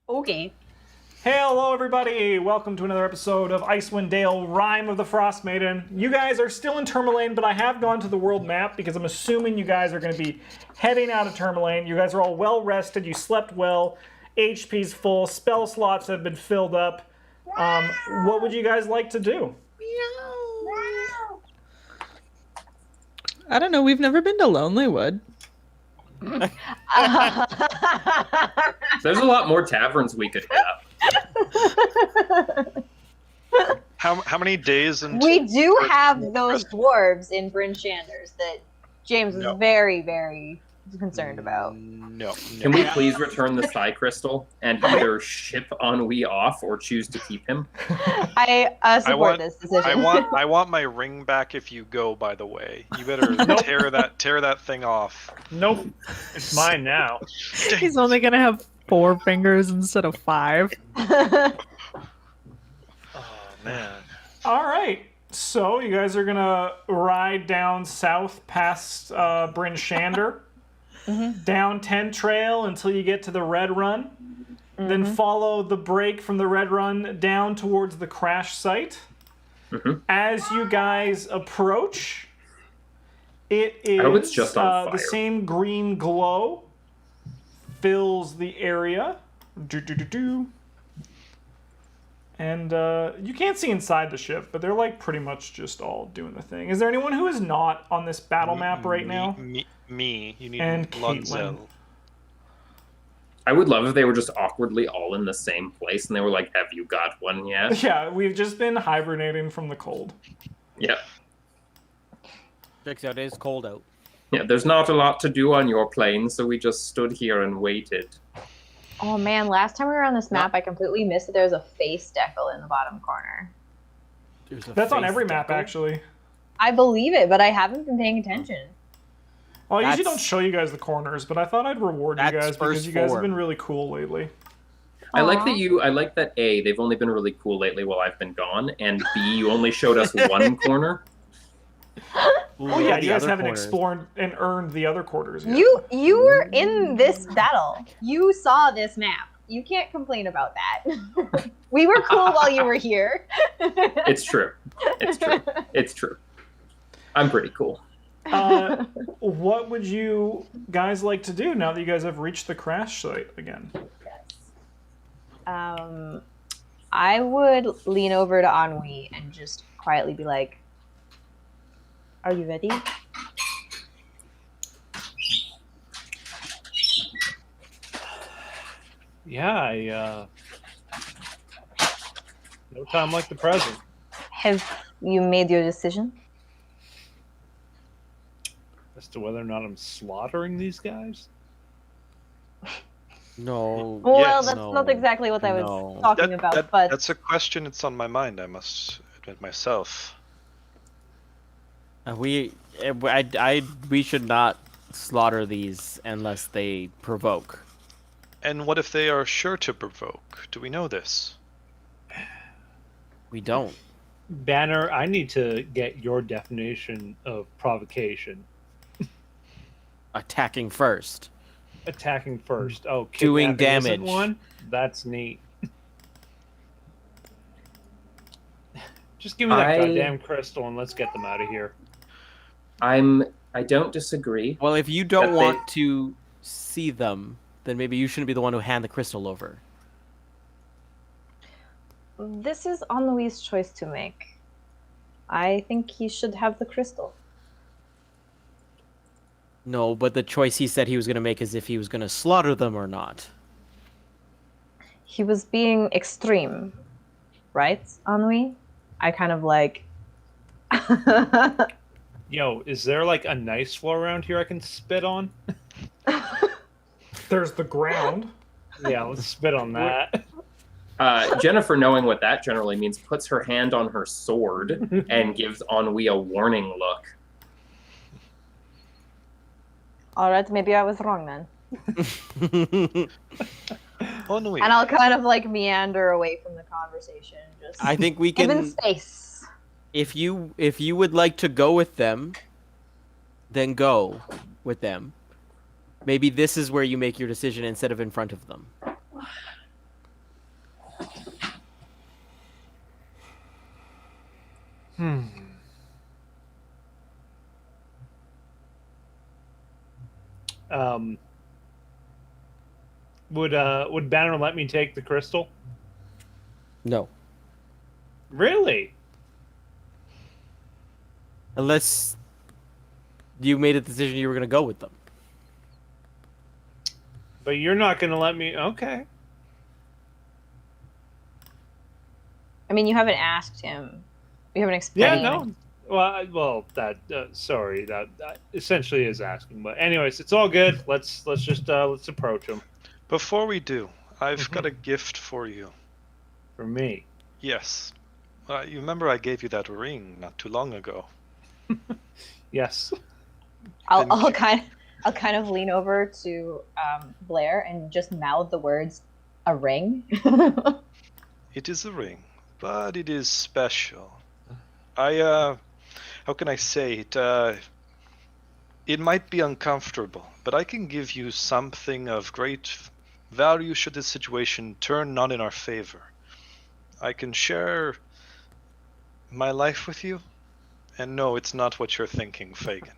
Okay. Hey, hello everybody! Welcome to another episode of Icewind Dale, Rime of the Frostmaiden. You guys are still in Tourmaline, but I have gone to the world map because I'm assuming you guys are going to be heading out of Tourmaline. You guys are all well rested, you slept well, HP's full, spell slots have been filled up. What would you guys like to do? I don't know. We've never been to Lonelywood. There's a lot more taverns we could hit up. How many days until We do have those dwarves in Bryn Shanders that James was very, very concerned about. No. Can we please return the Psy Crystal and either ship Ennui off or choose to keep him? I support this decision. I want my ring back if you go. By the way, you better tear that thing off. Nope. It's mine now. He's only gonna have 4 fingers instead of 5. Oh man. Alright, so you guys are going to ride down south past Bryn Shander, down Tent Trail until you get to the Red Run, then follow the break from the Red Run down towards the crash site. As you guys approach, it is hope it's just on the fire. same green glow fills the area. And you can't see inside the ship, but they're like pretty much just all doing the thing. Is there anyone who is not on this battle map right now? Me. You need And Lunzel. I would love if they were just awkwardly all in the same place and they were like, have you got one yet? Yeah, we've just been hibernating from the cold. Yeah. Checks out, it is cold out. Yeah, there's not a lot to do on your plane, so we just stood here and waited. Oh man, last time we were on this map, I completely missed that there was a face decal in the bottom corner. That's on every map, actually. I believe it, but I haven't been paying attention. Well, I usually That's- don't show you guys the corners, but I thought I'd reward you That's guys because first you guys have form. been really cool lately. I like that A, they've only been really cool lately while I've been gone, and B, you only showed us one corner. Oh yeah, you guys haven't explored and earned the other quarters yet. You were in this battle. You saw this map. You can't complain about that. We were cool while you were here. It's true. It's true. It's true. I'm pretty cool. What would you guys like to do now that you guys have reached the crash site again? I would lean over to Ennui and just quietly be like, "Are you ready?" Yeah, no time like the present. Have you made your decision? As to whether or not I'm slaughtering these guys? No. Well, Yes. that's not exactly what I was No. talking about, but That's a question that's on my mind, I must admit myself. We should not slaughter these unless they provoke. And what if they are sure to provoke? Do we know this? We don't. Banner, I need to get your definition of provocation. Attacking first. Attacking first. Oh, Doing kidnapping isn't damage. one? That's neat. Just give me that goddamn crystal and let's get them out of here. I don't disagree. Well, if you don't But they- want to see them, then maybe you shouldn't be the one who hand the crystal over. this is Ennui's choice to make. I think he should have the crystal. No, but the choice he said he was going to make is if he was going to slaughter them or not. He was being extreme, right, Ennui? I kind of like... Yo, is there like a nice floor around here I can spit on? There's the ground. Yeah, let's spit on that. Jennifer, knowing what that generally means, puts her hand on her sword and gives Ennui a warning look. All right, maybe I was wrong then. Ennui. And I'll kind of like meander away from the conversation. Just I think we give in can. space. If you would like to go with them, then go with them. Maybe this is where you make your decision instead of in front of them. Would Banner let me take the crystal? No. Really? Unless you made a decision you were going to go with them. But you're not going to let me. Okay. I mean, you haven't asked him. You haven't explained. Yeah, no. Well, that sorry, that essentially is asking. But anyways, it's all good. Let's just let's approach him. Before we do, I've got a gift for you. For me. Yes. You remember I gave you that ring not too long ago. Yes. I'll kind of lean over to Blair and just mouth the words, "A ring." It is a ring, but it is special. How can I say it? It might be uncomfortable, but I can give you something of great value should this situation turn not in our favor. I can share my life with you, and no, it's not what you're thinking, Fagin.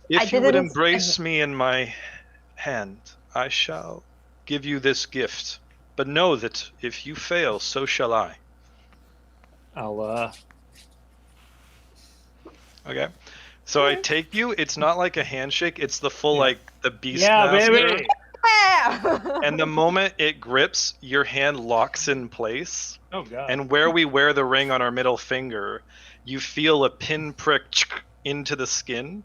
If you would embrace me in my hand, I shall give you this gift. But know that if you fail, so shall I. I'll Okay. So I take you. It's not like a handshake. It's the full like the beast Yeah, master. baby. And the moment it grips, your hand locks in place. Oh god. And where we wear the ring on our middle finger, you feel a pinprick into the skin.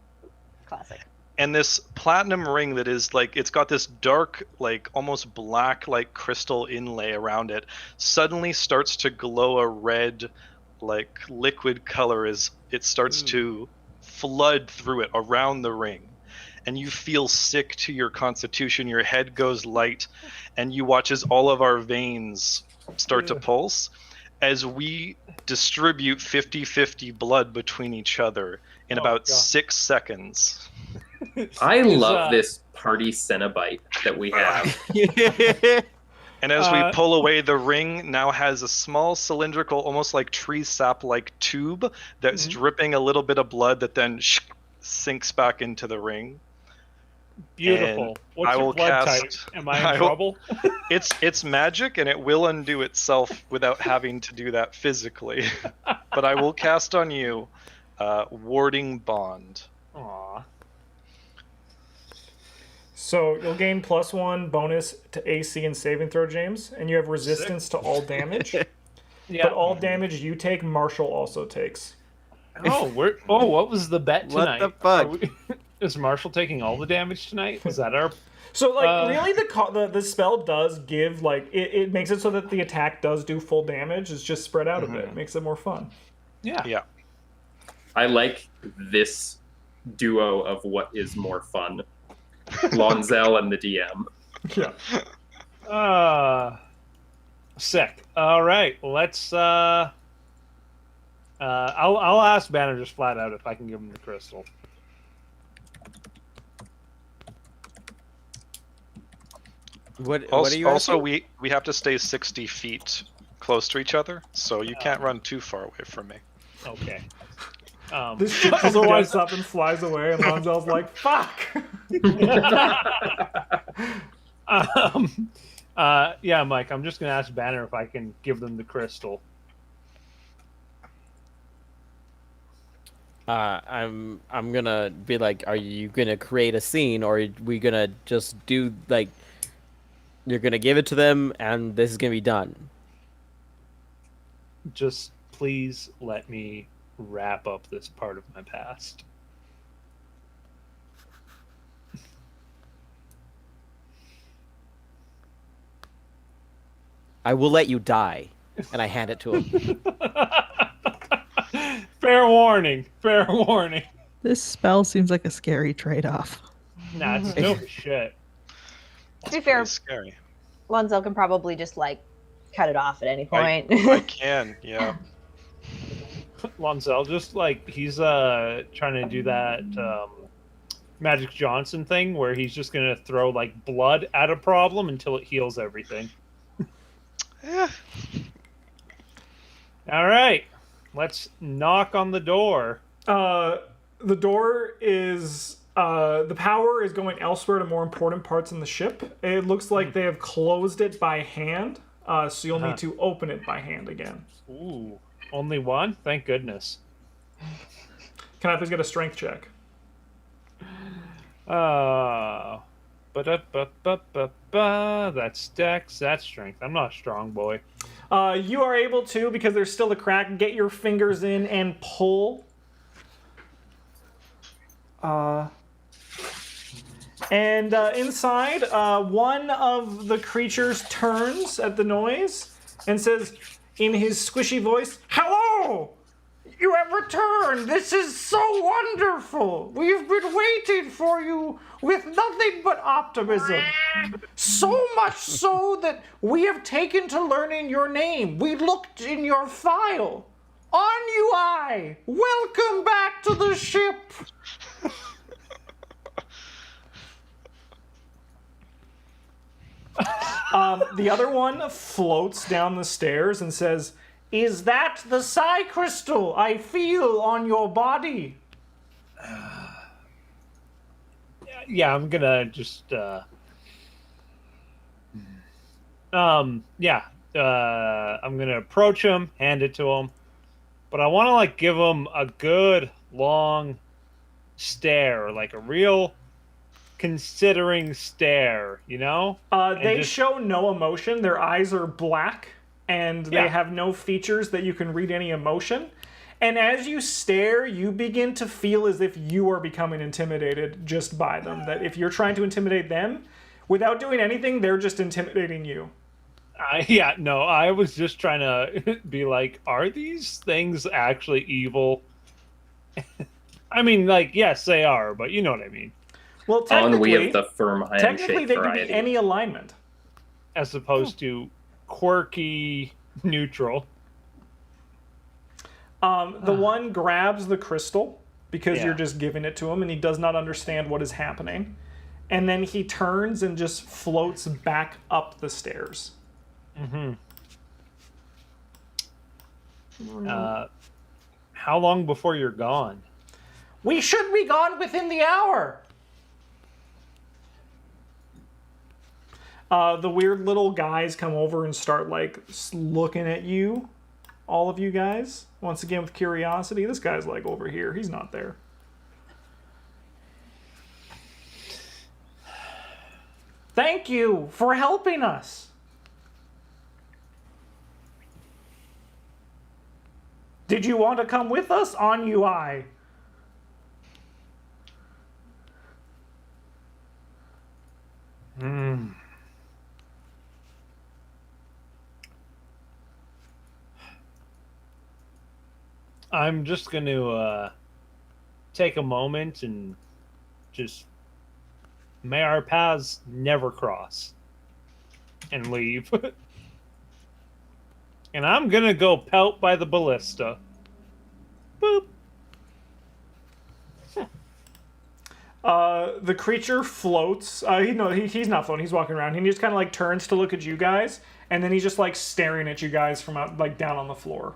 Classic. And this platinum ring that is like, it's got this dark, like almost black, like crystal inlay around it, suddenly starts to glow a red, like liquid color as it starts to flood through it around the ring. And you feel sick to your constitution, your head goes light, and you watch as all of our veins start to pulse as we distribute 50-50 blood between each other in about 6 seconds. I love this party Cenobite that we have. And as we pull away, the ring now has a small cylindrical, almost like tree sap-like tube that's dripping a little bit of blood that then sinks back into the ring. Beautiful. And What's I your will blood cast- type? Am I in trouble? It's magic, and it will undo itself without having to do that physically. But I will cast on you Warding Bond. Aw. So you'll gain +1 bonus to AC and saving throw, James, and you have resistance to all damage. Yeah. But all damage you take, Marshall also takes. What was the bet What tonight? the fuck? Is Marshall taking all the damage tonight? Was that our? So like really the spell does give like it makes it so that the attack does do full damage. It's just spread out a bit. It makes it more fun. Yeah. I like this duo of what is more fun. Lonzel and the DM. Yeah. Sick. All right, let's. I'll ask Banner just flat out if I can give him the crystal. What are Also, you asking? we have to stay 60 feet close to each other, so you can't run too far away from me. Okay. This shit just gets up and flies away, and Lonzel's like, "Fuck." Yeah, Mike. I'm just gonna ask Banner if I can give them the crystal. I'm gonna be like, are you gonna create a scene, or are we gonna just do like, you're gonna give it to them, and this is gonna be done? Just please let me wrap up this part of my past. I will let you die, and I hand it to him. Fair warning. Fair warning. This spell seems like a scary trade-off. Nah, it's no shit. To be fair, It's scary. Lonzel can probably just like cut it off at any point. I can, yeah. Lonzel, just like he's trying to do that Magic Johnson thing where he's just gonna throw like blood at a problem until it heals everything. Eh, All right, let's knock on the door. The door is the power is going elsewhere to more important parts in the ship. It looks like they have closed it by hand, so you'll need to open it by hand again. Ooh, only one? Thank goodness. Can I please get a strength check? That's Dex, that's Strength. I'm not a strong boy. You are able to, because there's still a crack, get your fingers in and pull. And inside, one of the creatures turns at the noise and says in his squishy voice, "Hello! You have returned! This is so wonderful! We've been waiting for you with nothing but optimism. So much so that we have taken to learning your name. We looked in your file. On UI! Welcome back to the ship!" The other one floats down the stairs and says, "Is that the psi crystal I feel on your body?" Yeah, I'm gonna just I'm gonna approach him, hand it to him, but I want to like give him a good long stare, like a real considering stare, you know? They show no emotion. Their eyes are black, and they have no features that you can read any emotion. And as you stare, you begin to feel as if you are becoming intimidated just by them. That if you're trying to intimidate them, without doing anything, they're just intimidating you. I was just trying to be like, are these things actually evil? I mean, like, yes, they are, but you know what I mean. Well, We have the firm technically handshake they can variety. be any alignment. As opposed to quirky neutral. The one grabs the crystal because you're just giving it to him, and he does not understand what is happening. And then he turns and just floats back up the stairs. How long before you're gone? We should be gone within the hour. The weird little guys come over and start like looking at you, all of you guys, once again with curiosity. This guy's like over here. He's not there. Thank you for helping us. Did you want to come with us on UI? I'm just going to take a moment and just may our paths never cross and leave. And I'm going to go pelt by the ballista. Boop. The creature floats. He's not floating. He's walking around. He just kind of like turns to look at you guys, and then he's just like staring at you guys from out, like down on the floor.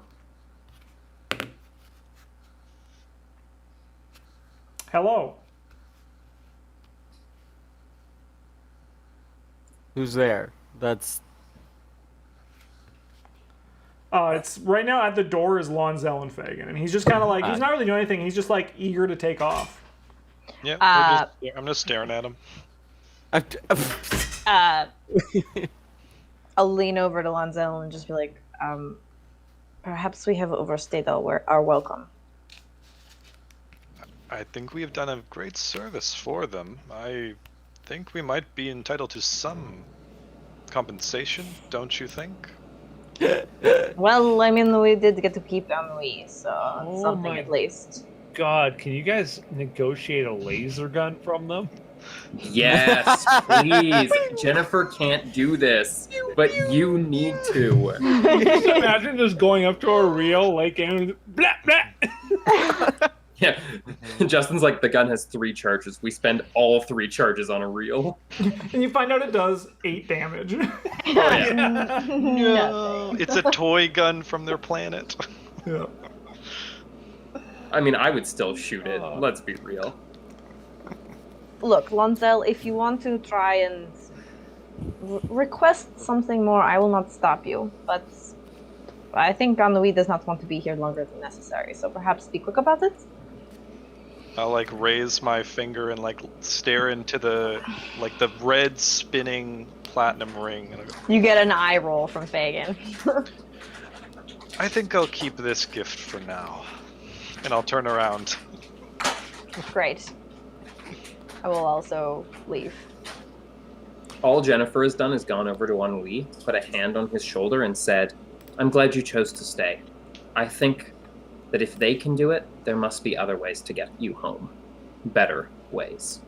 Hello. Who's there? That's It's right now at the door is Lonzel and Fagin, and he's just kind of like he's not really doing anything. He's just like eager to take off. Yeah, I'm just staring at him. I'll lean over to Lonzel and just be like, perhaps we have overstayed our welcome. I think we have done a great service for them. I think we might be entitled to some compensation, don't you think? Well, I mean, we did get to keep Emily, so something my at least. God, can you guys negotiate a laser gun from them? Yes, please. Jennifer can't do this, but you need to. Just imagine just going up to a real lake and blah, blah. Yeah. Justin's like, the gun has 3 charges. We spend all 3 charges on a reel. And you find out it does 8 damage. No, it's a toy gun from their planet. Yeah. I mean, I would still shoot it. Let's be real. Look, Lonzel, if you want to try and request something more, I will not stop you. But I think Ennui does not want to be here longer than necessary, so perhaps be quick about it? I'll like raise my finger and like stare into the red spinning platinum ring. And I go, You get an eye roll from Fagin. I think I'll keep this gift for now. And I'll turn around. Great. I will also leave. All Jennifer has done is gone over to Ennui, put a hand on his shoulder, and said, I'm glad you chose to stay. I think that if they can do it, there must be other ways to get you home. Better ways.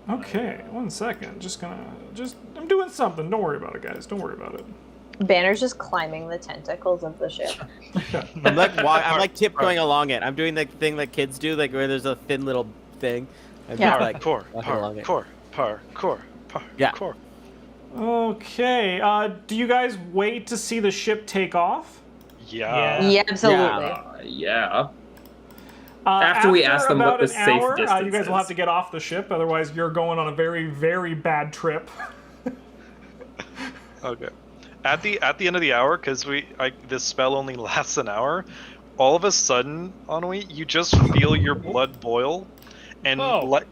Okay, 1 second. I'm doing something. Don't worry about it, guys. Don't worry about it. Banner's just climbing the tentacles of the ship. I'm like tiptoeing along it. I'm doing the thing that kids do, like where there's a thin little thing. I'm Yeah. just, like, Core. walking along it. Yeah. Okay, do you guys wait to see the ship take off? Yeah. Yeah, absolutely. Yeah. After we ask them what about the an safe hour, distance you guys will have is. to get off the ship, otherwise you're going on a very, very bad trip. Okay. At the end of the hour, because this spell only lasts an hour, all of a sudden, Ennui, you just feel your blood boil, and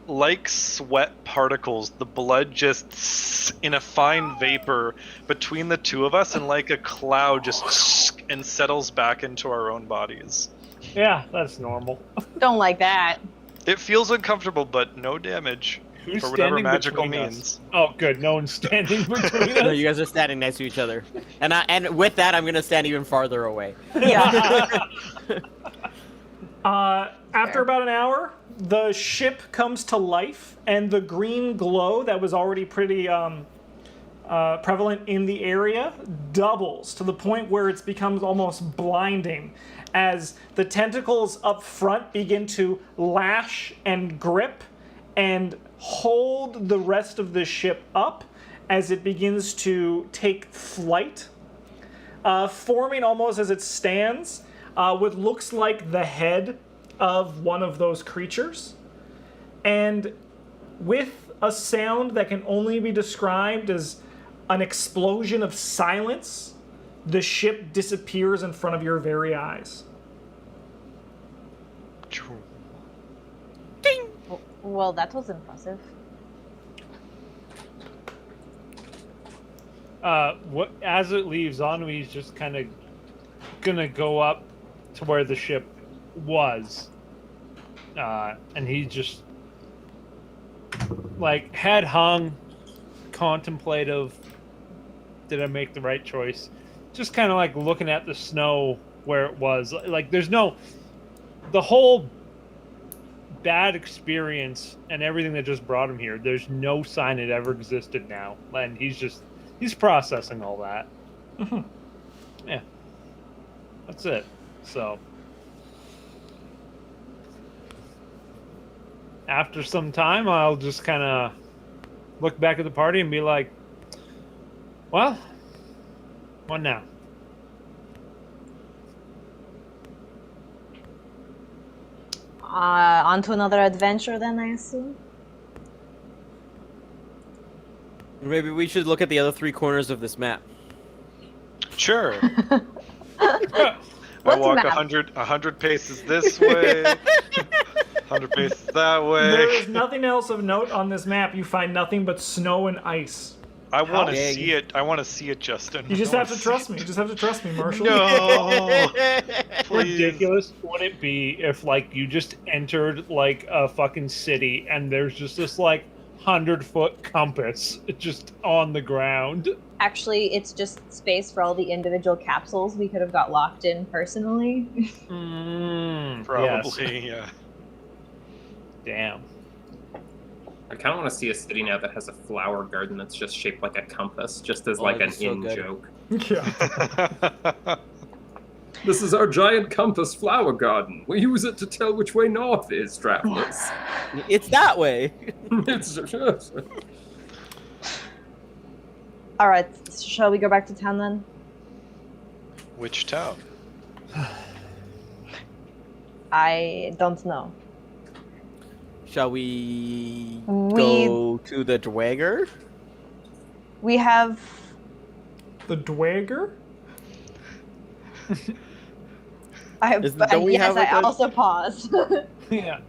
like sweat particles, the blood just in a fine vapor between the two of us, and like a cloud just and settles back into our own bodies. Yeah, that's normal. Don't like that. It feels uncomfortable, but no damage. Who's For whatever standing magical between us? means. Oh, good. No one's standing between us. No, you guys are standing next to each other, and with that, I'm gonna stand even farther away. Yeah. After about an hour, the ship comes to life, and the green glow that was already pretty prevalent in the area doubles to the point where it becomes almost blinding as the tentacles up front begin to lash and grip and hold the rest of the ship up as it begins to take flight, forming almost as it stands what looks like the head of one of those creatures. And with a sound that can only be described as an explosion of silence, the ship disappears in front of your very eyes. Well, that was impressive. As it leaves, Ennui's just kind of gonna go up to where the ship was, and he just like head hung, contemplative. Did I make the right choice? Just kind of like looking at the snow where it was. Like there's no, the whole bad experience and everything that just brought him here. There's no sign it ever existed now, and he's processing all that. Yeah, that's it. So after some time, I'll just kind of look back at the party and be like, well, what now? On to another adventure then, I assume? Maybe we should look at the other 3 corners of this map. Sure. I What's walk map? 100 paces this way, 100 paces that way. There is nothing else of note on this map. You find nothing but snow and ice. I want to big? see it. I want to see it, Justin. You just I have wanna to see trust me. You just have to trust me, Marshall. No. Please. Ridiculous would it be if like you just entered like a fucking city and there's just this like 100-foot compass just on the ground? Actually, it's just space for all the individual capsules we could have got locked in personally. Probably, yeah. Damn. I kind of want to see a city now that has a flower garden that's just shaped like a compass, just as Oh, like an that'd be so in good. joke. Yeah. This is our giant compass flower garden. We use it to tell which way north is, travelers. It's that way. It's All right, shall we go back to town then? Which town? I don't know. Shall we We- go to the Dwagger? We have. The Dwagger? Don't we Yes, have, like, I a- also paused. Yeah.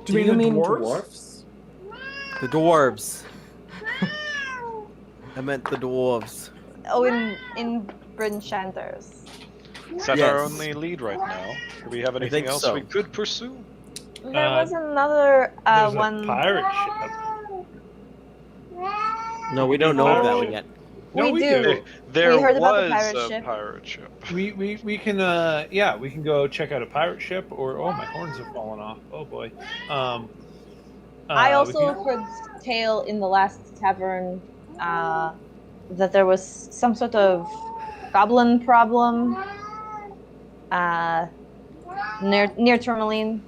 Do you mean the dwarves? dwarfs? The dwarves. I meant the dwarves. Oh, in Bryn Shanders. Is that our Yes. only lead right now? Do we have anything think else so. we could pursue? There was another There's one. a pirate ship. No, we don't know of that Oh. one yet. No, We do. There, there We heard about the was pirate a ship. pirate ship. We can we can go check out a pirate ship, or my horns have fallen off. Oh boy. I we also can- heard tale in the last tavern that there was some sort of goblin problem near Tourmaline.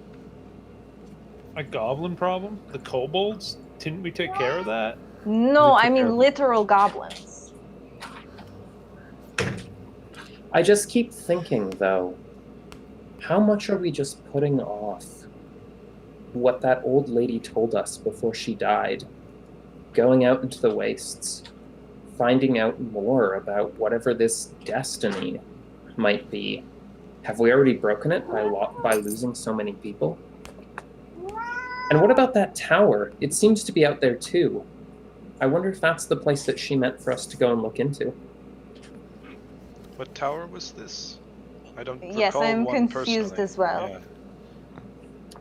a goblin problem. The kobolds. Didn't we take care of that? No, We took I care mean of it. literal goblins. I just keep thinking, though, how much are we just putting off what that old lady told us before she died? Going out into the wastes, finding out more about whatever this destiny might be. Have we already broken it by losing so many people? And what about that tower? It seems to be out there too. I wonder if that's the place that she meant for us to go and look into. What tower was this? I don't Yes, recall I'm one confused personally. as well. Yeah.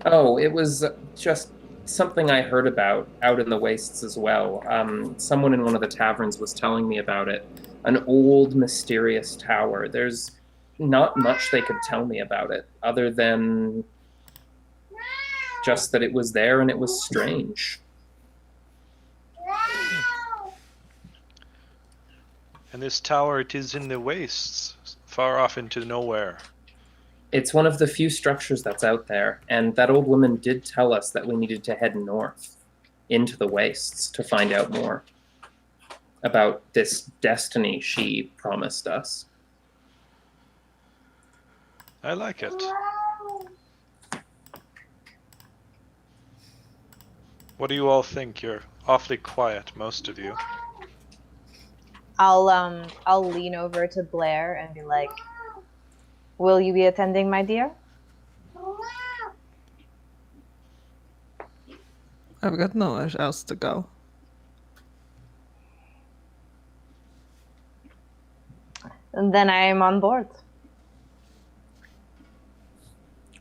Oh, it was just something I heard about out in the wastes as well. Someone in one of the taverns was telling me about it. An old, mysterious tower. There's not much they could tell me about it, other than just that it was there and it was strange. And this tower, it is in the wastes, far off into nowhere. It's one of the few structures that's out there, and that old woman did tell us that we needed to head north into the wastes to find out more about this destiny she promised us. I like it. What do you all think? You're awfully quiet, most of you. I'll lean over to Blair and be like, "Will you be attending, my dear?" I've got nowhere else to go. And then I am on board.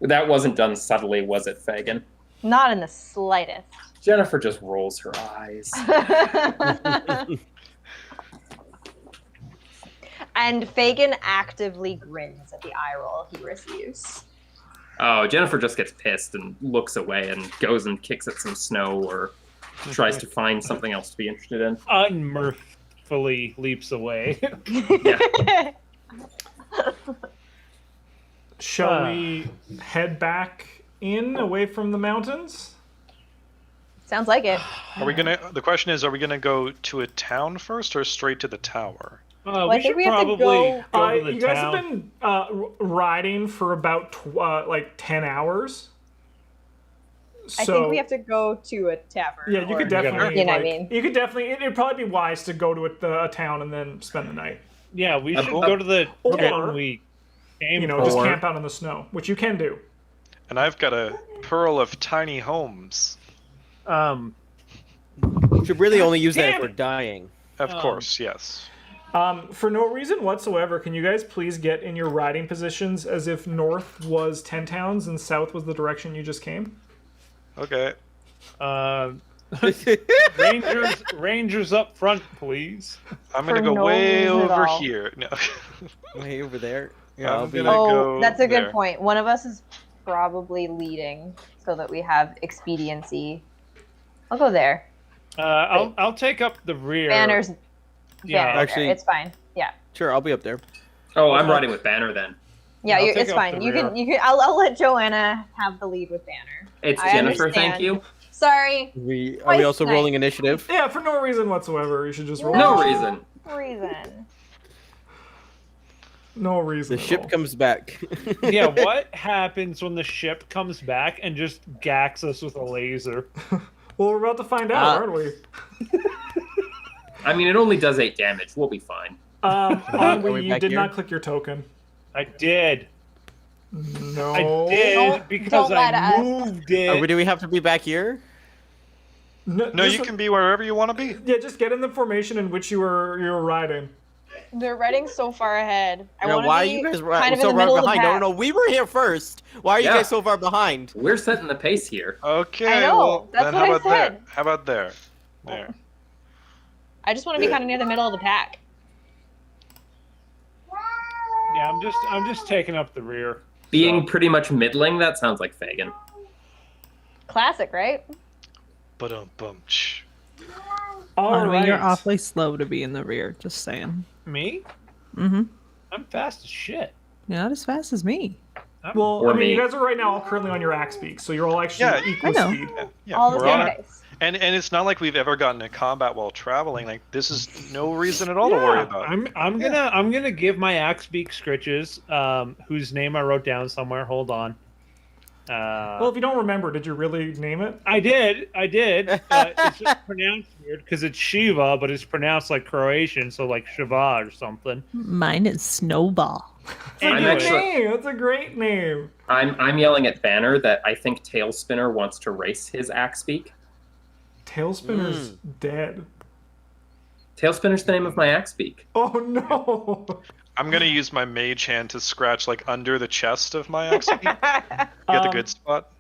That wasn't done subtly, was it, Fagin? Not in the slightest. Jennifer just rolls her eyes. And Fagin actively grins at the eye roll he receives. Oh, Jennifer just gets pissed and looks away and goes and kicks at some snow or tries to find something else to be interested in. Unmirthfully leaps away. Yeah. Shall we head back in, away from the mountains? Sounds like it. Are we gonna? The question is, are we gonna go to a town first or straight to the tower? I We think should we have to probably go- go to the You guys town. have been riding for about like 10 hours. I think we have to go to a tavern. Yeah, you or- could definitely. You know what I like, mean? You could definitely. It'd probably be wise to go to a town and then spend the night. Yeah, we should Cool. go to the Or- town we came You know, from. just camp out in the snow, which you can do. And I've got a pearl of tiny homes. Should really only use that Damn if we're it. dying. Of course, yes. For no reason whatsoever, can you guys please get in your riding positions as if north was 10 towns and south was the direction you just came? Okay. Rangers up front, please. I'm gonna For go no way reason at over all. here. No. Way over there. I'm Yeah, I'll be. gonna Oh, go that's a good there. point. One of us is probably leading so that we have expediency. I'll go there. I'll take up the rear. Banners. Yeah, Banner, actually- it's fine. Yeah. Sure, I'll be up there. Oh, I'm riding with Banner then. Yeah, I'll take it's up fine. the You rear. can. I'll let Joanna have the lead with Banner. It's I Jennifer, understand. thank you. Sorry. Are we Twice also tonight. rolling initiative? Yeah, for no reason whatsoever. You should just roll. No reason. Reason. No reason. The at ship all. comes back. Yeah, what happens when the ship comes back and just gacks us with a laser? Well, we're about to find out, Uh, aren't we? I mean, it only does 8 damage. We'll be fine. Onwee, we you back did here? not click your token. I did. No. I did Don't- because don't lie to I us. moved it. Do we have to be back here? No, just- you can be wherever you want to be. Yeah, just get in the formation in which you were riding. They're riding so far ahead. I Yeah, want to why are be you guys kind of so in the far middle behind? of the No, pack. no, we were here first. Why are you Yeah. guys so far behind? We're setting the pace here. Okay. I know, Well, that's then what how I about there? said. How about there? There. I just want to be kind of near the middle of the pack. Yeah, I'm just taking up the rear. Being So- pretty much middling, that sounds like Fagin. Classic, right? Ba-dum-bum. All I mean, right. you're awfully slow to be in the rear. Just saying. Me? Mm-hmm. I'm fast as shit. You're not as fast as me. Well, Or I mean, me. you guys are right now all currently on your axe peak, so you're all actually Yeah, equal I know. speed. Yeah, All the we're on same it. dice. And it's not like we've ever gotten in combat while traveling. Like this is no reason at all to worry Yeah, about. I'm gonna give my axe beak Scritches, whose name I wrote down somewhere. Hold on. Well, if you don't remember, did you really name it? I did. It's just pronounced weird because it's Shiva, but it's pronounced like Croatian, so like Shiva or something. Mine is Snowball. It's a I'm good actually- name. That's a great name. I'm yelling at Banner that I think Tailspinner wants to race his axe beak. Tailspinner's dead. Tailspinner's the name of my axe beak. Oh no. I'm gonna use my mage hand to scratch like under the chest of my axe. Get the good spot.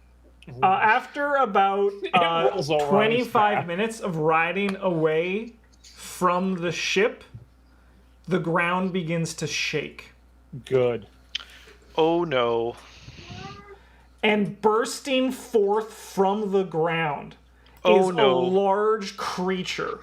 After about rolls all around his 25 back. minutes of riding away from the ship, the ground begins to shake. Good. Oh no. And bursting forth from the ground Oh, is no. a large creature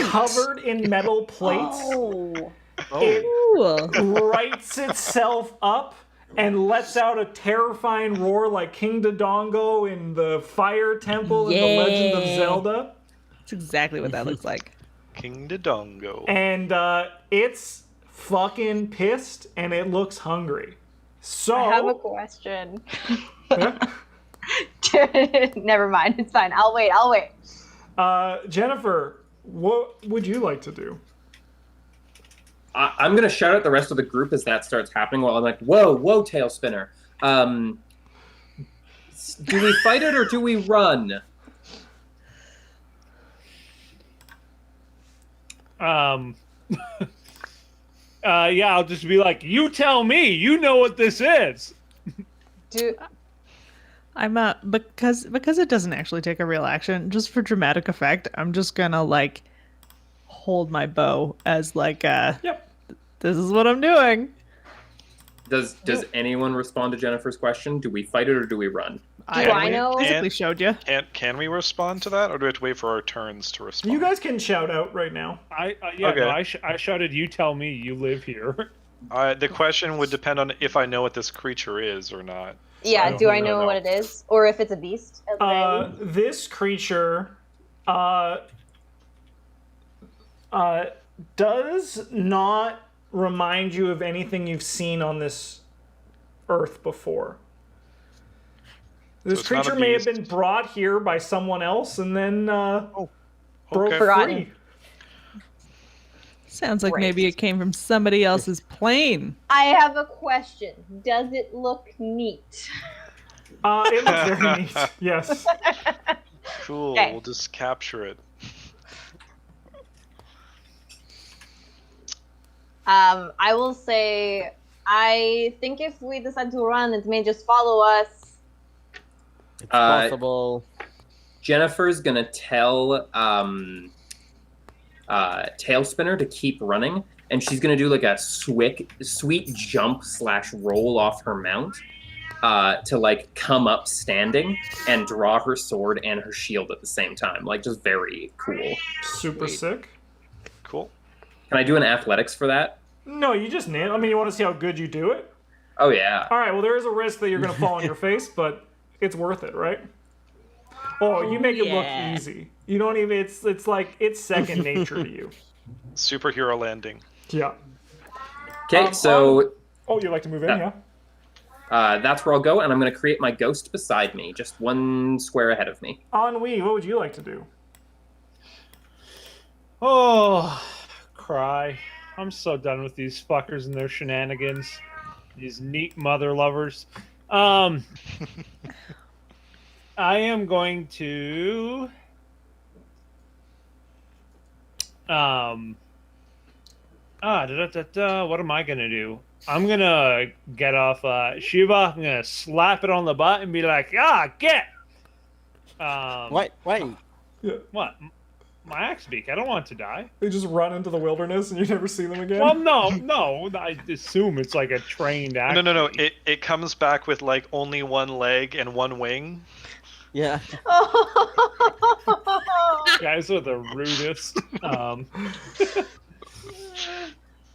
covered in metal plates. Oh. It Ooh. rights itself up and lets out a terrifying roar like King Dodongo in the Fire Temple in The Legend of Yay. Zelda. That's exactly what that looks like. King Dodongo. And it's fucking pissed and it looks hungry. So I have a question. Yeah. Never mind. It's fine. I'll wait. Jennifer, what would you like to do? I'm gonna shout at the rest of the group as that starts happening. While I'm like, "Whoa, whoa, Tailspinner! Do we fight it or do we run?" Yeah, I'll just be like, you tell me. You know what this is. Do I'm because it doesn't actually take a real action. Just for dramatic effect, I'm just gonna like hold my bow as like Yep. this is what I'm doing. Does anyone respond to Jennifer's question? Do we fight it or do we run? I know? Basically showed you. Can we respond to that, or do we have to wait for our turns to respond? You guys can shout out right now. Yeah, Okay. no, I shouted, you tell me. You live here. The question would depend on if I know what this creature is or not. yeah, So do I don't know what it is? Or if it's a beast? at the very least? This creature does not remind you of anything you've seen on this earth before. This it's not a creature may have beast. been brought here by someone else and then broke Okay. Forgotten. free. Sounds like Great. maybe it came from somebody else's plane. I have a question. Does it look neat? It looks very neat. Yes. Cool. Okay. We'll just capture it. I will say, I think if we decide to run, it may just follow us. It's possible. Jennifer's gonna tell Tailspinner to keep running, and she's gonna do like a sweet jump / roll off her mount to like come up standing and draw her sword and her shield at the same time. Like just very cool. Super Sweet. sick. Cool. Can I do an athletics for that? No, you just nail. I mean, you want to see how good you do it? Oh yeah. All right. Well, there is a risk that you're going to fall on your face, but it's worth it, right? Oh, you make it look easy. You don't even. It's like it's second nature to you. Superhero landing. Yeah. Okay, so Oh, you like to move in? Yeah. that's where I'll go, and I'm going to create my ghost beside me, just 1 square ahead of me. Ennui, what would you like to do? Oh, cry. I'm so done with these fuckers and their shenanigans. These neat mother lovers. I am going to what am I gonna do? I'm gonna get off Shiva. I'm gonna slap it on the butt and be like, get. Wait. Yeah. What? My axe beak. I don't want it to die. They just run into the wilderness and you never see them again. Well, no. I assume it's like a trained axe. No. It comes back with like only 1 leg and 1 wing. Yeah. Guys are the rudest.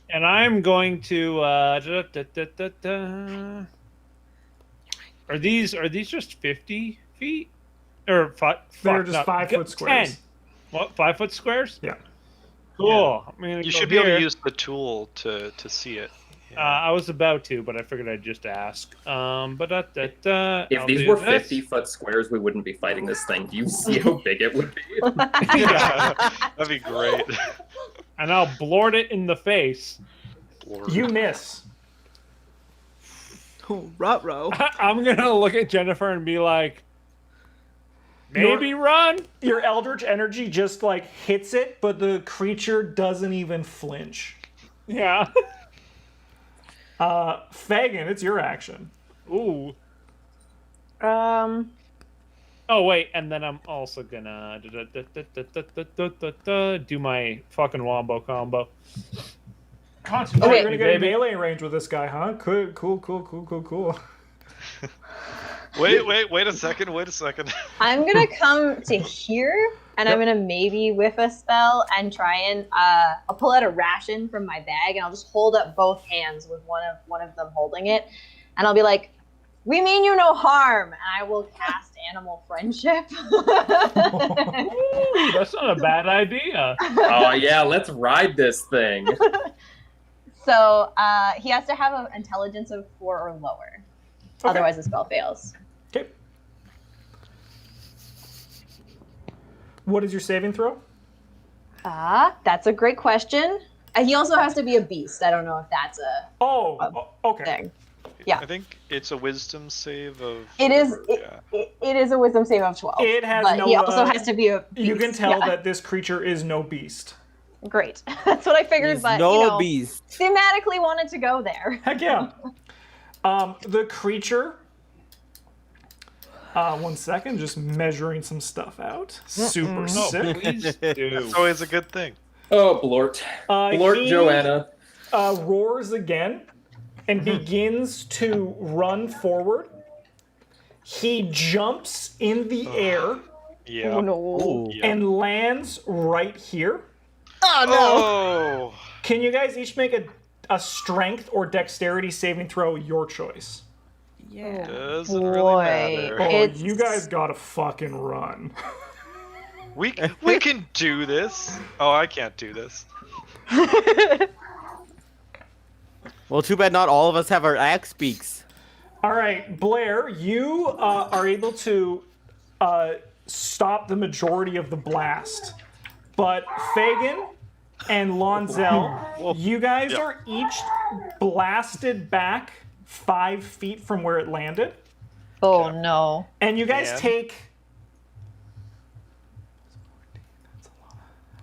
And I'm going to. Are these just 50 feet? Or They're just 5 foot squares. 10. What, 5 foot squares? Yeah. Cool. I'm gonna You go should be able here. to use the tool to see it. I was about to, but I figured I'd just ask. If I'll these do were this. 50-foot squares, we wouldn't be fighting this thing. Do you see how big it would be? Yeah, that'd be great. And I'll blort it in the face. You miss. Oh, ruh-roh. I'm gonna look at Jennifer and be like, maybe run. Your eldritch energy just like hits it, but the creature doesn't even flinch. Yeah. Fagin, it's your action. Ooh. Oh wait, and then I'm also gonna do my fucking wombo combo. Concentrate. wait, You're gonna get in baby. melee range with this guy, huh? Cool. Wait a second. I'm gonna come to here, and I'm gonna maybe whiff a spell and try and I'll pull out a ration from my bag, and I'll just hold up both hands with one of them holding it, and I'll be like, "We mean you no harm," and I will cast Animal Friendship. Ooh, that's not a bad idea. Oh yeah, let's ride this thing. So he has to have an intelligence of 4 or lower, otherwise the spell fails. Okay. What is your saving throw? That's a great question. He also has to be a beast. I don't know if that's a Okay. thing. Yeah. I think it's a wisdom save of. It is. Yeah. It is a wisdom save of 12. It has but no. he also has to be a beast. You can tell Yeah. that this creature is no beast. Great. That's what I figured, He's but no beast. thematically wanted to go there. Heck yeah. The creature. 1 second, just measuring some stuff out. Super No, sick. please do. That's always a good thing. Oh, Blort. Blort He, Joanna. roars again and begins to run forward. He jumps in the air Yeah. Oh no. Ooh. Yeah. and lands right here. Oh. Can you guys each make a strength or dexterity saving throw, your choice? Yeah. Doesn't Boy. really matter. Oh, It's- you guys gotta fucking run. We can do this. Oh, I can't do this. Well, too bad not all of us have our axe beaks. All right, Blair, you are able to stop the majority of the blast, but Fagin and Lonzel, you guys Yeah. are each blasted back 5 feet from where it landed, Oh no. and you guys And? take.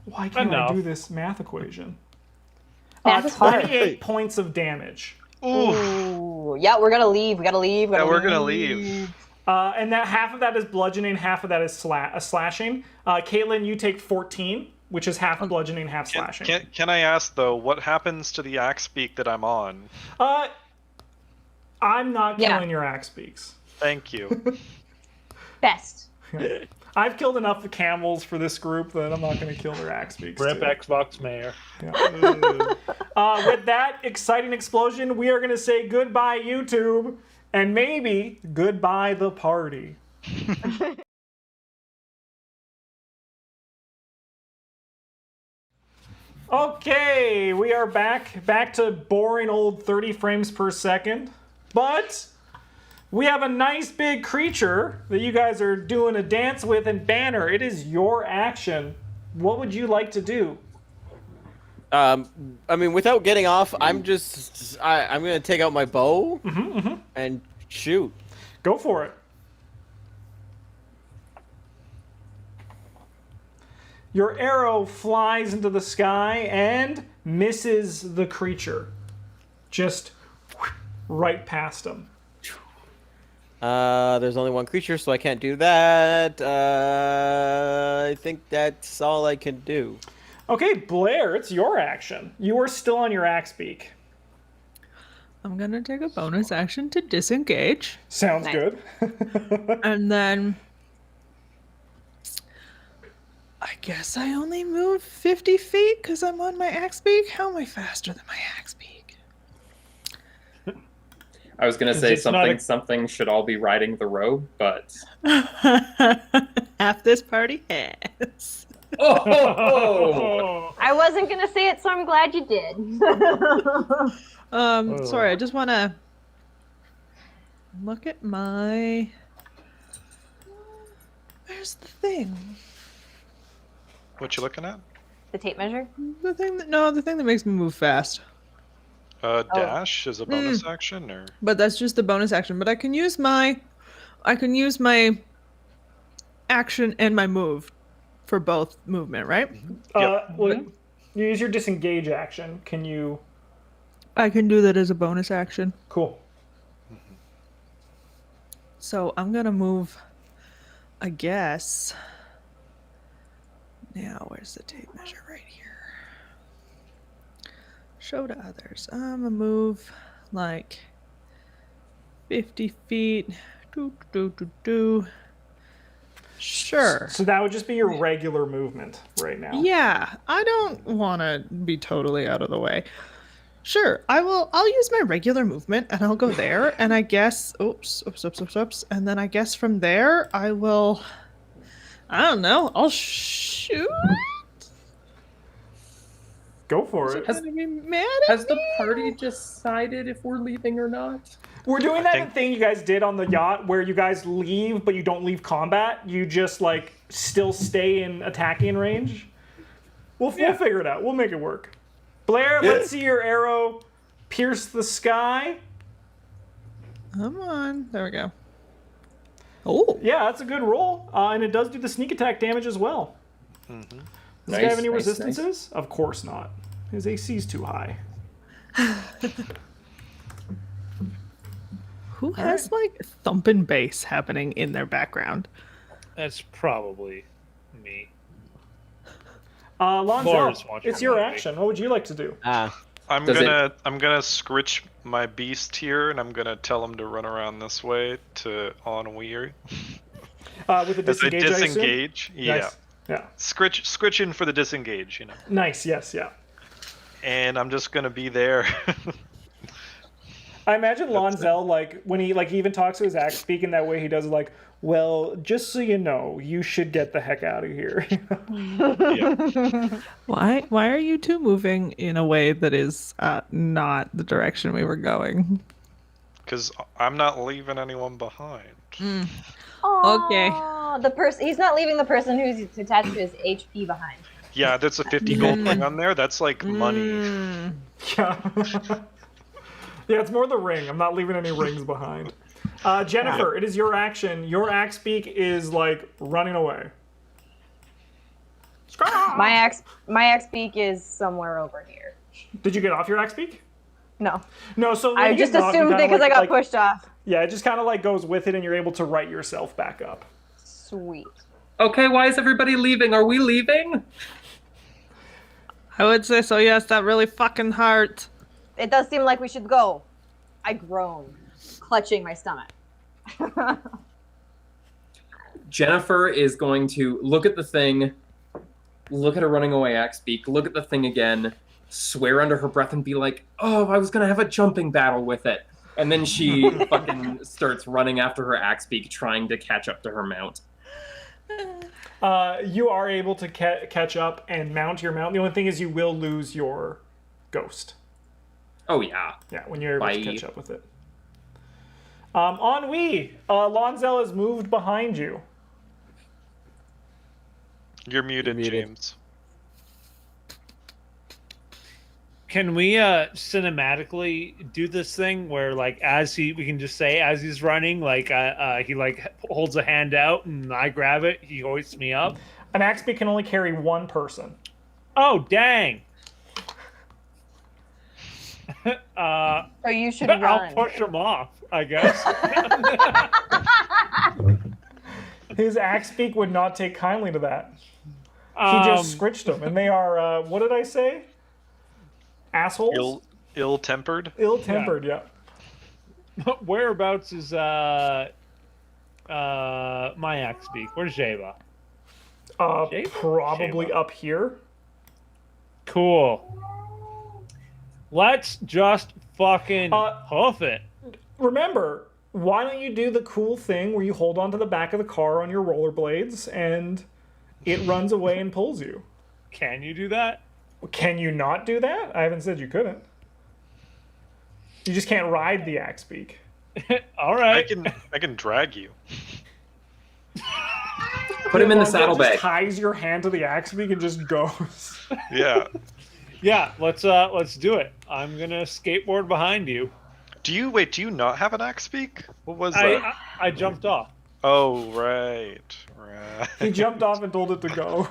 Why can't Enough. I do this math equation? Math is hard. 28 points of damage. Ooh. Yeah, we're gonna leave. We gotta leave. Yeah, we're gonna leave. And that half of that is bludgeoning, half of that is slashing. Caitlin, you take 14, which is half bludgeoning, half slashing. Can I ask though, what happens to the axe beak that I'm on? I'm not Yeah. killing your axe beaks. Thank you. Best. I've killed enough of camels for this group that I'm not going to kill their axe beaks. Rip too. Xbox Mayor. Yeah. With that exciting explosion, we are going to say goodbye, YouTube, and maybe goodbye, the party. Okay, we are back to boring old 30 frames per second, but we have a nice big creature that you guys are doing a dance with, and Banner, it is your action. What would you like to do? I mean, without getting off, I'm gonna take out my bow and shoot. Go for it. Your arrow flies into the sky and misses the creature. Just right past him. There's only one creature, so I can't do that. I think that's all I can do. Okay, Blair, it's your action. You are still on your axe beak. I'm gonna take a bonus action to disengage, Sounds Nice. good. and then I guess I only move 50 feet because I'm on my axe beak. How am I faster than my axe beak? I was gonna Is say this not something should all be riding the robe, but Half this party has. oh, I wasn't gonna say it, so I'm glad you did. Sorry, I just want to look at my. Where's the thing? What you looking at? The tape measure? The thing that makes me move fast. Dash is a bonus action, or But that's just the bonus action. But I can use my action and my move for both movement, right? Well, you use your disengage action. Can you... I can do that as a bonus action. Cool. So I'm gonna move, I guess. Now, where's the tape measure? Right here. Show to others. I'm gonna move like 50 feet. Sure. So that would just be your regular movement right now. Yeah, I don't want to be totally out of the way. Sure, I'll use my regular movement and I'll go there, and I guess oops. And then I guess from there I will, I don't know, I'll shoot. Go for it. Gonna be mad at has the me? party decided if we're leaving or not? We're doing that thing you guys did on the yacht where you guys leave, but you don't leave combat. You just, like, still stay in attacking range. We'll figure it out. We'll make it work. Blair, let's see your arrow pierce the sky. Come on, there we go. Oh, Yeah, that's a good roll. And it does do the sneak attack damage as well. Does this guy have any Nice, nice. resistances? Of course not. His AC's too high. who has like thumping bass happening in their background? That's probably me. Lonzo, Laura's watching it's your movie. action. What would you like to do? Ah, I'm Does gonna scritch my beast here, and I'm gonna tell him to run around this way to ennui. With the As I disengage, I assume? disengage, yeah, Nice. Yeah. scritch in for the disengage, you know. Nice, yes, yeah. And I'm just gonna be there. I imagine Lonzel, like, when he even talks to his axe speaking that way, he does like, well, just so you know, you should get the heck out of here. Yeah. Why are you two moving in a way that is not the direction we were going? Because I'm not leaving anyone behind. Aw, the person he's not leaving the person who's attached to his HP behind. Yeah, that's a 50 gold ring on there. That's like money. Yeah. Yeah, it's more the ring. I'm not leaving any rings behind. Jennifer, it is your action. Your axe beak is like running away. My axe beak is somewhere over here. Did you get off your axe beak? No, No, so when I you get just knocked, you assumed kinda because I got like, pushed off. Yeah, it just kind of like goes with it, and you're able to right yourself back up. Sweet. Okay, why is everybody leaving? Are we leaving? I would say so, yes, that really fucking hurt. It does seem like we should go. I groan, clutching my stomach. Jennifer is going to look at the thing, look at a running away Axbeak, look at the thing again, swear under her breath and be like, oh, I was going to have a jumping battle with it. And then she fucking starts running after her Axbeak, trying to catch up to her mount. You are able to catch up and mount your mount. The only thing is you will lose your ghost. Oh, yeah. Yeah, when you're able to catch up with it. Ennui, Lonzel has moved behind you. You're muted, James. Can we cinematically do this thing where, like, we can just say as he's running, like, he like holds a hand out and I grab it, he hoists me up. An Axbeak can only carry one person. Oh, dang! So you should run. I'll push him off, I guess. His Axbeak would not take kindly to that. He just scritched them, and they are, what did I say? Assholes? Ill-tempered? Ill-tempered, yeah. Whereabouts is my Axbeak? Where's Java? Probably Shava. up here. Cool. Let's just fucking hoof it. Remember, why don't you do the cool thing where you hold onto the back of the car on your rollerblades and it runs away and pulls you? Can you do that? Can you not do that? I haven't said you couldn't. You just can't ride the Axbeak. All right. I can drag you. Put him in the Lonzo saddlebag. just ties your hand to the Axbeak and just goes. Yeah. Yeah, let's do it. I'm gonna skateboard behind you. Do you not have an Axbeak? What was that? I jumped off. Oh, right. He jumped off and told it to go.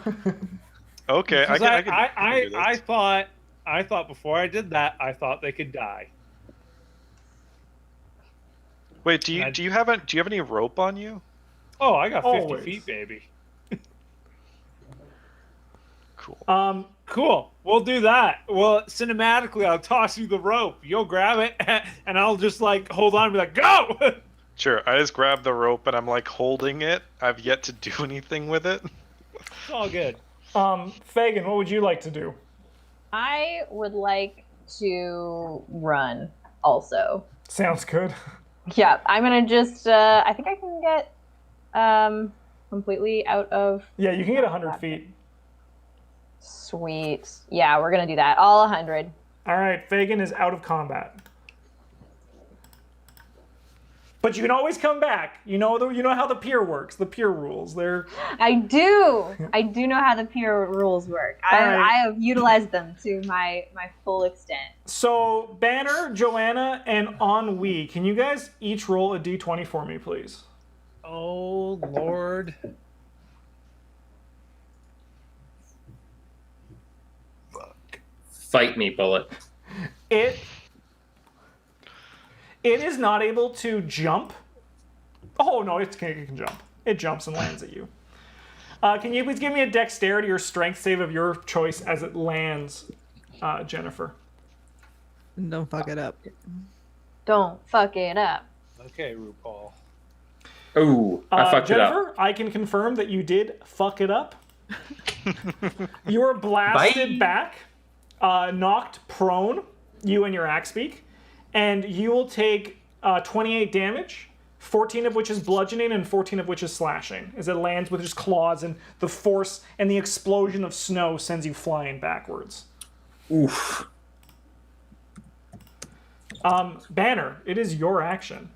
Okay, I can do this. I thought before I did that, I thought they could die. Wait, do you have any rope on you? Oh, I got 50 Always. feet, baby. Cool. Cool. We'll do that. Well, cinematically, I'll toss you the rope. You'll grab it, and I'll just like hold on and be like, go! Sure, I just grab the rope and I'm like holding it. I've yet to do anything with it. It's all good. Fagin, what would you like to do? I would like to run also. Sounds good. Yeah, I'm gonna just I think I can get completely out of Yeah, you can get 100 feet. Sweet. Yeah, we're gonna do that. All 100. All right, Fagin is out of combat. But you can always come back. You know how the pier works. The pier rules. I do know how the pier rules work. I have utilized them to my full extent. So Banner, Joanna, and Ennui, can you guys each roll a d20 for me, please? Oh, Lord. Fight me, Bullet. It is not able to jump. Oh, no, it can jump. It jumps and lands at you. Can you please give me a dexterity or strength save of your choice as it lands, Jennifer? Don't fuck it up. Don't fuck it up. Okay, RuPaul. Oh, I fucked it up. Jennifer, I can confirm that you did fuck it up. You were blasted back, knocked prone, you and your Axbeak, and you will take 28 damage, 14 of which is bludgeoning and 14 of which is slashing, as it lands with just claws, and the force and the explosion of snow sends you flying backwards. Oof. Banner, it is your action.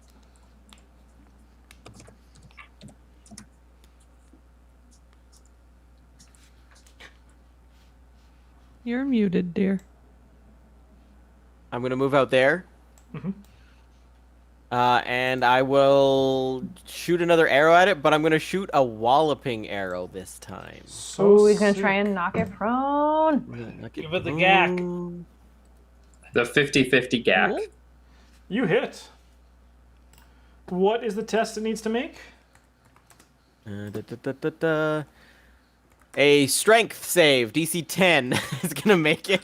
You're muted, dear. I'm gonna move out there. Mm-hmm. And I will shoot another arrow at it, but I'm gonna shoot a walloping arrow this time. So he's gonna try and knock it prone. Give it the gack. The 50-50 gack. You hit. What is the test it needs to make? A strength save, DC 10 is gonna make it.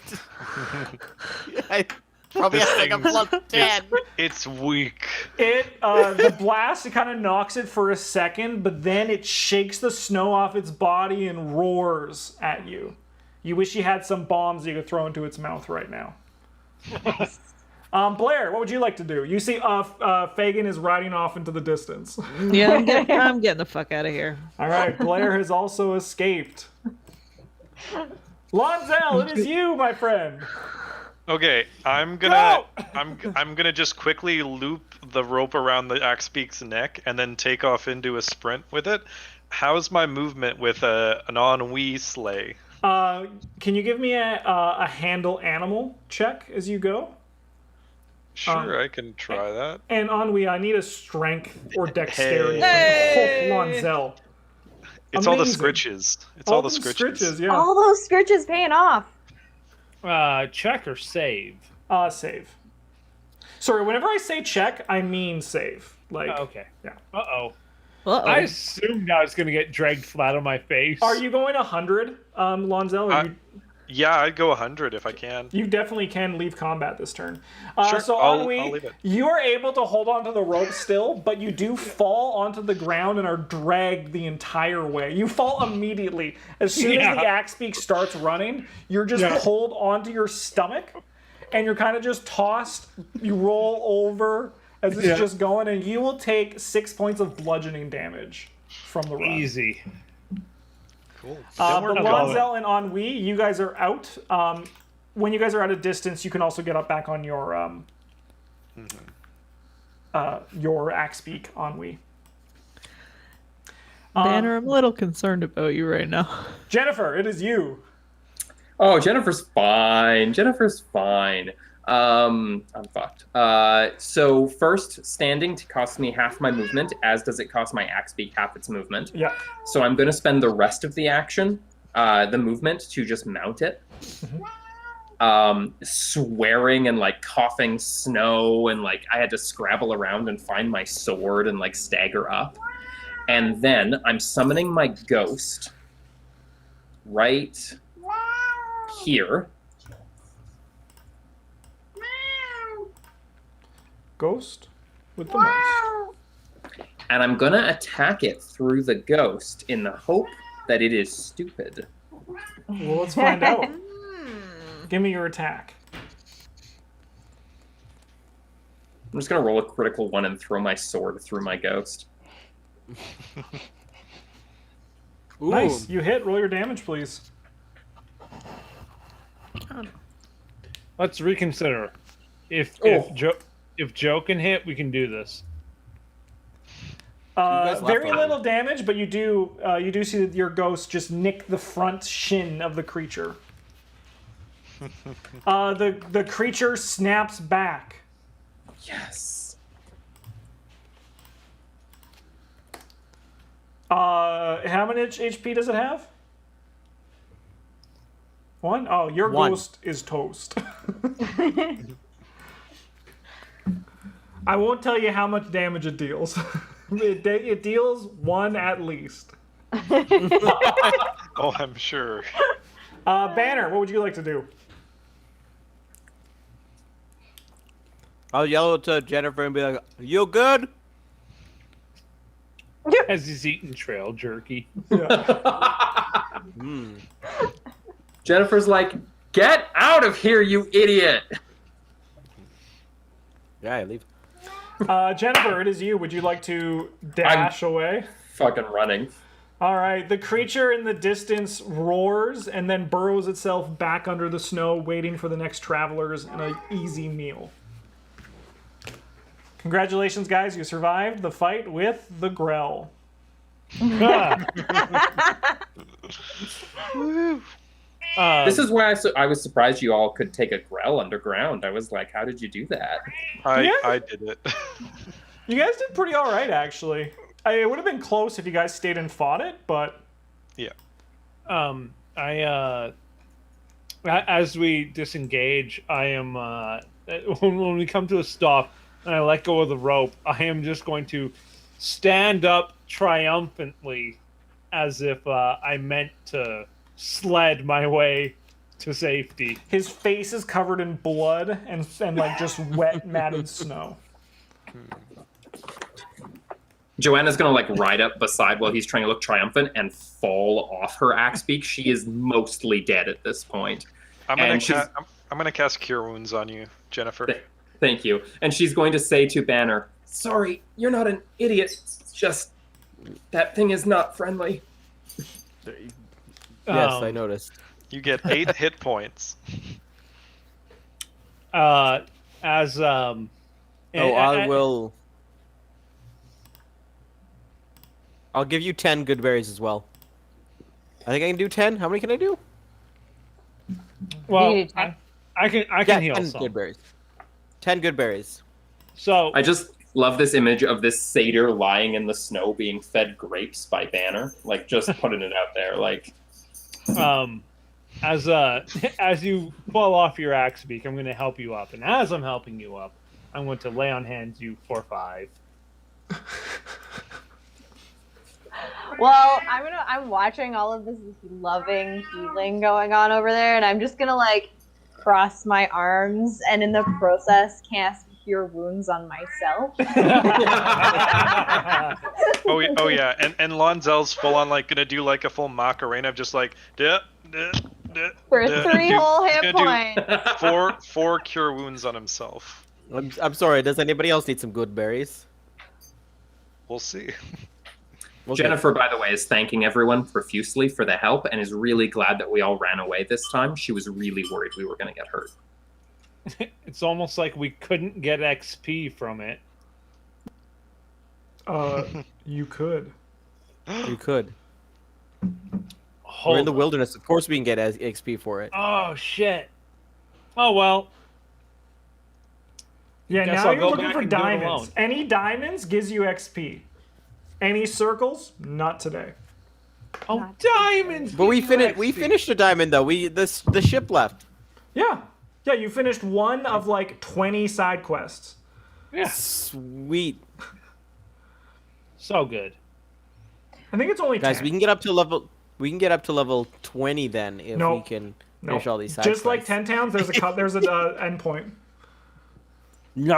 Probably This has like a thing's- plus 10. It's weak. The blast, it kind of knocks it for a second, but then it shakes the snow off its body and roars at you. You wish you had some bombs you could throw into its mouth right now. Blair, what would you like to do? You see Fagin is riding off into the distance. Yeah, I'm getting the fuck out of here. All right, Blair has also escaped. Lonzel, it is you, my friend. Okay, I'm gonna just quickly loop the rope around the Axebeak's neck and then take off into a sprint with it. How's my movement with an ennui sleigh? Can you give me a handle animal check as you go? Sure, I can try that. And Ennui, I need a strength or dexterity. Hey! Oh, Lonzel. It's all the Amazing. scritches. It's all the them scritches. yeah. All those scritches paying off. Check or save? Save. Sorry, whenever I say check, I mean save. Like, Okay. yeah. Uh-oh. Uh-oh. I assumed I was going to get dragged flat on my face. Are you going 100, Lonzel? Or Yeah, I'd go 100 if I can. you definitely can leave combat this turn. Sure, So I'll Ennui, leave it. you are able to hold onto the rope still, but you do fall onto the ground and are dragged the entire way. You fall immediately. As soon as the Axebeak starts running, you're just pulled onto your stomach, and you're kind of just tossed. You roll over as it's just going, and you will take 6 points of bludgeoning damage from the run. Easy. Cool. But work Lonzel and Ennui, you guys are out. When you guys are at a distance, you can also get up back on your Axebeak, Ennui. Banner, I'm a little concerned about you right now. Jennifer, it is you. Oh, Jennifer's fine. Jennifer's fine. I'm fucked. So first, standing to cost me half my movement, as does it cost my Axebeak half its movement. Yeah. So I'm going to spend the rest of the action, the movement, to just mount it. Swearing and like coughing snow, and like I had to scrabble around and find my sword and like stagger up. And then I'm summoning my ghost right here. Ghost with the mouse. And I'm going to attack it through the ghost in the hope that it is stupid. Well, let's find out. Give me your attack. I'm just going to roll a critical one and throw my sword through my ghost. Ooh. Nice. You hit. Roll your damage, please. Let's reconsider. If Joe can hit, we can do this. guys Very left little damage, but you do see that your ghost just nick the front shin of the creature. The creature snaps back. Yes. How many HP does it have? 1? Oh, your 1. ghost is toast. I won't tell you how much damage it deals. It deals 1 at least. Oh, I'm sure. Banner, what would you like to do? I'll yell to Jennifer and be like, "You good?" As he's eating trail jerky. Hmm. Jennifer's like, "Get out of here, you idiot!" Yeah, I leave. Jennifer, it is you. Would you like to dash away? Fucking running. All right. The creature in the distance roars and then burrows itself back under the snow, waiting for the next travelers and an easy meal. Congratulations, guys. You survived the fight with the Grell. This is why I was surprised you all could take a Grell underground. I was like, how did you do that? I did it. You guys did pretty all right, actually. It would have been close if you guys stayed and fought it, but... Yeah. As we disengage, I am when we come to a stop and I let go of the rope, I am just going to stand up triumphantly, as if I meant to sled my way to safety. His face is covered in blood and like just wet, matted snow. Joanna's gonna like ride up beside while he's trying to look triumphant and fall off her axe beak. She is mostly dead at this point. I'm gonna cast Cure Wounds on you, Jennifer. Thank you. And she's going to say to Banner, "Sorry, you're not an idiot. It's just that thing is not friendly." Yes, I noticed. You get 8 hit points. I will. I'll give you 10 good berries as well. I think I can do 10. How many can I do? Well, You do 10. I can heal 10 some. good berries. 10 good berries. So I just love this image of this satyr lying in the snow being fed grapes by Banner. Like, just putting it out there. Like, as you fall off your axe beak, I'm going to help you up, and as I'm helping you up, I'm going to lay on hands you for 5. Well, I'm watching all of this loving healing going on over there, and I'm just gonna like cross my arms and in the process cast Cure Wounds on myself. Oh yeah, and Lonzel's full on like gonna do like a full Macarena of just like For 3 whole hit points. four Cure Wounds on himself. I'm sorry, does anybody else need some good berries? We'll see. Okay. Jennifer, by the way, is thanking everyone profusely for the help and is really glad that we all ran away this time. She was really worried we were going to get hurt. It's almost like we couldn't get XP from it. You could. You could. Hold We're in the on. wilderness. Of course we can get XP for it. Oh shit. Oh well. Yeah, Guess now I'll you're go looking back for and do it diamonds. alone. Any diamonds gives you XP. Any circles? Not today. Oh, diamonds. But we give you finished. We XP. finished a diamond though. The ship left. Yeah. Yeah, you finished one of like 20 side quests. Yeah. Sweet, So good. I think it's only guys. 10. We can get up to level. We can get up to level 20 then if No. we can No. finish all these side Just like quests. 10 towns, there's a endpoint. No.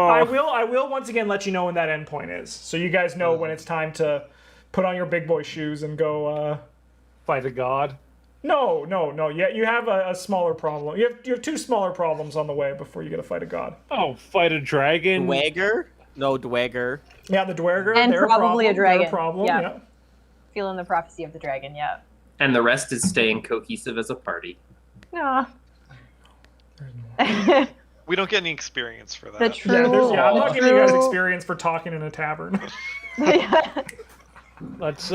I will once again let you know when that endpoint is, so you guys know when it's time to put on your big boy shoes and go. Fight a god. No. Yeah, you have a smaller problem. You have 2 smaller problems on the way before you get to fight a god. Oh, fight a dragon. Dwagger? No, Dwagger. Yeah, the Dwerger. And they're probably a problem, they're dragon. problem. Yeah. Yeah. Feeling the prophecy of the dragon, yeah. And the rest is staying cohesive as a party. Aw. We don't get any experience for that. The Yeah, true. I'm not giving you guys true- experience for talking in a tavern. Let's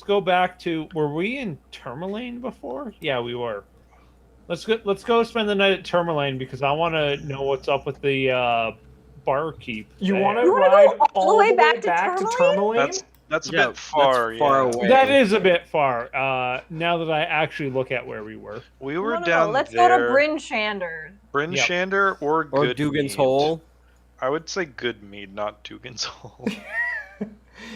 go back to. Were we in Tourmaline before? Yeah, we were. Let's go spend the night at Tourmaline because I want to know what's up with the barkeep. You there. want to You wanna ride go all all the way the way back to back to Tourmaline? Tourmaline? That's a Yeah, bit far. that's far yeah. away. That is a bit far. Now that I actually look at where we were. We were No. down Let's there. go to Bryn Shander. Bryn Yep. Shander or Or Good Dugan's Mead. Hole. I would say Good Mead, not Dugan's Hole.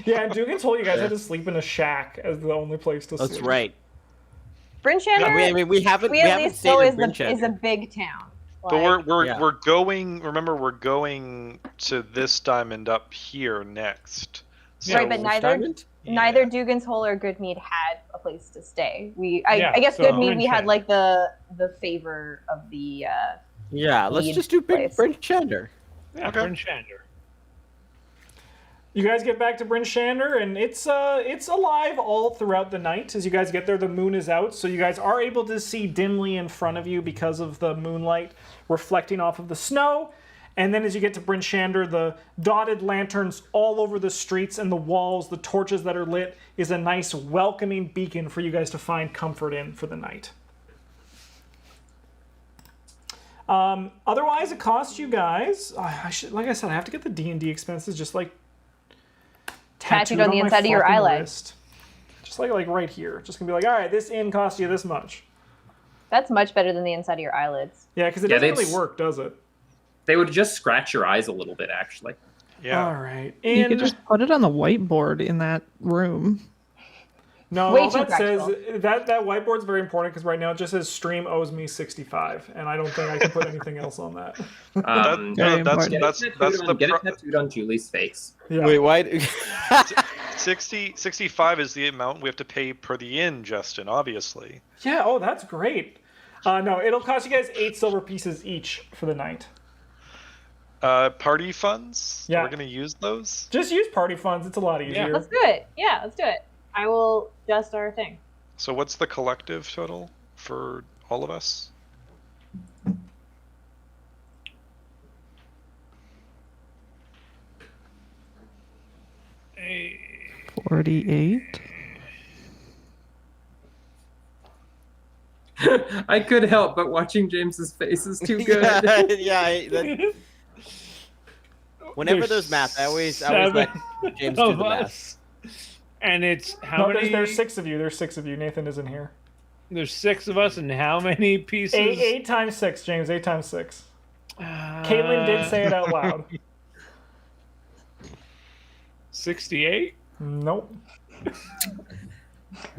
Yeah, and Dugan's Hole, you guys had to sleep in a shack as the only place to sleep. That's right. Bryn Shander. I mean, we haven't we at haven't least stayed know in is Brinchester. a big town. But Like, we're going. Remember, we're going to this diamond up here next. So, Right, but Diamond? neither Dugan's Hole or Goodmead had a place to stay. Yeah, I guess so Goodmead we Bryn had Shander. like the favor of the Yeah, let's Mead just do Big place. Brinchester. Yeah, Okay. Bryn Shander. You guys get back to Bryn Shander, and it's alive all throughout the night. As you guys get there, the moon is out, so you guys are able to see dimly in front of you because of the moonlight reflecting off of the snow. And then as you get to Bryn Shander, the dotted lanterns all over the streets and the walls, the torches that are lit, is a nice welcoming beacon for you guys to find comfort in for the night. Otherwise, it costs you guys. Like I said, I have to get the D&D expenses just like Tattooed on the my inside of your fucking eyelid. wrist. Just like right here. Just gonna be like, all right, this inn costs you this much. That's much better than the inside of your eyelids. Yeah, because it Yeah, doesn't they'd really work, does it? They would just scratch your eyes a little bit, actually. yeah. All right. You And could just put it on the whiteboard in that room. No, Way all too that says practical. that whiteboard's very important because right now it just says stream owes me 65, and I don't think I can put anything else on that. Very That's important. Get it tattooed on Julie's face. Yeah. Wait, why? 65 is the amount we have to pay per the inn, Justin, obviously. Yeah. Oh, that's great. No, it'll cost you guys 8 silver pieces each for the night. Party funds? Yeah. We're going to use those? Just use party funds. It's a lot easier. Let's do it. Yeah, let's do it. I will adjust our thing. So what's the collective total for all of us? Hey, 48. I could help, but watching James's face is too good. Whenever there's math, I always let James do of the math. us. And it's how No, many? there's 6 of you. There's 6 of you. Nathan isn't here. There's 6 of us, and how many pieces? 8 times 6, James. 8 times 6. Caitlin did say it out loud. 68. Nope.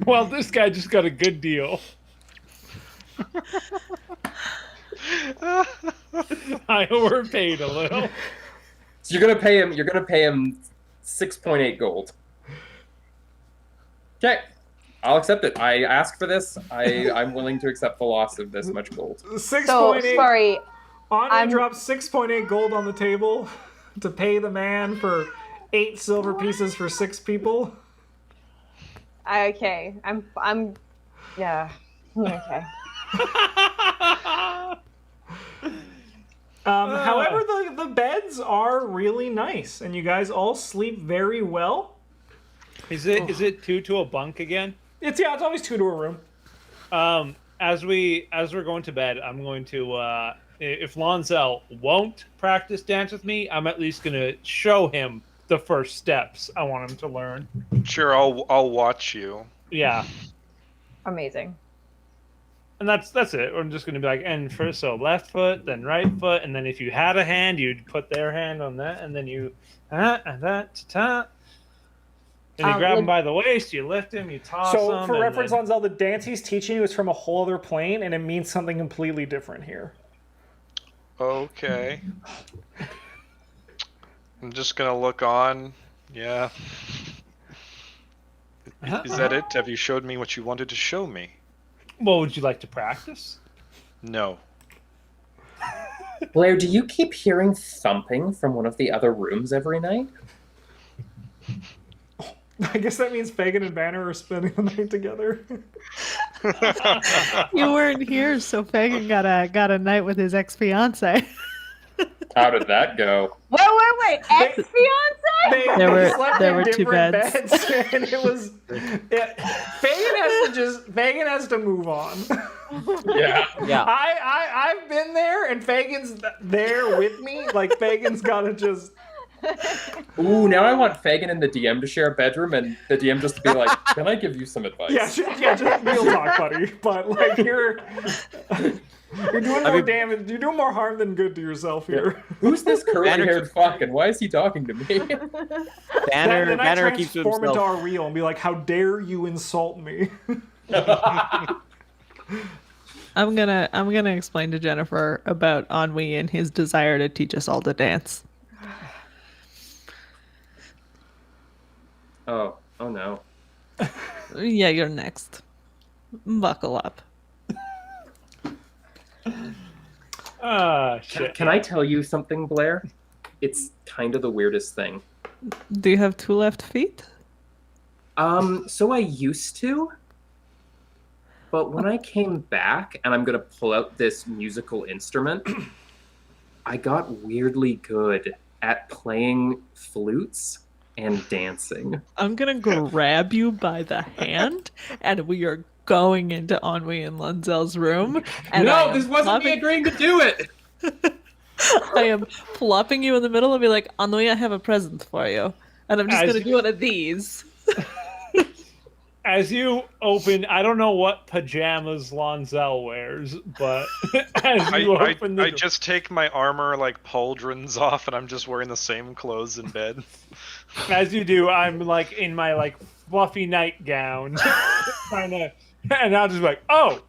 Well, this guy just got a good deal. I overpaid a little. So you're gonna pay him. You're gonna pay him 6.8 gold. Okay, I'll accept it. I asked for this. I'm willing to accept the loss of this much gold. 6.8. So sorry. Anya dropped 6.8 gold on the table to pay the man for 8 silver pieces for 6 people. Okay. I'm. Yeah. Okay. However, the beds are really nice, and you guys all sleep very well. Is it 2 to a bunk again? It's always 2 to a room. As we're going to bed, I'm going to if Lonzel won't practice dance with me, I'm at least going to show him the first steps I want him to learn. Sure, I'll watch you. Yeah. Amazing. And that's it. I'm just going to be like, and first, so left foot, then right foot, and then if you had a hand, you'd put their hand on that, and then you and that, ta. Then you grab him by the waist, you lift him, you toss him. So, for reference, on the dance he's teaching you is from a whole other plane, and it means something completely different here. Okay. I'm just gonna look on. Yeah. Is that it? Have you showed me what you wanted to show me? Well, would you like to practice? No. Blair, do you keep hearing thumping from one of the other rooms every night? I guess that means Fagin and Banner are spending the night together. You weren't here, so Fagin got a night with his ex-fiance. How did that go? Wait. Ex-fiance? There were 2 beds. And it was. Fagin has to move on. Yeah. Yeah. I've been there, and Fagin's there with me. Like, Fagin's gotta just. Ooh, now I want Fagin and the DM to share a bedroom, and the DM just to be like, "Can I give you some advice?" Yeah, just real talk, buddy. But like you're doing more damage. You're doing more harm than good to yourself here. Who's this curly-haired fuck, and why is he talking to me? Then I Banner keeps to transform into himself. our real and be like, "How dare you insult me?" I'm gonna explain to Jennifer about Ennui and his desire to teach us all to dance. Oh no. Yeah, you're next. Buckle up. Shit. Can I tell you something, Blair? It's kind of the weirdest thing. Do you have 2 left feet? So I used to, but when I came back, and I'm gonna pull out this musical instrument, I got weirdly good at playing flutes and dancing. I'm gonna grab you by the hand, and we are going into Ennui and Lunzel's room. And No, this wasn't me agreeing to do it! I am plopping you in the middle and be like, Ennui, I have a present for you. And I'm just gonna do one of these. As you open, I don't know what pajamas Lonzel wears, but as you open the I door, just take my armor like pauldrons off, and I'm just wearing the same clothes in bed. as you do, I'm like in my like fluffy nightgown, trying to, and I'll just be like, oh.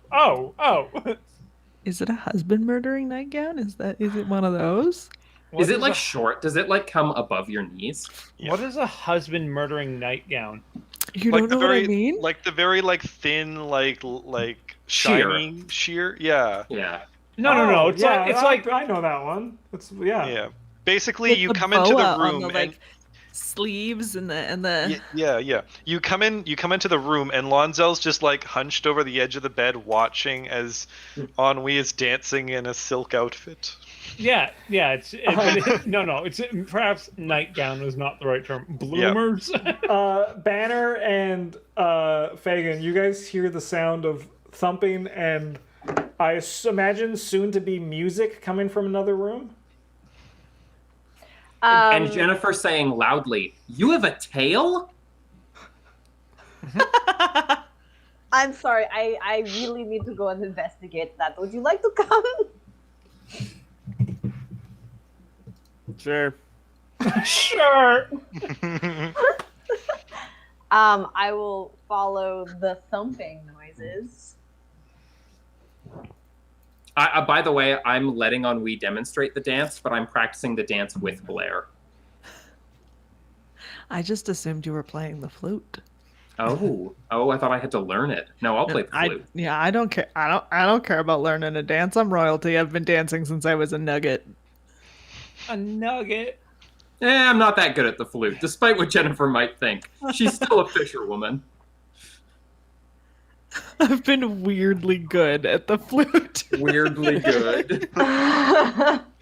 Is it a husband murdering nightgown? Is it one of those? Is it like short? Does it like come above your knees? What is a husband murdering nightgown? You Like don't the know what I very, mean? like the very like thin, like shiny sheer. Yeah, Yeah. No. It's yeah, like it's like I know that one. It's yeah. yeah. Basically, With you the come into the boa room on the, and like, sleeves and the. yeah. You come into the room, and Lonzel's just like hunched over the edge of the bed, watching as Ennui is dancing in a silk outfit. yeah. It's perhaps nightgown was not the right term. Bloomers. Banner and Fagin, you guys hear the sound of thumping and I imagine soon to be music coming from another room. And Jennifer saying loudly, "You have a tail?" I'm sorry. I really need to go and investigate that. Would you like to come? Sure. Sure. I will follow the thumping noises. By the way, I'm letting Ennui demonstrate the dance, but I'm practicing the dance with Blair. I just assumed you were playing the flute. Oh, I thought I had to learn it. No, I'll play the flute. I don't care. I don't care about learning a dance. I'm royalty. I've been dancing since I was a nugget. A nugget. I'm not that good at the flute, despite what Jennifer might think. She's still a fisherwoman. I've been weirdly good at the flute. Weirdly good.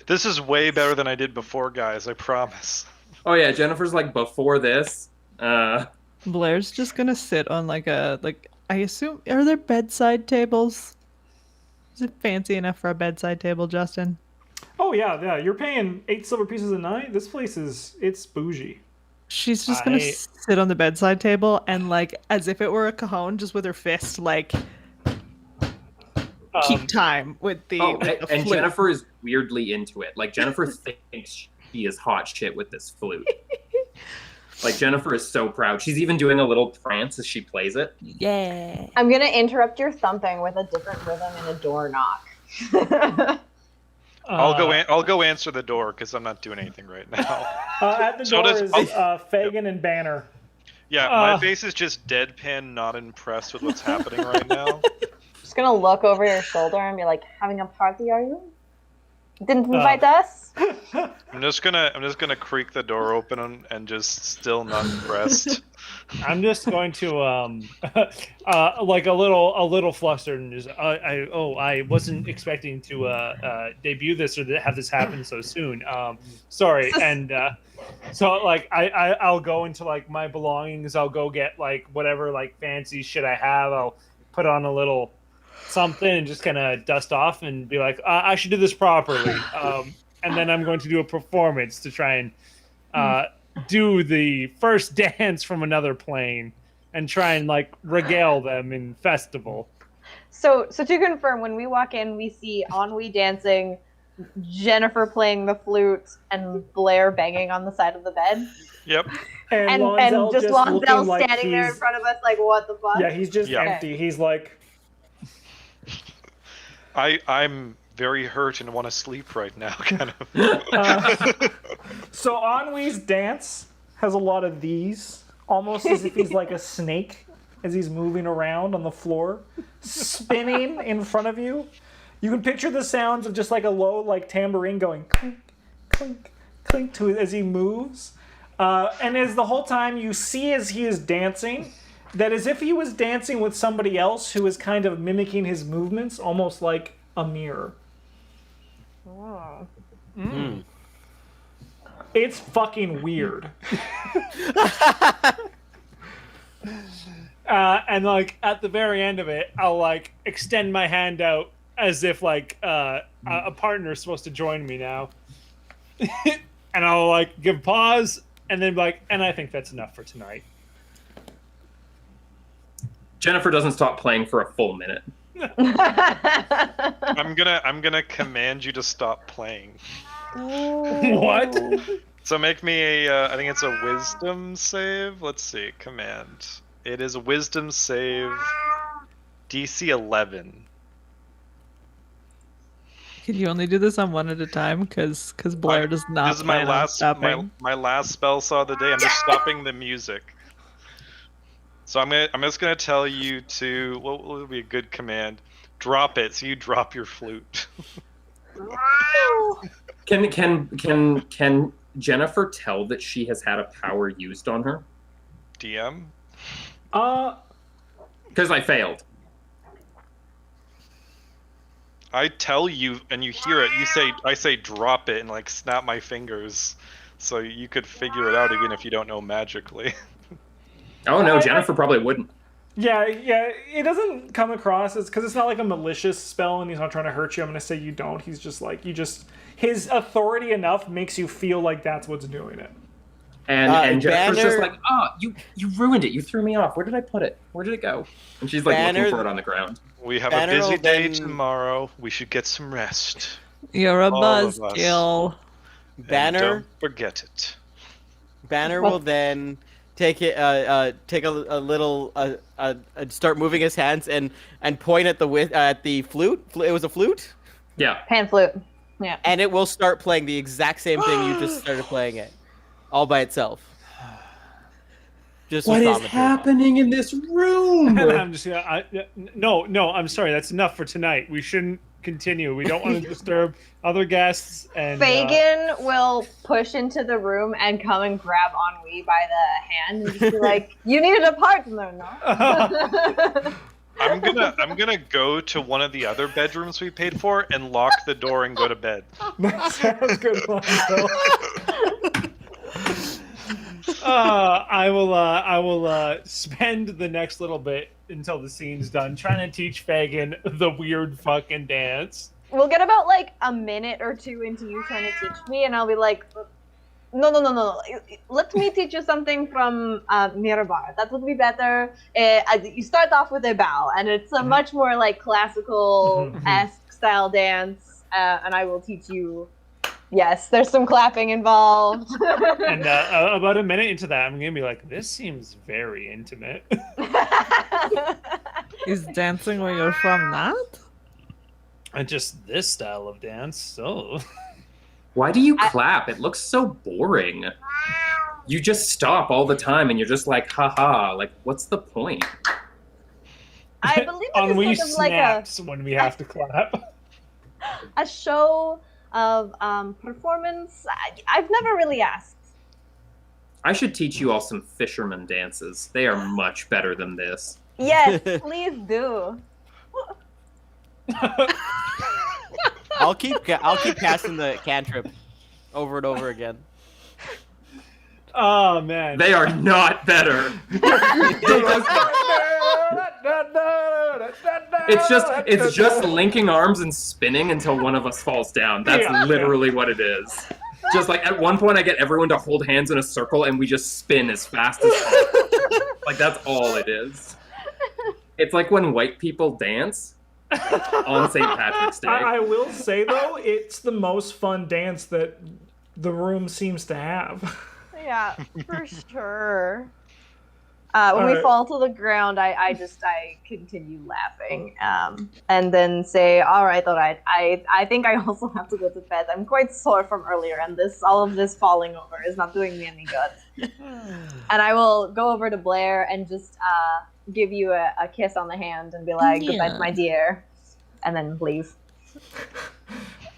This is way better than I did before, guys. I promise. Oh yeah, Jennifer's like before this. Blair's just gonna sit on like I assume, are there bedside tables? Is it fancy enough for a bedside table, Justin? Oh yeah. You're paying 8 silver pieces a night. This place it's bougie. She's just gonna sit on the bedside table and like as if it were a cajon, just with her fist like keep time with the. And flute. Jennifer is weirdly into it. Like Jennifer thinks she is hot shit with this flute. Like Jennifer is so proud. She's even doing a little prance as she plays it. Yeah. I'm gonna interrupt your thumping with a different rhythm and a door knock. I'll go answer the door because I'm not doing anything right now. At the door is Fagin and Banner. Yeah, my face is just deadpan, not impressed with what's happening right now. Just gonna look over your shoulder and be like, "Having a party, are you? Didn't invite us?" I'm just gonna creak the door open and just still not impressed. I'm just going to like a little flustered and just I wasn't expecting to debut this or to have this happen so soon. Sorry. And so like I'll go into like my belongings. I'll go get like whatever like fancy shit I have. I'll put on a little something and just kind of dust off and be like, I should do this properly. And then I'm going to do a performance to try and do the first dance from another plane and try and like regale them in festival. So to confirm, when we walk in, we see Ennui dancing, Jennifer playing the flute, and Blair banging on the side of the bed. Yep. And just Lonzel standing there in front of us like, what the fuck? Yeah, he's just empty. He's like... I'm very hurt and want to sleep right now, kind of. So Ennui's dance has a lot of these, almost as if he's like a snake as he's moving around on the floor, spinning in front of you. You can picture the sounds of just like a low like tambourine going clink, clink, clink to as he moves. And as the whole time you see as he is dancing, that as if he was dancing with somebody else who is kind of mimicking his movements, almost like a mirror. Oh. Mm. It's fucking weird. And like at the very end of it, I'll like extend my hand out as if like a partner is supposed to join me now. And I'll like give pause and then be like, and I think that's enough for tonight. Jennifer doesn't stop playing for a full minute. I'm gonna command you to stop playing. What? So make me a, I think it's a wisdom save. Let's see, command. It is a wisdom save, DC 11. Can you only do this on one at a time? Because Blair does not. This is my plan on last stopping. my last spell saw of the day. I'm just stopping the music. So I'm just gonna tell you to, what would be a good command? Drop it. So you drop your flute. Can Jennifer tell that she has had a power used on her? DM. Because I failed. I tell you, and you hear it. I say drop it, and like snap my fingers, so you could figure it out even if you don't know magically. Oh no, Jennifer probably wouldn't. Yeah, it doesn't come across as, because it's not like a malicious spell and he's not trying to hurt you. I'm going to say you don't. He's just like, his authority enough makes you feel like that's what's doing it. And Jennifer's Banner... just like, oh, you ruined it. You threw me off. Where did I put it? Where did it go? And she's like Banner... looking for it on the ground. We have Banner a busy day then... tomorrow. We should get some rest. You're a All of us. buzzkill. Banner... And don't forget it. Banner will then take it, take a little, start moving his hands and point at the flute. It was a flute. Yeah. Pan flute. Yeah. And it will start playing the exact same thing you just started playing it, all by itself. Just What with is commentary. happening in this room? And I'm just no, I'm sorry. That's enough for tonight. We shouldn't continue. We don't want to disturb other guests. And Fagin will push into the room and come and grab Ennui by the hand and just be like, "You needed a partner, no?" I'm gonna go to one of the other bedrooms we paid for and lock the door and go to bed. That sounds good. I will spend the next little bit until the scene's done trying to teach Fagin the weird fucking dance. We'll get about like a minute or two into you trying to teach me, and I'll be like, No. Let me teach you something from Mirabar. That would be better. You start off with a bow, and it's a much more like classical-esque style dance, and I will teach you. Yes, there's some clapping involved. And about a minute into that, I'm going to be like, this seems very intimate. Is dancing where you're from that? And just this style of dance, so... Why do you clap? It looks so boring. You just stop all the time and you're just like, haha, like, what's the point? I believe Ennui it's sort of snaps when we have to clap. a show of performance. I've never really asked. I should teach you all some fisherman dances. They are much better than this. Yes, please do. I'll keep casting the cantrip over and over again. Oh man, They are not better. It's just linking arms and spinning until one of us falls down. That's literally what it is. Just like at one point I get everyone to hold hands in a circle and we just spin as fast as possible. Like that's all it is. It's like when white people dance on St. Patrick's Day. I will say though, it's the most fun dance that the room seems to have. Yeah, for sure. When we fall to the ground, I continue laughing, and then say, all right. I think I also have to go to bed. I'm quite sore from earlier, and all of this falling over is not doing me any good. And I will go over to Blair and just give you a kiss on the hand and be like, good night, my dear, and then leave.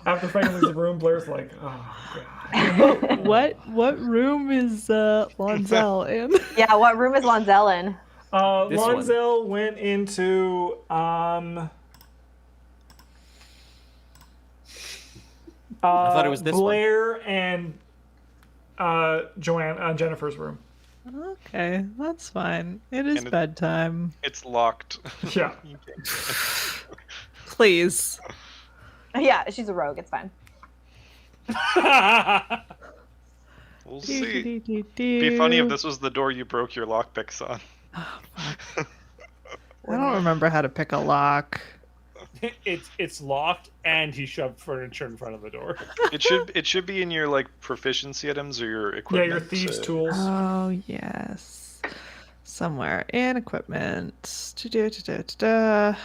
After Frank leaves the room, Blair's like, oh god. What room is Lonzel in? Yeah, what room is Lonzel in? Lonzel went into I thought it was this Blair and Jennifer's room. Okay, that's fine. It is And bedtime. It's locked. Yeah. Please. Yeah, she's a rogue. It's fine. We'll see. It'd be funny if this was the door you broke your lockpicks on. I don't remember how to pick a lock. It's locked, and he shoved furniture in front of the door. It should be in your like proficiency items or your Yeah, equipment. your thieves' tools. Oh, yes. Somewhere in equipment. Da-da-da-da-da.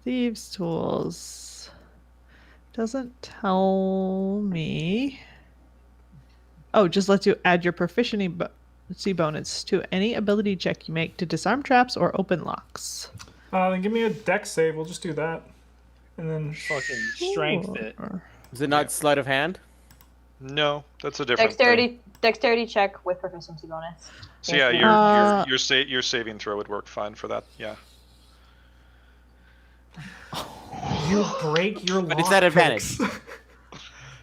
Thieves' tools. Doesn't tell me. Oh, just lets you add your proficiency bonus to any ability check you make to disarm traps or open locks. Then give me a dex save. We'll just do that. And then Fucking strength it. Sure. Is it not sleight of hand? No, that's a different thing. Dexterity check with proficiency bonus. So yeah, your saving throw would work fine for that. Yeah. you break your But is lock that picks. advantage?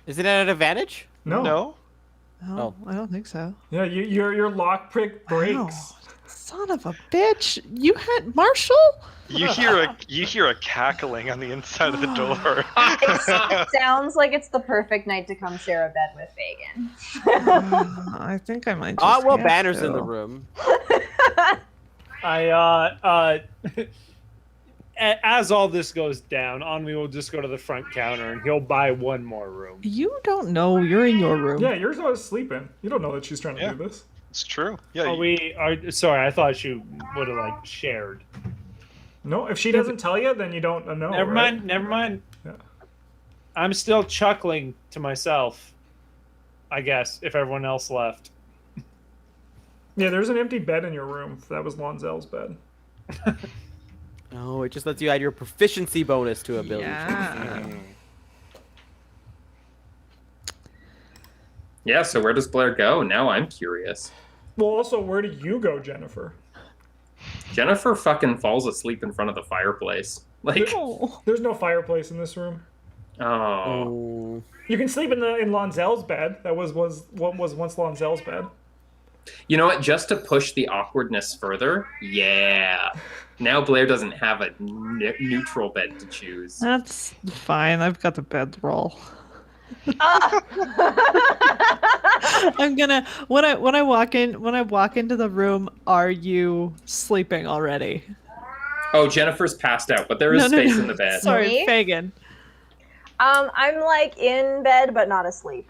Is it an advantage? No. No. Oh, I don't think so. Yeah, your lock pick breaks. Wow. Son of a bitch! You had Marshall? You hear a cackling on the inside of the door. It sounds like it's the perfect night to come share a bed with Fagin. I think I might. Just Oh, well, have Banner's to. in the room. As all this goes down, Onmi will just go to the front counter and he'll buy one more room. You don't know. You're in your room. Yeah, yours always sleeping. You don't know that she's trying to Yeah. do this. It's true. Yeah. Sorry, I thought you would have like shared. No, if she doesn't tell you, then you don't know. Never right? mind. Never mind. Yeah. I'm still chuckling to myself. I guess if everyone else left. Yeah, there's an empty bed in your room. That was Lonzel's bed. Oh, it just lets you add your proficiency bonus to ability. Yeah. Yeah, so where does Blair go? Now I'm curious. Well, also, where do you go, Jennifer? Jennifer fucking falls asleep in front of the fireplace. Like, Oh. There's no fireplace in this room. oh. Oh. You can sleep in Lonzel's bed. That was what was once Lonzel's bed. You know what? Just to push the awkwardness further, yeah. Now Blair doesn't have a neutral bed to choose. That's fine. I've got the bedroll. I'm gonna when I walk into the room. Are you sleeping already? Oh, Jennifer's passed out, but there is space in the bed. Sorry, Me? Fagin. I'm like in bed but not asleep.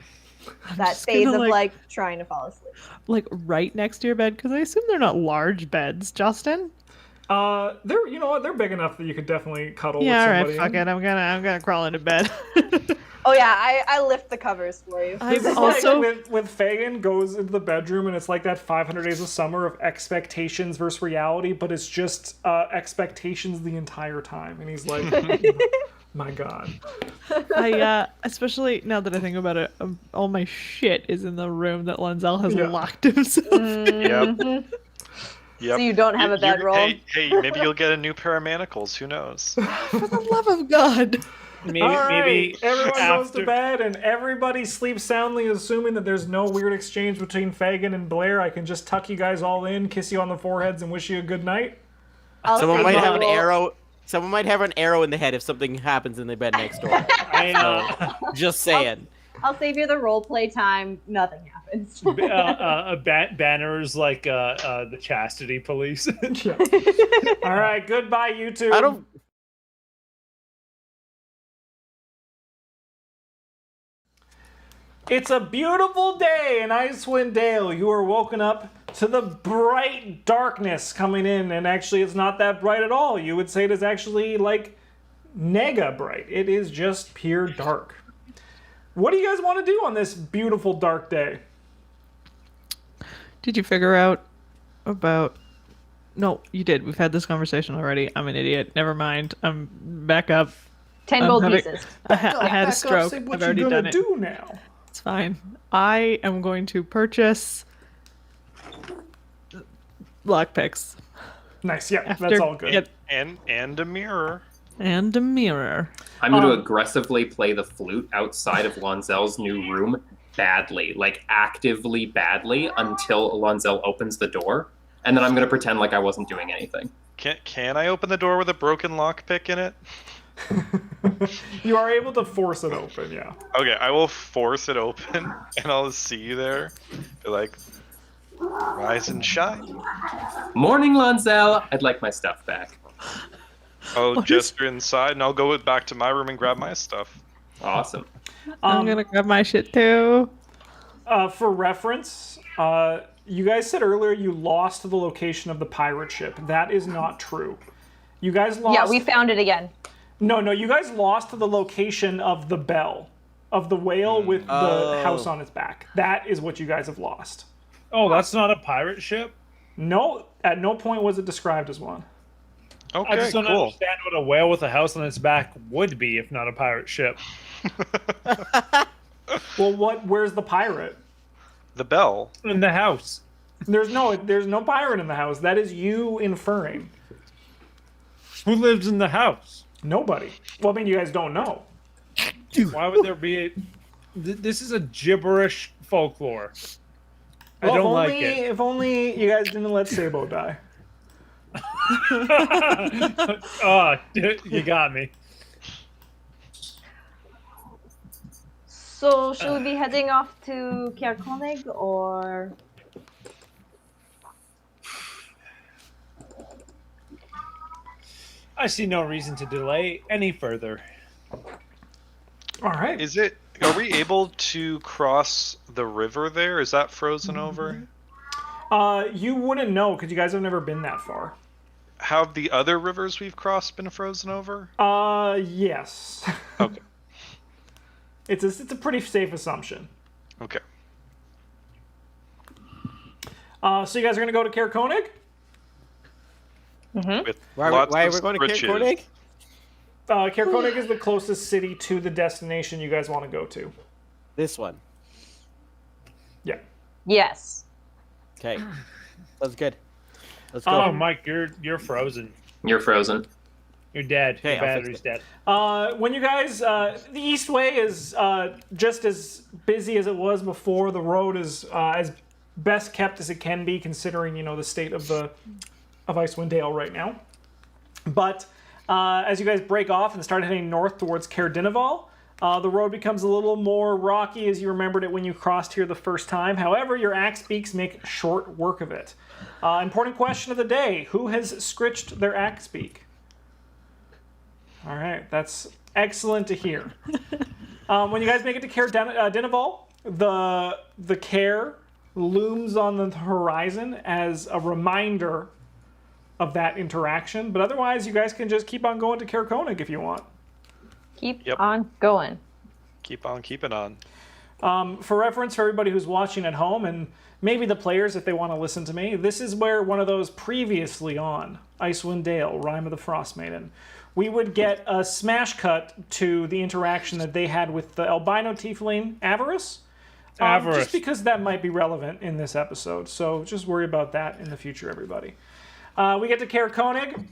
That just phase gonna, of like- like trying to fall asleep. Like right next to your bed, because I assume they're not large beds, Justin. They're big enough that you could definitely cuddle Yeah, all with right, somebody. fuck it. I'm gonna crawl into bed. Oh yeah, I lift the covers for you. I'm This is also like when Fagin goes into the bedroom and it's like that 500 Days of Summer of expectations versus reality, but it's just expectations the entire time. And he's like, my God. especially now that I think about it, all my shit is in the room that Lenzel has Yeah. locked himself. Yep. Yep. So you don't have a bedroll? Hey, maybe you'll get a new pair of manacles. Who knows? For the love of God. Maybe All right, maybe everyone goes to after- bed and everybody sleeps soundly, assuming that there's no weird exchange between Fagin and Blair. I can just tuck you guys all in, kiss you on the foreheads, and wish you a good night. Someone save might the have an roll. arrow. Someone might have an arrow in the head if something happens in the bed next door. I know. Just saying. I'll save you the role play time. Nothing happens. Banners like the chastity police. Yeah. All right, goodbye, you two. I don't. It's a beautiful day in Icewind Dale. You are woken up to the bright darkness coming in, and actually it's not that bright at all. You would say it is actually like nega bright. It is just pure dark. What do you guys want to do on this beautiful dark day? Did you figure out about... No, you did. We've had this conversation already. I'm an idiot. Never mind. I'm back up. 10 I'm gold having- pieces. I had a Back up, stroke. say what I've you're already gonna done it. do now. It's fine. I am going to purchase lockpicks. Nice, yeah, After- that's all good. Yep. And a mirror. And a mirror. I'm going to aggressively play the flute outside of Lonzel's new room badly, like actively badly, until Lonzel opens the door. And then I'm going to pretend like I wasn't doing anything. Can I open the door with a broken lockpick in it? You are able to force it open, yeah. Okay, I will force it open, and I'll see you there. Be like, Rise and shine. Morning, Lonzel. I'd like my stuff back. I'll gesture inside, and I'll go back to my room and grab my stuff. Awesome. I'm gonna grab my shit too. For reference, you guys said earlier you lost the location of the pirate ship. That is not true. You guys lost. Yeah, we found it again. No, you guys lost the location of the bell, of the whale with the house on its back. That is what you guys have lost. Oh, that's not a pirate ship? No, at no point was it described as one. Okay, I just don't cool. understand what a whale with a house on its back would be if not a pirate ship. Well, where's the pirate? The bell. In the house. There's no pirate in the house. That is you inferring. Who lives in the house? Nobody. Well, I mean, you guys don't know. Why would there be this is a gibberish folklore. I Well, don't like it. If only you guys didn't let Sabo die. Oh, you got me. So should we be heading off to Kjarkonig or? I see no reason to delay any further. All right. Are we able to cross the river there? Is that frozen over? You wouldn't know because you guys have never been that far. Have the other rivers we've crossed been frozen over? Yes. Okay. It's a pretty safe assumption. Okay. So you guys are gonna go to Kjarkonig? With Why lots are of we going to riches. Kjarkonig? Kjarkonig is the closest city to the destination you guys want to go to. This one. Yeah. Yes. Okay. That's good. Let's go. Oh, Mike, you're frozen. You're frozen. You're dead. Okay, Your I'll fix battery's dead. When you guys, the Eastway is just as busy as it was before. The road is as best kept as it can be, considering the state of Icewind Dale right now. But as you guys break off and start heading north towards Caer Dineval, the road becomes a little more rocky as you remembered it when you crossed here the first time. However, your axe beaks make short work of it. Important question of the day: who has scritched their axe beak? All right, that's excellent to hear. When you guys make it to Caer Dineval, the Caer looms on the horizon as a reminder of that interaction. But otherwise, you guys can just keep on going to Kjarkonig if you want. Keep Yep. on going. Keep on keeping on. For reference, for everybody who's watching at home, and maybe the players if they want to listen to me, this is where one of those previously on Icewind Dale, Rime of the Frostmaiden, we would get a smash cut to the interaction that they had with the albino tiefling Avarice. Just because that might be relevant in this episode. So just worry about that in the future, everybody. We get to Kjarkonig,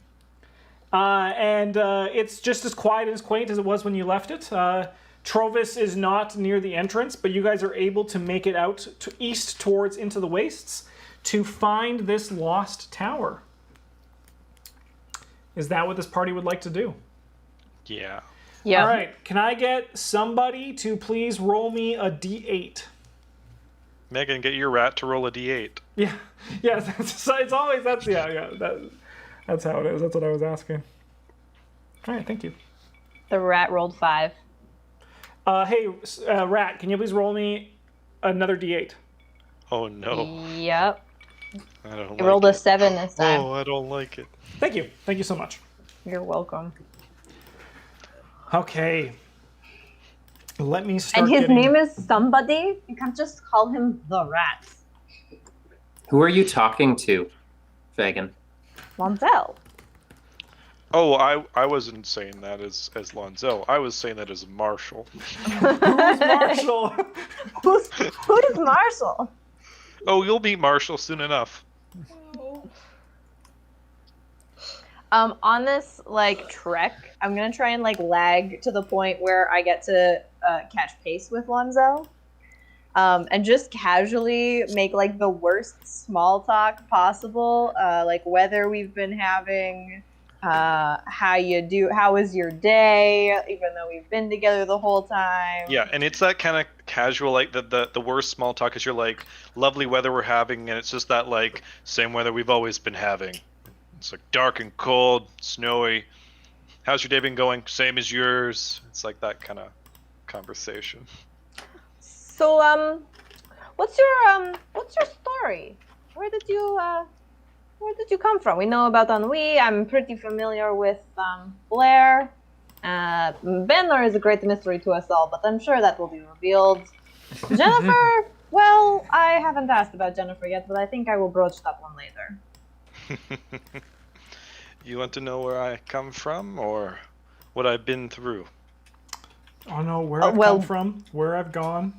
and it's just as quiet and as quaint as it was when you left it. Trovis is not near the entrance, but you guys are able to make it out to east towards into the wastes to find this lost tower. Is that what this party would like to do? Yeah. Yeah. All right. Can I get somebody to please roll me a d8? Megan, get your rat to roll a d8. Yeah. It's always that's how it is. That's what I was asking. All right. Thank you. The rat rolled 5. Hey, Rat, can you please roll me another d8? Oh no. Yep. I don't like I rolled a it. 7 this time. Oh, I don't like it. Thank you. Thank you so much. You're welcome. Okay. Let me start And his getting... name is somebody. You can't just call him the rat. Who are you talking to, Fagin? Lonzel. Oh, I wasn't saying that as Lonzel. I was saying that as Marshall. Who's Marshall? Who is Marshall? Oh, you'll meet Marshall soon enough. On this trek, I'm gonna try and lag to the point where I get to catch pace with Lonzel, and just casually make the worst small talk possible, whether we've been having how you do, how was your day, even though we've been together the whole time. Yeah, and it's that kind of casual, like the worst small talk is you're like, lovely weather we're having, and it's just that like same weather we've always been having. It's like dark and cold, snowy. How's your day been going? Same as yours. It's like that kind of conversation. So what's your story? Where did you come from? We know about Ennui. I'm pretty familiar with Blair. Bandler is a great mystery to us all, but I'm sure that will be revealed. Jennifer, well, I haven't asked about Jennifer yet, but I think I will broach that one later. You want to know where I come from or what I've been through? I don't know where I've come from, where I've gone.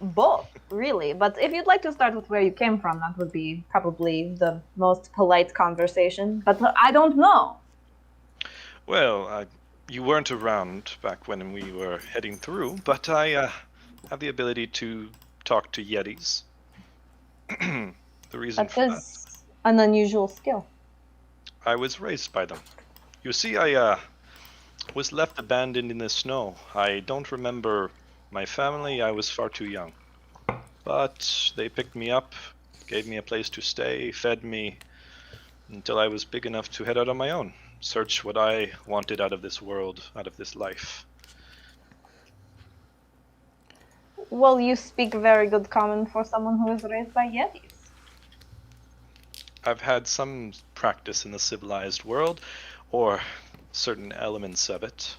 Both, really. But if you'd like to start with where you came from, that would be probably the most polite conversation. But I don't know. Well, you weren't around back when we were heading through, but I have the ability to talk to Yetis. The reason for that. Is an unusual skill. I was raised by them. You see, I was left abandoned in the snow. I don't remember my family. I was far too young. But they picked me up, gave me a place to stay, fed me, until I was big enough to head out on my own. Search what I wanted out of this world, out of this life. Well, you speak very good common for someone who was raised by Yetis. I've had some practice in the civilized world, or certain elements of it.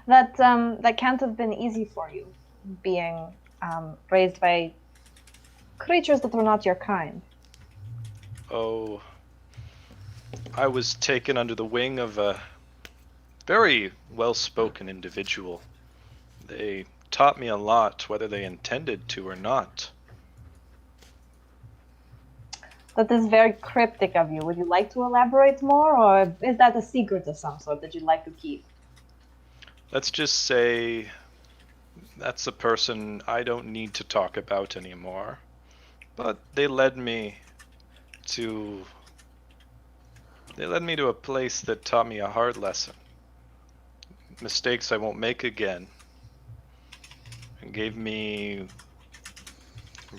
That can't have been easy for you, being raised by creatures that were not your kind. Oh, I was taken under the wing of a very well-spoken individual. They taught me a lot, whether they intended to or not. That is very cryptic of you. Would you like to elaborate more, or is that a secret of some sort that you'd like to keep? Let's just say that's a person I don't need to talk about anymore. But they led me to a place that taught me a hard lesson. Mistakes I won't make again. And gave me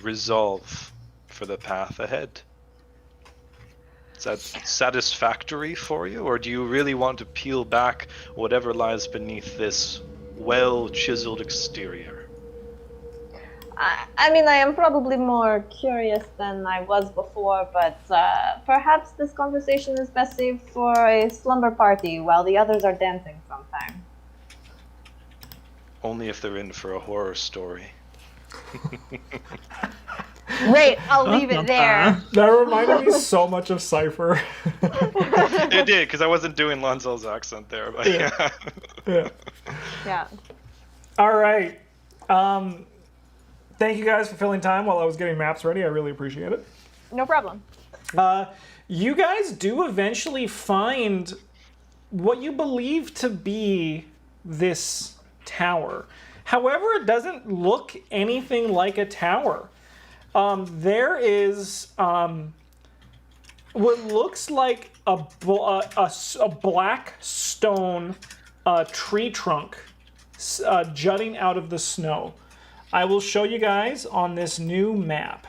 resolve for the path ahead. Is that satisfactory for you, or do you really want to peel back whatever lies beneath this well-chiseled exterior? I mean, I am probably more curious than I was before, but perhaps this conversation is best saved for a slumber party while the others are dancing sometime. Only if they're in for a horror story. Great, I'll leave it there. That reminded me so much of Cypher. It did, because I wasn't doing Lonzel's accent there. But yeah. Yeah. All right. Thank you guys for filling time while I was getting maps ready. I really appreciate it. No problem. You guys do eventually find what you believe to be this tower. However, it doesn't look anything like a tower. There is what looks like a black stone tree trunk jutting out of the snow. I will show you guys on this new map.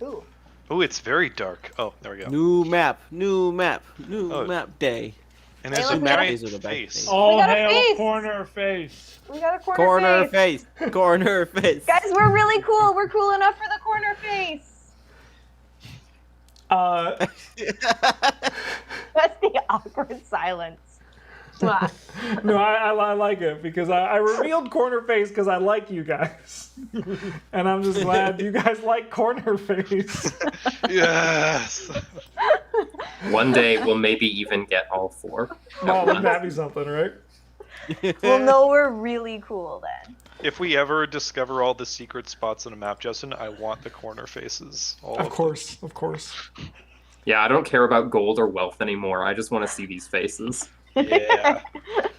Ooh. Oh, it's very dark. Oh, there we go. New map day. And there's Hey, a look, we got giant These are the best face. things. Oh, We got a hail face. corner face. We got a Corner face. Corner face. Guys, we're really cool. We're cool enough for the corner face. That's the awkward silence. Mwah. No, I like it because I revealed corner face because I like you guys. And I'm just glad you guys like corner face. Yes. One day we'll maybe even get all four. Oh, wouldn't that be something, right? Well, no, we're really cool then. If we ever discover all the secret spots on a map, Justin, I want the corner faces. All Of course. Yeah, I don't care about gold or wealth anymore. I just want to see these faces. Yeah.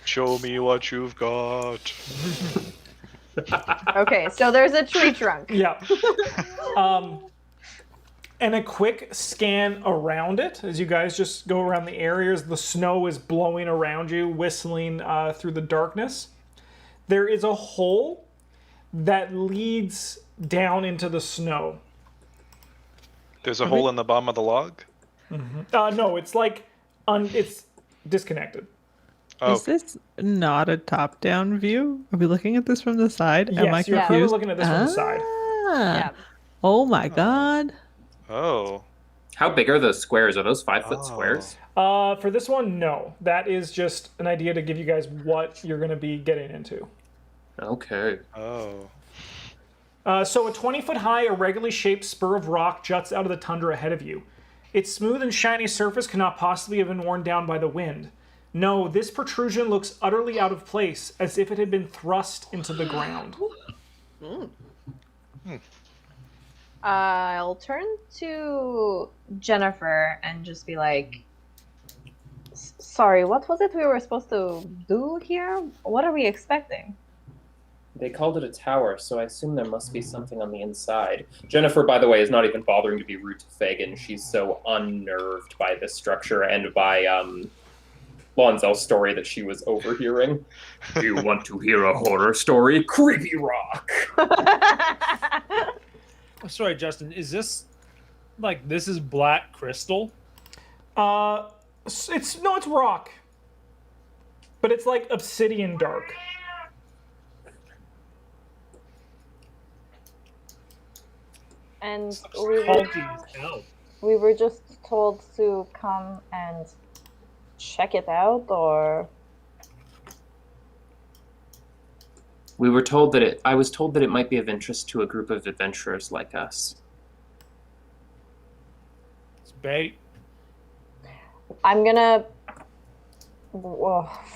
Show me what you've got. Okay, so there's a tree trunk. Yeah. And a quick scan around it as you guys just go around the areas. The snow is blowing around you, whistling through the darkness. There is a hole that leads down into the snow. There's a hole in the bottom of the log? No, it's like it's disconnected. Oh, Is this not a top-down view? Are we looking at this from the side? Am I Yes, you're confused? clearly looking at this from the side. Yeah. Oh my god. oh. How big are those squares? Are those 5-foot squares? For this one, no. That is just an idea to give you guys what you're going to be getting into. Okay. Oh. So a 20-foot high, irregularly shaped spur of rock juts out of the tundra ahead of you. Its smooth and shiny surface cannot possibly have been worn down by the wind. No, this protrusion looks utterly out of place, as if it had been thrust into the ground. I'll turn to Jennifer and just be like, sorry, what was it we were supposed to do here? What are we expecting? They called it a tower, so I assume there must be something on the inside. Jennifer, by the way, is not even bothering to be rude to Fagin. She's so unnerved by this structure and by Lonzel's story that she was overhearing. Do you want to hear a horror story? Creepy rock! Sorry, Justin. Is this like this is black crystal? It's rock. But it's like obsidian dark. And Salty as hell. we were just told to come and check it out, or We were told that I was told that it might be of interest to a group of adventurers like us. It's bait. I'm gonna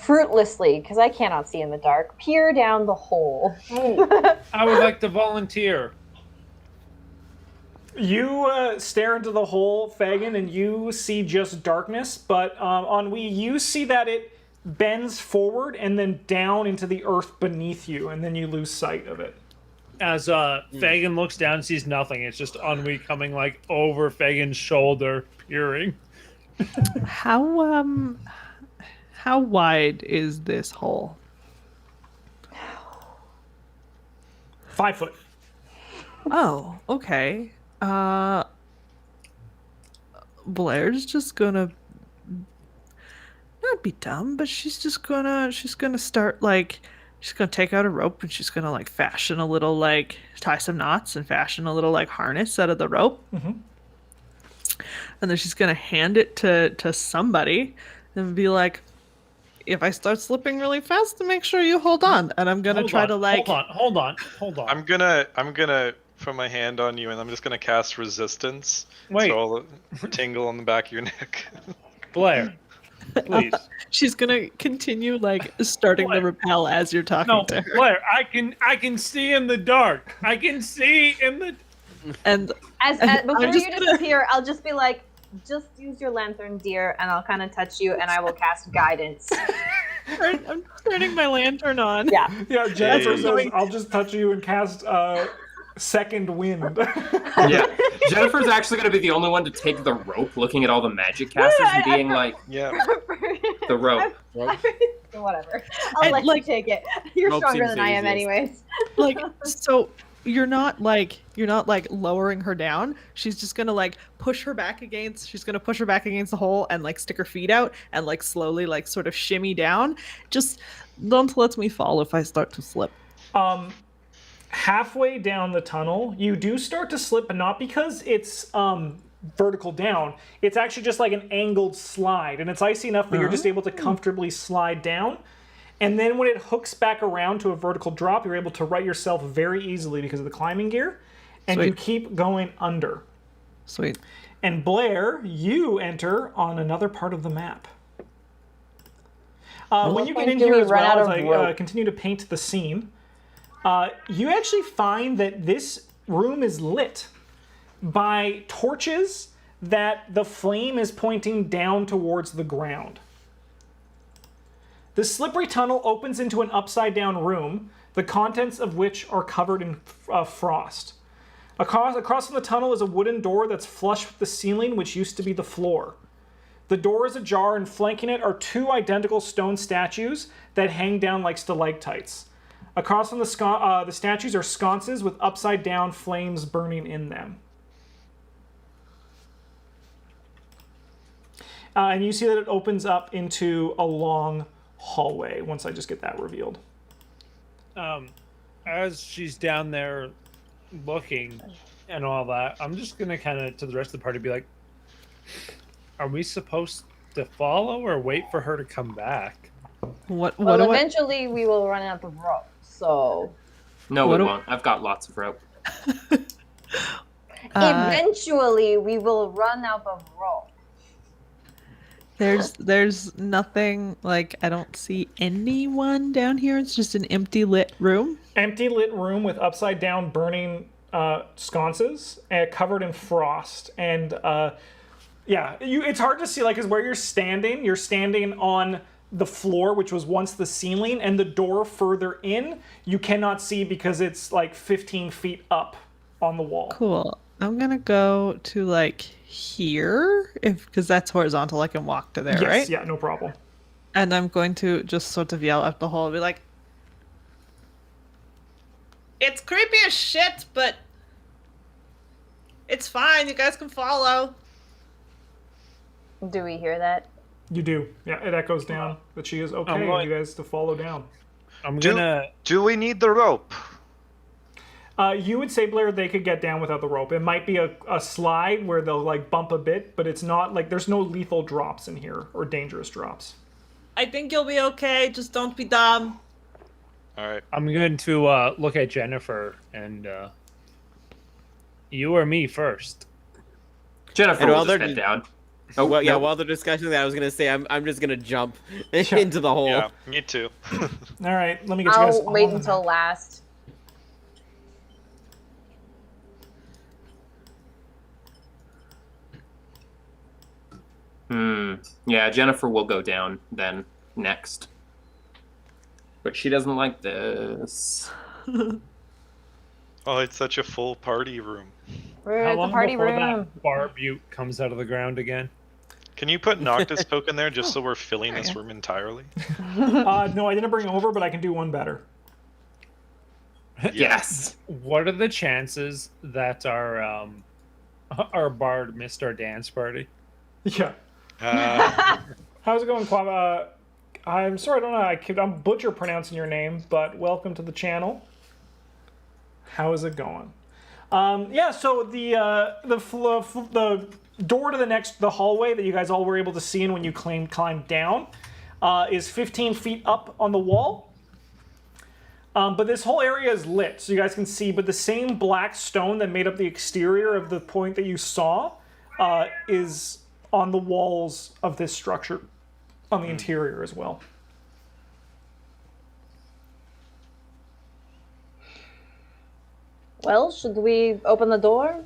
fruitlessly, because I cannot see in the dark, peer down the hole. I would like to volunteer. You stare into the hole, Fagin, and you see just darkness, but on Wii, you see that it bends forward and then down into the earth beneath you, and then you lose sight of it. As Fagin looks down and sees nothing, it's just Ennui coming like over Fagin's shoulder, peering. How wide is this hole? 5 foot. Oh, okay. Blair's just gonna not be dumb, but she's gonna start like she's gonna take out a rope and she's gonna like fashion a little like tie some knots and fashion a little like harness out of the rope. Mm-hmm. And then she's gonna hand it to somebody and be like, if I start slipping really fast, to make sure you hold on. And I'm gonna try to like hold on. I'm gonna put my hand on you and I'm just gonna cast resistance. Wait. So I'll tingle on the back of your neck. Blair, please. she's gonna continue like starting the rappel as you're talking No, to her. Blair, I can see in the dark. I can see in the. And As before I'm just you gonna- disappear, I'll just be like, just use your lantern, dear, and I'll kind of touch you, and I will cast guidance. I'm turning my lantern on. Yeah. Yeah, Jennifer Hey. says, I'll just touch you and cast second wind. Yeah, Jennifer's actually going to be the only one to take the rope, looking at all the magic casters and being like, Yeah. the rope. Whatever. I'll And, let like, you take it. You're rope stronger seems than the I am, easiest. anyways. Like, so you're not like lowering her down. She's just gonna like push her back against the hole and like stick her feet out and like slowly like sort of shimmy down. Just don't let me fall if I start to slip. Halfway down the tunnel, you do start to slip, but not because it's vertical down. It's actually just like an angled slide, and it's icy enough that you're just able to comfortably slide down. And then when it hooks back around to a vertical drop, you're able to right yourself very easily because of the climbing gear, and you Sweet. keep going under. Sweet. And Blair, you enter on another part of the map. When you get point in do here we as run well, out as of I rope? continue to paint the scene, you actually find that this room is lit by torches that the flame is pointing down towards the ground. The slippery tunnel opens into an upside-down room, the contents of which are covered in frost. Across from the tunnel is a wooden door that's flush with the ceiling, which used to be the floor. The door is ajar, and flanking it are 2 identical stone statues that hang down like stalactites. Across from the statues are sconces with upside-down flames burning in them. And you see that it opens up into a long hallway once I just get that revealed. As she's down there looking and all that, I'm just gonna kind of to the rest of the party be like, are we supposed to follow or wait for her to come back? Well, Eventually we will run out of rope, so... No, we won't. I've got lots of rope. Eventually we will run out of rope. There's nothing, like, I don't see anyone down here. It's just an empty lit room. Empty lit room with upside down burning sconces covered in frost. And it's hard to see, like, because where you're standing on the floor, which was once the ceiling, and the door further in, you cannot see because it's like 15 feet up on the wall. Cool. I'm gonna go to, like, here, because that's horizontal. I can walk to there, Yes, right? yeah, no problem. And I'm going to just sort of yell at the hole and be like, it's creepy as shit, but it's fine. You guys can follow. Do we hear that? You do. Yeah, it echoes down that she is okay and you guys to follow down. Do we need the rope? You would say, Blair, they could get down without the rope. It might be a slide where they'll, like, bump a bit, but it's not, like, there's no lethal drops in here or dangerous drops. I think you'll be okay. Just don't be dumb. All right. I'm going to look at Jennifer and you or me first. Jennifer will just head down. Oh, well, yeah, while they're discussing that, I was going to say I'm just going to jump into the hole. Yeah, me too. All right, let me get you guys I'll wait on until that. last. Yeah, Jennifer will go down then next. But she doesn't like this. Oh, it's such a full party room. We're How at the long party before room. that bar butte comes out of the ground again? Can you put Noctis poke in there just so we're filling this room entirely? No, I didn't bring over, but I can do one better. Yes. What are the chances that our bard missed our dance party? Yeah. Uh, How's it going, Quava? I'm sorry, I don't know. I'm butcher pronouncing your name, but welcome to the channel. How is it going? So the door to the hallway that you guys all were able to see in when you climbed down is 15 feet up on the wall. But this whole area is lit, so you guys can see. But the same black stone that made up the exterior of the point that you saw is on the walls of this structure, on the interior as well. Well, should we open the door?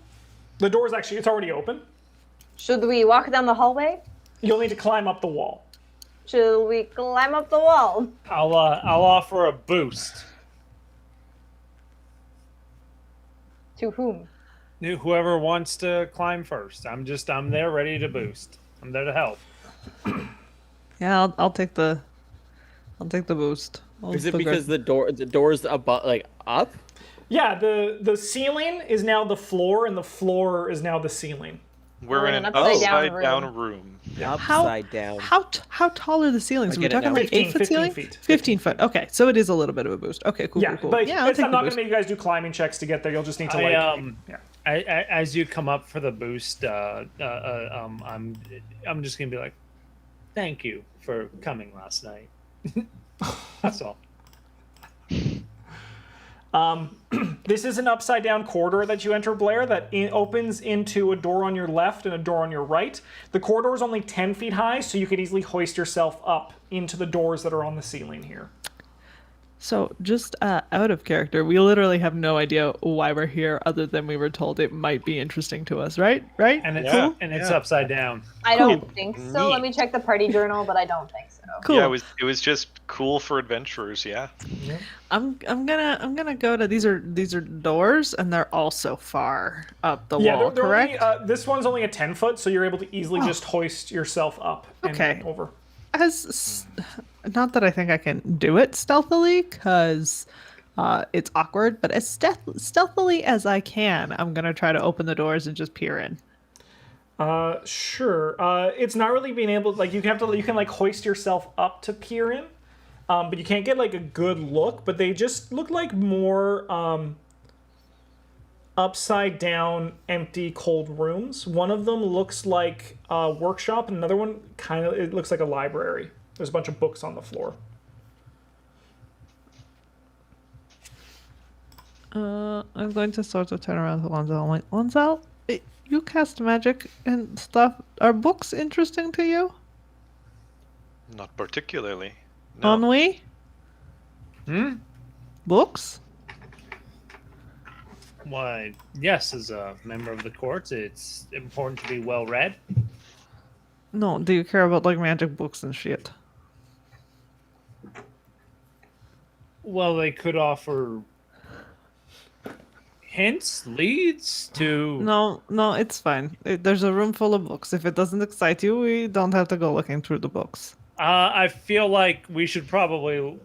The door is it's already open. Should we walk down the hallway? You'll need to climb up the wall. Should we climb up the wall? I'll offer a boost. To whom? Whoever wants to climb first. I'm there ready to boost. I'm there to help. Yeah, I'll take the boost. Is it because the door's above, like, up? Yeah, the ceiling is now the floor, and the floor is now the ceiling. we're in an upside down room. Upside down. How tall are the ceilings? Are we get it talking now. like 8 foot 15 ceiling? feet. 15 foot. Okay, so it is a little bit of a boost. Okay, cool, Yeah, cool. but Yeah, I'll take I'm the not going boost. to make you guys do climbing checks to get there. You'll just need to As you come up for the boost, I'm just gonna be like, thank you for coming last night. That's all. This is an upside down corridor that you enter, Blair, that opens into a door on your left and a door on your right. The corridor is only 10 feet high, so you could easily hoist yourself up into the doors that are on the ceiling here. So, just out of character, we literally have no idea why we're here other than we were told it might be interesting to us, right? Right? And it's Yeah, it's yeah. upside down. I Cool. don't think so. Let Neat. me check the party journal, but I don't think so. Cool. Yeah, it was just cool for adventurers. Yeah. I'm gonna go to these are doors and they're also far up the Yeah, wall, they're correct? only, this one's only a 10 foot, so you're able to easily just hoist yourself up and Okay. over. Not that I think I can do it stealthily, because it's awkward, but as stealthily as I can, I'm gonna try to open the doors and just peer in. Sure. It's not really being able, like, you can like hoist yourself up to peer in, but you can't get like a good look. But they just look like more upside down, empty, cold rooms. One of them looks like a workshop, and another one it looks like a library. There's a bunch of books on the floor. I'm going to sort of turn around to Lonzel. I'm like, Lonzel, you cast magic and stuff. Are books interesting to you? Not particularly. No. Ennui? Books? Why, yes, as a member of the court, it's important to be well read. No, do you care about like magic books and shit? Well, they could offer hints, leads to. No, it's fine. There's a room full of books. If it doesn't excite you, we don't have to go looking through the books. I feel like we should probably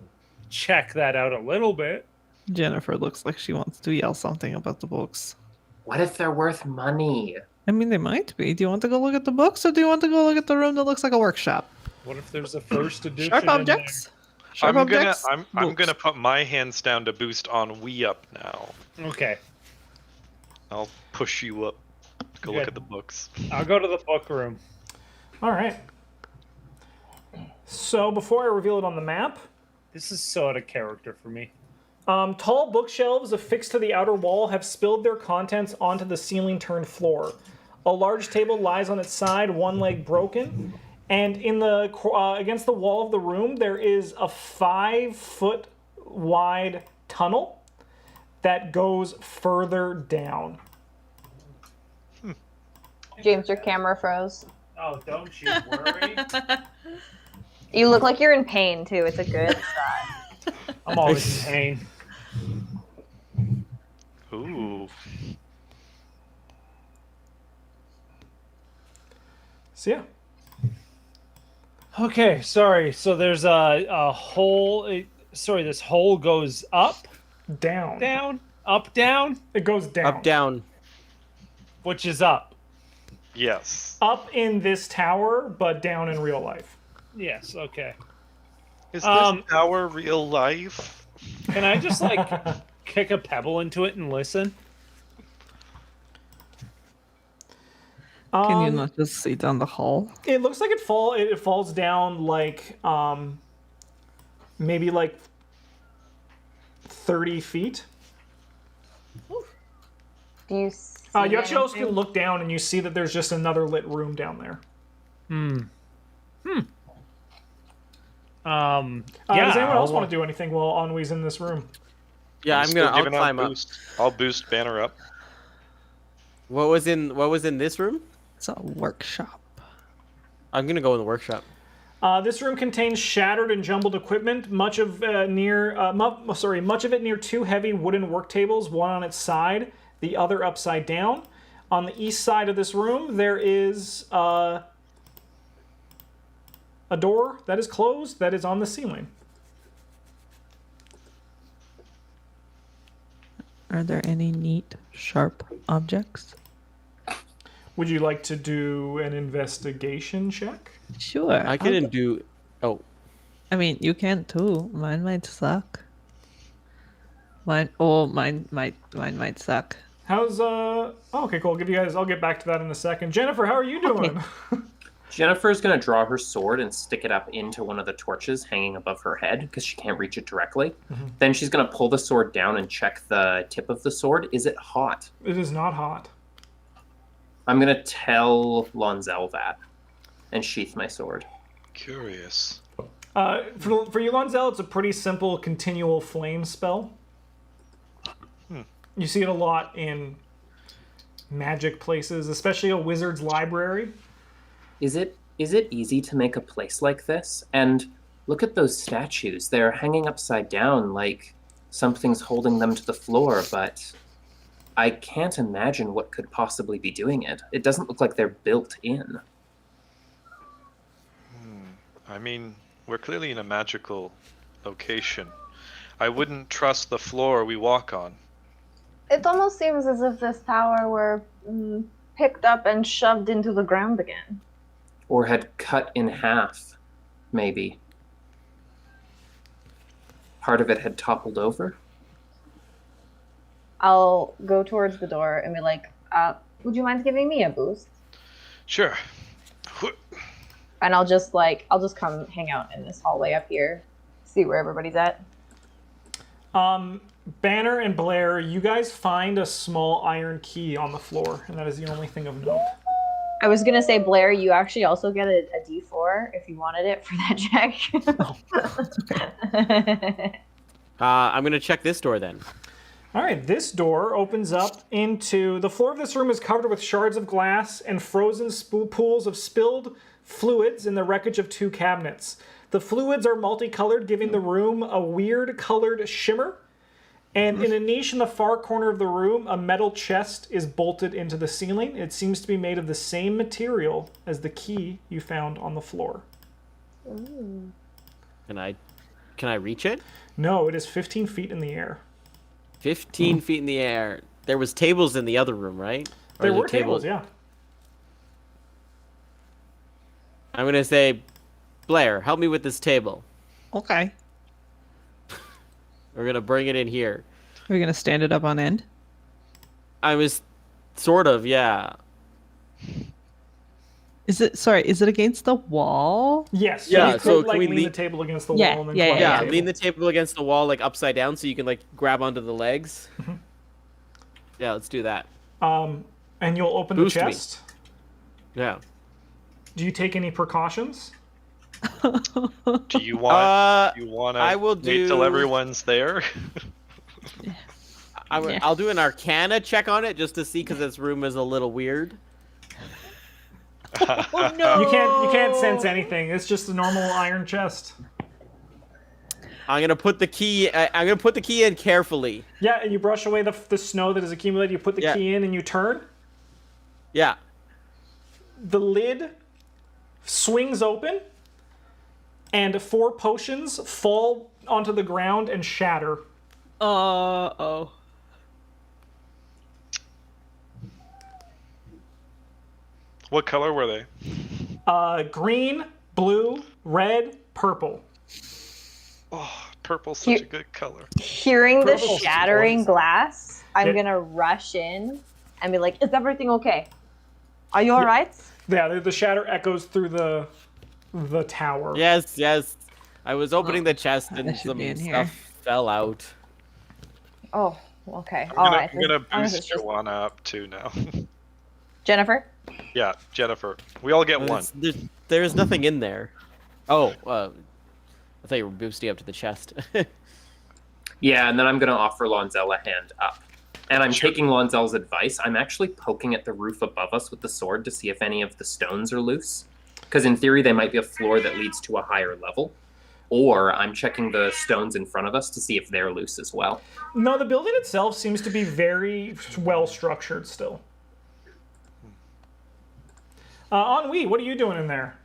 check that out a little bit. Jennifer looks like she wants to yell something about the books. What if they're worth money? I mean, they might be. Do you want to go look at the books, or do you want to go look at the room that looks like a workshop? What if there's a first edition? Sharp in there? objects. Sharp objects. I'm books. gonna put my hands down to boost on we up now. Okay, I'll push you up. Go look Good. at the books. I'll go to the book room. All right. So before I reveal it on the map, This is so out of character for me. tall bookshelves affixed to the outer wall have spilled their contents onto the ceiling-turned floor. A large table lies on its side, one leg broken, and in the against the wall of the room there is a 5-foot wide tunnel that goes further down. James, your camera froze. Oh, don't you worry. You look like you're in pain too. It's a good sign. I'm always in pain. Ooh. So yeah. Okay, sorry. So there's a hole. Sorry, this hole goes up, Down. down, up, down. It goes down. Up, down. Which is up? Yes. Up in this tower, but down in real life. Yes. Okay. Is this our real life? Can I just like kick a pebble into it and listen? Can you not just see down the hall? It looks like it falls down like maybe like 30 feet. Do you see You actually also can anything? look down and you see that there's just another lit room down there. Yeah. Does anyone else want to do anything while Ennui's in this room? Yeah, Still I'll giving out climb up. boost. I'll boost Banner up. What was in this room? It's a workshop. I'm gonna go in the workshop. This room contains shattered and jumbled equipment, much of it near two heavy wooden work tables, one on its side, the other upside down. On the east side of this room, there is a door that is closed that is on the ceiling. Are there any neat, sharp objects? Would you like to do an investigation check? Sure. I couldn't do. Oh, I mean, you can too. Mine might suck. Mine might suck. How's okay, cool. I'll get back to that in a second. Jennifer, how are you doing? Jennifer's going to draw her sword and stick it up into one of the torches hanging above her head because she can't reach it directly. Mm-hmm. Then she's going to pull the sword down and check the tip of the sword. Is it hot? It is not hot. I'm going to tell Lonzel that and sheath my sword. Curious. For you, Lonzel, it's a pretty simple continual flame spell. You see it a lot in magic places, especially a wizard's library. Is it easy to make a place like this? And look at those statues. They're hanging upside down like something's holding them to the floor, but I can't imagine what could possibly be doing it. It doesn't look like they're built in. I mean, we're clearly in a magical location. I wouldn't trust the floor we walk on. It almost seems as if this tower were picked up and shoved into the ground again. Or had cut in half, maybe. Part of it had toppled over. I'll go towards the door and be like, would you mind giving me a boost? Sure. And I'll just come hang out in this hallway up here, see where everybody's at. Banner and Blair, you guys find a small iron key on the floor, and that is the only thing of note. I was gonna say, Blair, you actually also get a D4 if you wanted it for that check. I'm gonna check this door then. All right, this door opens up into... The floor of this room is covered with shards of glass and frozen pools of spilled fluids in the wreckage of 2 cabinets. The fluids are multicolored, giving the room a weird colored shimmer. And in a niche in the far corner of the room, a metal chest is bolted into the ceiling. It seems to be made of the same material as the key you found on the floor. Ooh. Can I reach it? No, it is 15 feet in the air. 15 feet in the air. There was tables in the other room, right? Or There is it were tables, yeah. I'm gonna say, Blair, help me with this table. Okay. We're gonna bring it in here. Are we gonna stand it up on end? I was, sort of, yeah. Is it against the wall? Yes. Yeah, You could, so can like, we lean lean- the table against the Yeah, wall and then yeah, climb Yeah, the table. lean the table against the wall, like upside down, so you can like grab onto the legs. Yeah, let's do that. And you'll open Boost the me. chest. Yeah. Do you take any precautions? Do you want? To I will wait till do- everyone's there? Yeah. I'll do an Arcana check on it just to see, because this room is a little weird. Oh no! You can't sense anything. It's just a normal iron chest. I'm gonna put the key. I'm gonna put the key in carefully. Yeah, and you brush away the snow that has accumulated. You put the Yeah. key in and you turn. Yeah. The lid swings open, and 4 potions fall onto the ground and shatter. Oh. What color were they? Green, blue, red, purple. Oh, purple's such a good color. Hearing the Purple's shattering gorgeous. glass, I'm Yeah. gonna rush in and be like, "Is everything okay? Are you all right?" Yeah, the shatter echoes through the tower. Yes. I was opening the chest that and should some be in stuff here. fell out. Oh, okay. I'm All gonna, right. I'm gonna As long as boost it's just- Joanna up too now. Jennifer. Yeah, Jennifer. We all get one. There's nothing in there. Oh, I thought you were boosting up to the chest. Yeah, and then I'm going to offer Lonzel a hand up. And I'm Sure. taking Lonzel's advice. I'm actually poking at the roof above us with the sword to see if any of the stones are loose. Because in theory, they might be a floor that leads to a higher level. Or I'm checking the stones in front of us to see if they're loose as well. No, the building itself seems to be very well structured still. Ennui, what are you doing in there?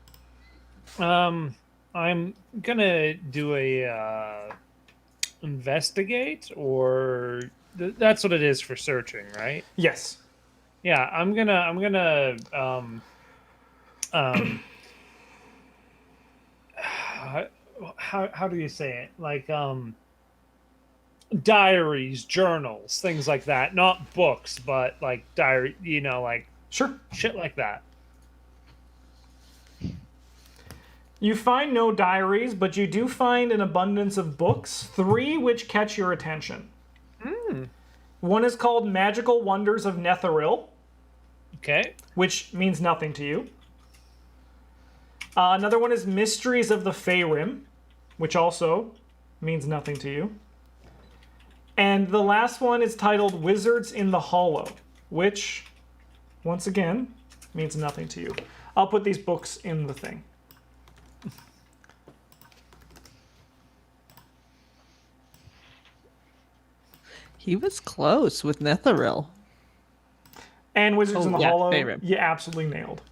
I'm gonna do a investigate, or that's what it is for searching, right? Yes. Yeah, I'm gonna how do you say it? Like diaries, journals, things like that. Not books, but like diary, like Sure. shit like that. You find no diaries, but you do find an abundance of books, 3 which catch your attention. One is called Magical Wonders of Netheril, Okay. which means nothing to you. Another one is Mysteries of the Faerim. which also means nothing to you. And the last one is titled Wizards in the Hollow, which, once again, means nothing to you. I'll put these books in the thing. He was close with Netheril. And Wizards in the Hollow, Favorite. you absolutely nailed.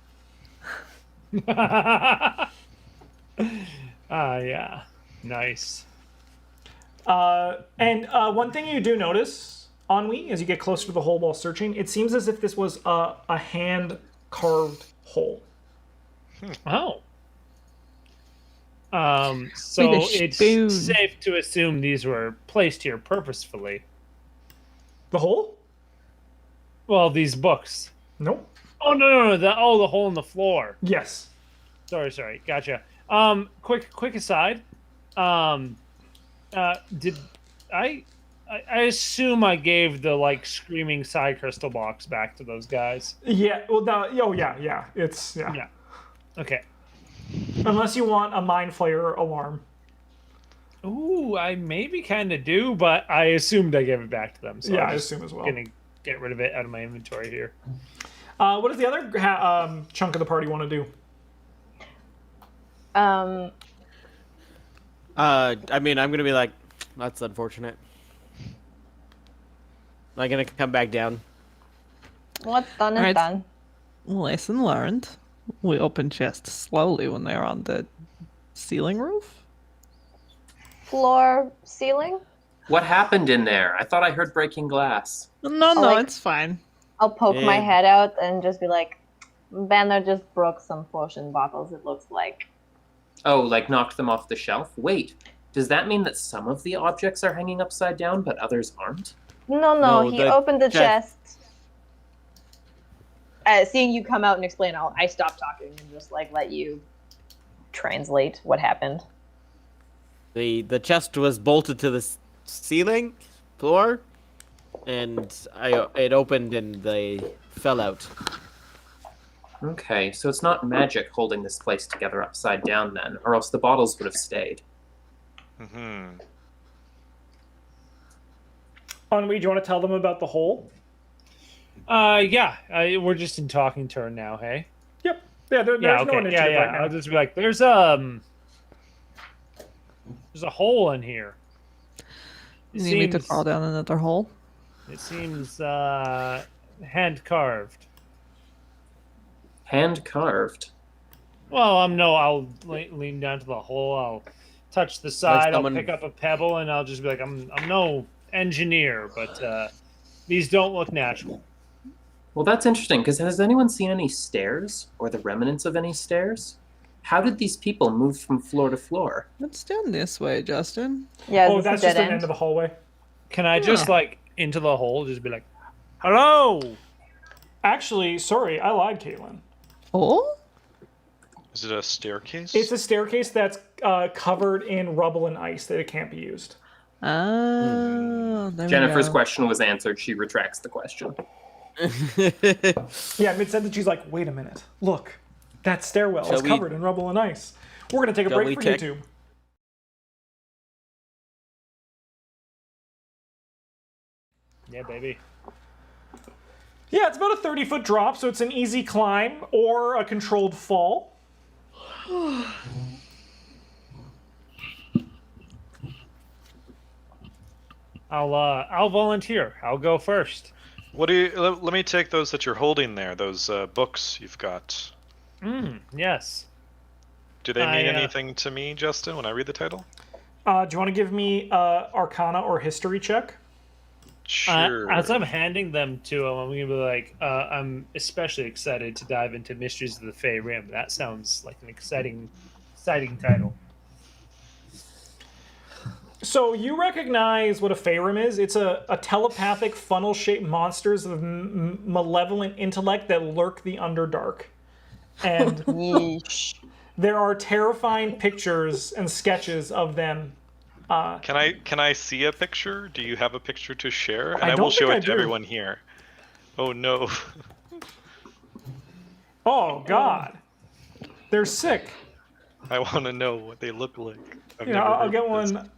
Yeah. Nice. And one thing you do notice, Ennui, as you get closer to the hole while searching, it seems as if this was a hand-carved hole. Oh. So With a it's spoon. safe to assume these were placed here purposefully. The hole? Well, these books. Nope. Oh no! The hole in the floor. Yes. Sorry. Gotcha. Quick aside. Did I assume I gave the screaming side crystal box back to those guys? Yeah. Well, yeah. It's yeah. Yeah. Okay. Unless you want a mind flayer alarm. Ooh, I maybe kind of do, but I assumed I gave it back to them. So Yeah, I'm I just assume as well. gonna get rid of it out of my inventory here. What does the other chunk of the party want to do? I mean, I'm gonna be like, that's unfortunate. I'm gonna come back down. What's done is Alright. done. Lesson learned. We open chests slowly when they're on the ceiling roof. Floor, ceiling. What happened in there? I thought I heard breaking glass. No, it's fine. I'll poke my Yeah. head out and just be like, Banner just broke some potion bottles, it looks like. Oh, like knocked them off the shelf? Wait, does that mean that some of the objects are hanging upside down, but others aren't? No, No, he the opened the chest. chest. Seeing you come out and explain, I stop talking and just let you translate what happened. The chest was bolted to the ceiling floor, and it opened and they fell out. Okay, so it's not magic holding this place together upside down then, or else the bottles would have stayed. Mm-hmm. Ennui, do you want to tell them about the hole? Yeah. We're just in talking turn now. Hey. Yep. Yeah, there's Yeah. no Okay. initiative Yeah. right now. I'll just be like, there's a hole in here. You need me to crawl down another hole? It seems hand carved. Hand carved. Well, I'll lean down to the hole. I'll touch the side. someone- I'll pick up a pebble, and I'll just be like, I'm no engineer, but these don't look natural. Well, that's interesting, because has anyone seen any stairs, or the remnants of any stairs? How did these people move from floor to floor? It's down this way, Justin. Yeah, Oh, this that's is a just dead an end end. of the hallway. Can I just into the hole, just be like, hello? Actually, sorry, I lied, Caitlin. Oh? Is it a staircase? It's a staircase that's covered in rubble and ice that it can't be used. Oh, there Jennifer's we go. question was answered. She retracts the question. Yeah, mid sentence she's like, wait a minute. Look, that stairwell Shall is we- covered in rubble and ice. We're going to take a Shall break we for take- YouTube. Yeah, baby. Yeah, it's about a 30-foot drop, so it's an easy climb or a controlled fall. I'll volunteer. I'll go first. What do you? Let me take those that you're holding there. Those books you've got. Yes. Do they mean I, anything to me, Justin, when I read the title? Do you want to give me Arcana or History check? Sure. As I'm handing them to him, I'm gonna be like, I'm especially excited to dive into Mysteries of the Fey Rim. That sounds like an exciting title. So you recognize what a Faerun is. It's a telepathic, funnel-shaped monsters of malevolent intellect that lurk the Underdark. And Yeesh. there are terrifying pictures and sketches of them. Can I see a picture? Do you have a picture to share? And I I don't will show think I it to do. everyone here. Oh no. Oh, God. They're sick. I want to know what they look like. I've Yeah, never I'll heard get of this. one.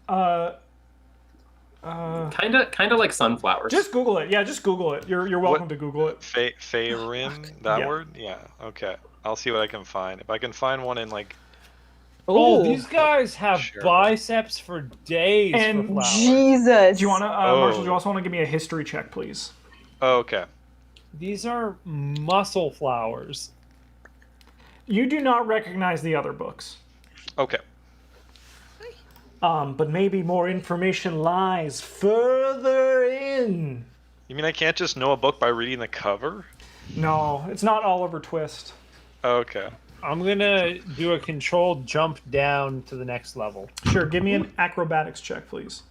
Kind of like sunflowers. Just Google it. Yeah, just Google it. You're welcome to Google it. Rim, that Yeah. word? Yeah, okay. I'll see what I can find. If I can find one in like Oh, Ooh. these guys have Sure. biceps for days And for flowers. Jesus. Do you want to, Marshall? Do you Oh. also want to give me a history check, please? oh, okay. These are muscle flowers. You do not recognize the other books. Okay. But maybe more information lies further in. You mean I can't just know a book by reading the cover? No, it's not Oliver Twist. Okay. I'm gonna do a controlled jump down to the next level. Sure, give me an acrobatics check, please.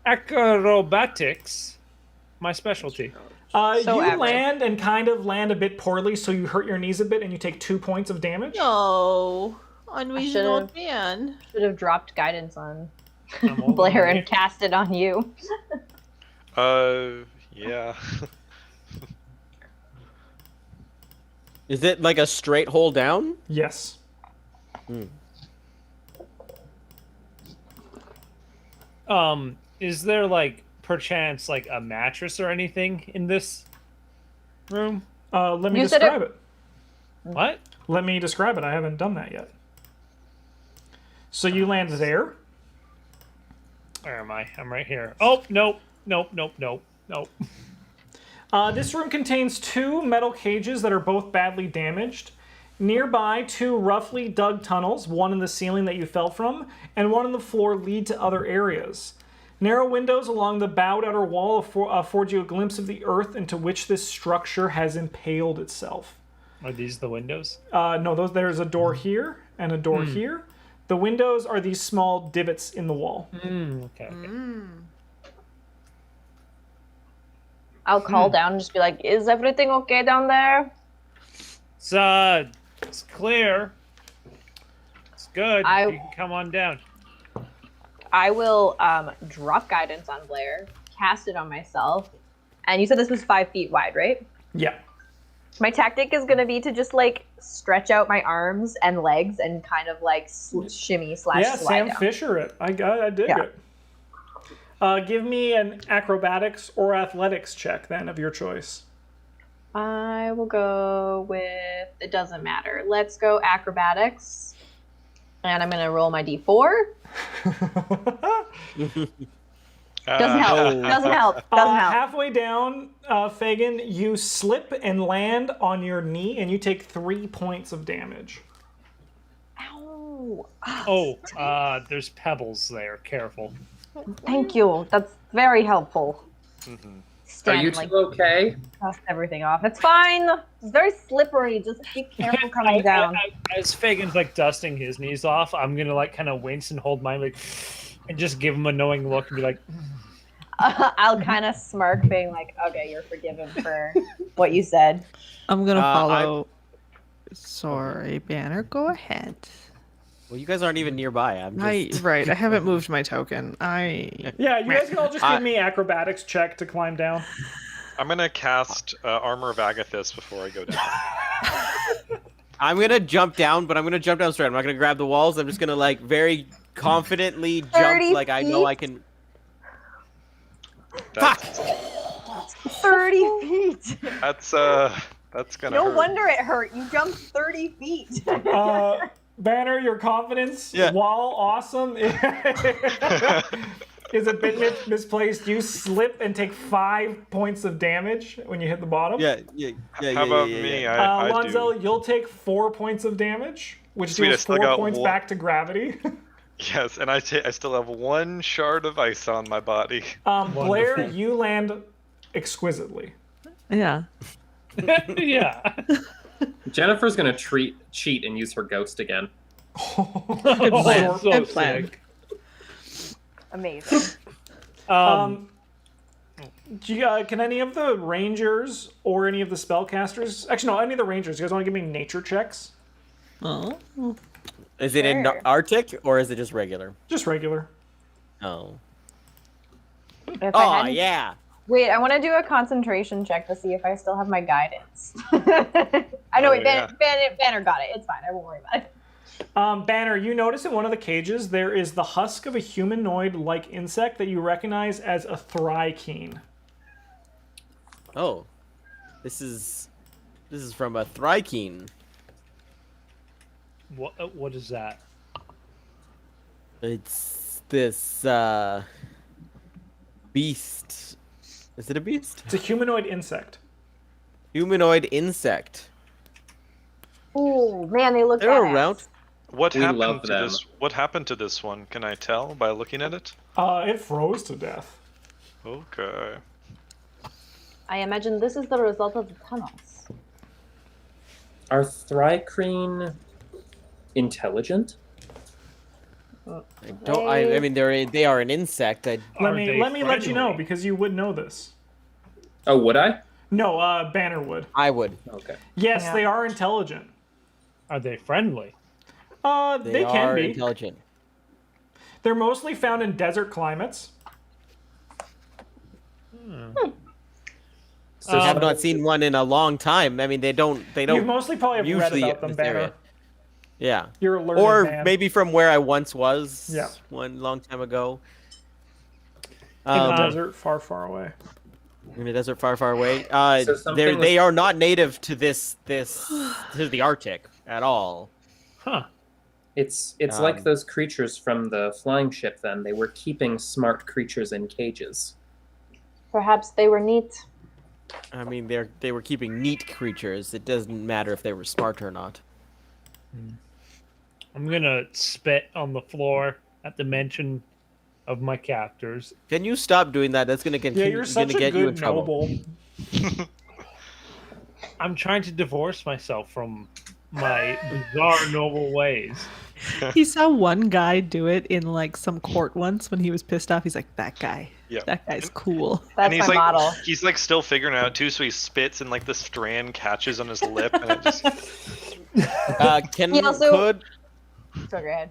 Acrobatics, my specialty. So You average. land and kind of land a bit poorly, so you hurt your knees a bit and you take 2 points of damage. No. Unreasonable should've- man. Should have dropped guidance on I'm over Blair here. and cast it on you. Yeah. Is it like a straight hole down? Yes. Is there like perchance like a mattress or anything in this room? Let me You said describe it. What? Let me describe it. I haven't done that yet. So you land there. Where am I? I'm right here. Oh, nope. This room contains 2 metal cages that are both badly damaged. Nearby, 2 roughly dug tunnels, one in the ceiling that you fell from, and one on the floor lead to other areas. Narrow windows along the bowed outer wall afford you a glimpse of the earth into which this structure has impaled itself. Are these the windows? No, there's a door here and a door here. The windows are these small divots in the wall. Okay. I'll call down and just be like, "Is everything okay down there?" It's clear. It's good. I- You can come on down. I will drop guidance on Blair, cast it on myself, and you said this was 5 feet wide, right? Yeah. My tactic is gonna be to just like stretch out my arms and legs and kind of like shimmy slash Yeah, slide Sam down. Fisher it. I dig Yeah. it. Give me an acrobatics or athletics check then of your choice. I will go with, it doesn't matter. Let's go acrobatics. And I'm gonna roll my d4. Doesn't help. Doesn't help. Doesn't help. Halfway down, Fagin, you slip and land on your knee, and you take 3 points of damage. Ow. Oh, there's pebbles there. Careful. Thank you. That's very helpful. Are Stand, you like, two okay? dust everything off. It's fine. It's very slippery. Just be careful coming down. As Fagan's like dusting his knees off, I'm gonna like kind of wince and hold mine like, and just give him a knowing look and be like, I'll kind of smirk, being like, "Okay, you're forgiven for what you said." I'm gonna I- follow. Sorry, Banner. Go ahead. Well, you guys aren't even nearby. I'm just. Right. I haven't moved my token. Yeah, you guys can all just give me acrobatics check to climb down. I'm gonna cast Armor of Agathis before I go down. I'm gonna jump down, but I'm gonna jump down straight. I'm not gonna grab the walls. I'm just gonna like very confidently 30 jump, like I know I feet? can. That's, 30 feet. that's gonna No hurt. wonder it hurt. You jumped 30 feet. Banner, your confidence, Yeah. while awesome, is a bit misplaced. You slip and take 5 points of damage when you hit the bottom. Yeah. How about me? I Lonzel, do. you'll take 4 points of damage, which Sweet, I deals still 4 got points one. back to gravity. Yes, and I still have 1 shard of ice on my body. Blair, Wonderful. you land exquisitely. Yeah. yeah. Jennifer's gonna cheat and use her ghost again. Good plan. Oh, so Good plan. sick. Amazing. Do you, can any of the rangers or any of the spellcasters, actually no, any of the rangers, you guys want to give me nature checks? Oh. Is it in Sure. Arctic or is it just regular? Just regular. Oh. If I Oh hadn't- yeah. Wait, I want to do a concentration check to see if I still have my guidance. I know, Oh, wait, Banner got it. It's fine. I won't worry about it. Banner, you notice in one of the cages there is the husk of a humanoid-like insect that you recognize as a thrykeene. Oh, this is from a thrykeene. What is that? It's this beast. Is it a beast? It's a humanoid insect. Humanoid insect. Ooh, man, they look They're badass. around. What We happened love to them. this? What happened to this one? Can I tell by looking at it? It froze to death. Okay. I imagine this is the result of the tunnels. Are thrycreen intelligent? I mean, they are an insect. Let Are me they let you know friendly? because you would know this. Oh, would I? No, Banner would. I would. Okay. Yes, Yeah. they are intelligent. Are they friendly? They can are be. intelligent. They're mostly found in desert climates. So I have not seen one in a long time. I mean, they don't. You mostly probably have read usually about them, in this Banner. area. Yeah. You're a learned Or man. maybe from where I once was. Yeah. One long time ago. in the Um, desert, far, far away. in a desert far, far away. So something they was- are not native to to the Arctic at all. Huh. It's like Um, those creatures from the flying ship then. They were keeping smart creatures in cages. Perhaps they were neat. I mean, they were keeping neat creatures. It doesn't matter if they were smart or not. I'm gonna spit on the floor at the mention of my captors. Can you stop doing that? That's gonna Yeah, continue. you're such a get you in good trouble. noble. I'm trying to divorce myself from my bizarre noble ways. He saw one guy do it in like some court once when he was pissed off. He's like, that guy. Yeah. That guy's cool. That's and he's my like, model. he's like still figuring it out too. So he spits, and like the strand catches on his lip, and it just. Can So go ahead.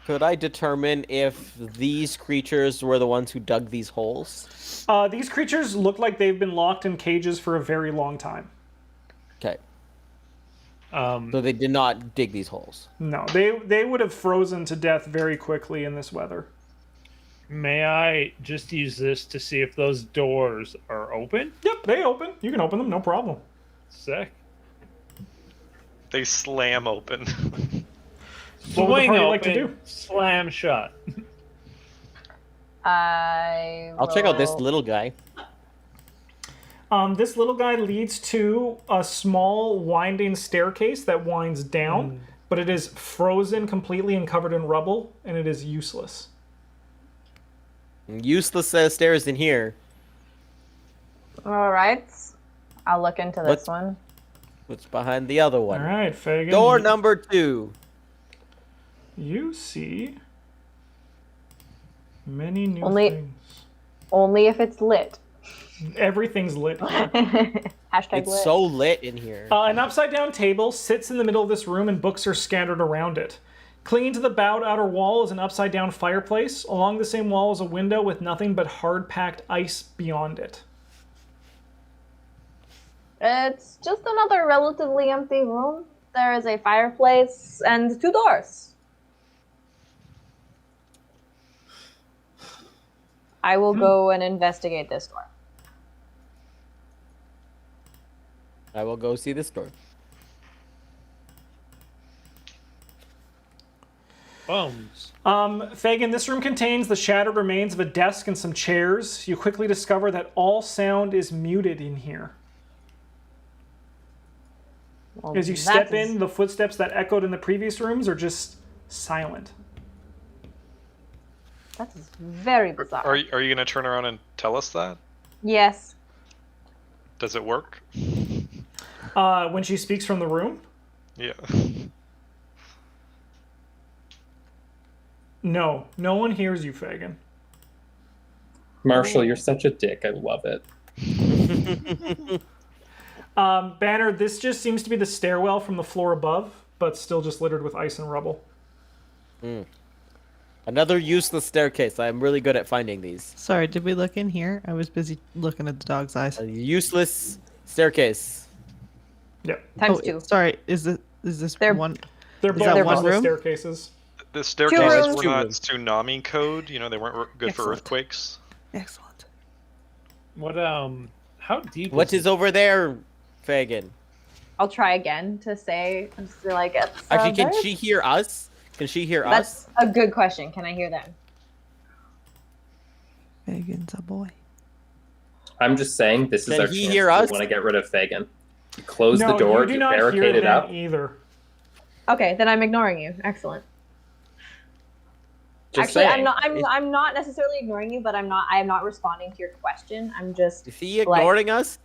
could I determine if these creatures were the ones who dug these holes? These creatures look like they've been locked in cages for a very long time. Okay, Um, so they did not dig these holes. No, they would have frozen to death very quickly in this weather. may I just use this to see if those doors are open? Yep, they open. You can open them, no problem. Sick. They slam open. What would the Swing party open, like to do? slam shut. I'll check out this little guy. This little guy leads to a small winding staircase that winds down, but it is frozen completely and covered in rubble, and it is useless. Useless stairs in here. All right. I'll look into this What's- one. What's behind the other All one? right, Fagin. Door number 2. You see many new Only- things. Only if it's lit. Everything's lit. Hashtag It's lit. so lit in here. An upside-down table sits in the middle of this room, and books are scattered around it. Clinging to the bowed outer wall is an upside-down fireplace. Along the same wall is a window with nothing but hard-packed ice beyond it. It's just another relatively empty room. There is a fireplace and 2 doors. I will go and investigate this door. I will go see this door. Bones. Fagin, this room contains the shattered remains of a desk and some chairs. You quickly discover that all sound is muted in here. Well, As you that step is- in, the footsteps that echoed in the previous rooms are just silent. That is very bizarre. Are you gonna turn around and tell us that? Yes. Does it work? When she speaks from the room, Yeah. no one hears you, Fagin. Marshall, you're such a dick. I love it. Banner, this just seems to be the stairwell from the floor above, but still just littered with ice and rubble. Another useless staircase. I'm really good at finding these. Sorry, did we look in here? I was busy looking at the dog's eyes. A useless staircase. Yep. Times Oh, 2. sorry, is this They're- one? They're that both one on the room? staircases. The staircases rooms. were not tsunami code. You know, they weren't good for Excellent. earthquakes. Excellent. What how deep What is over there, Fagin? I'll try again to say, like, it's, Actually, can there's- she hear us? Can she hear That's us? a good question. Can I hear them? Fagin's a boy. I'm just saying this is Can our he chance hear if us? we want to get rid of Fagin. You close No, the door, you do you not hear barricade it them up. either. Okay, then I'm ignoring you. Excellent. Just Actually, saying. I'm not necessarily ignoring you, but I am not responding to your question. I'm just Is he ignoring us?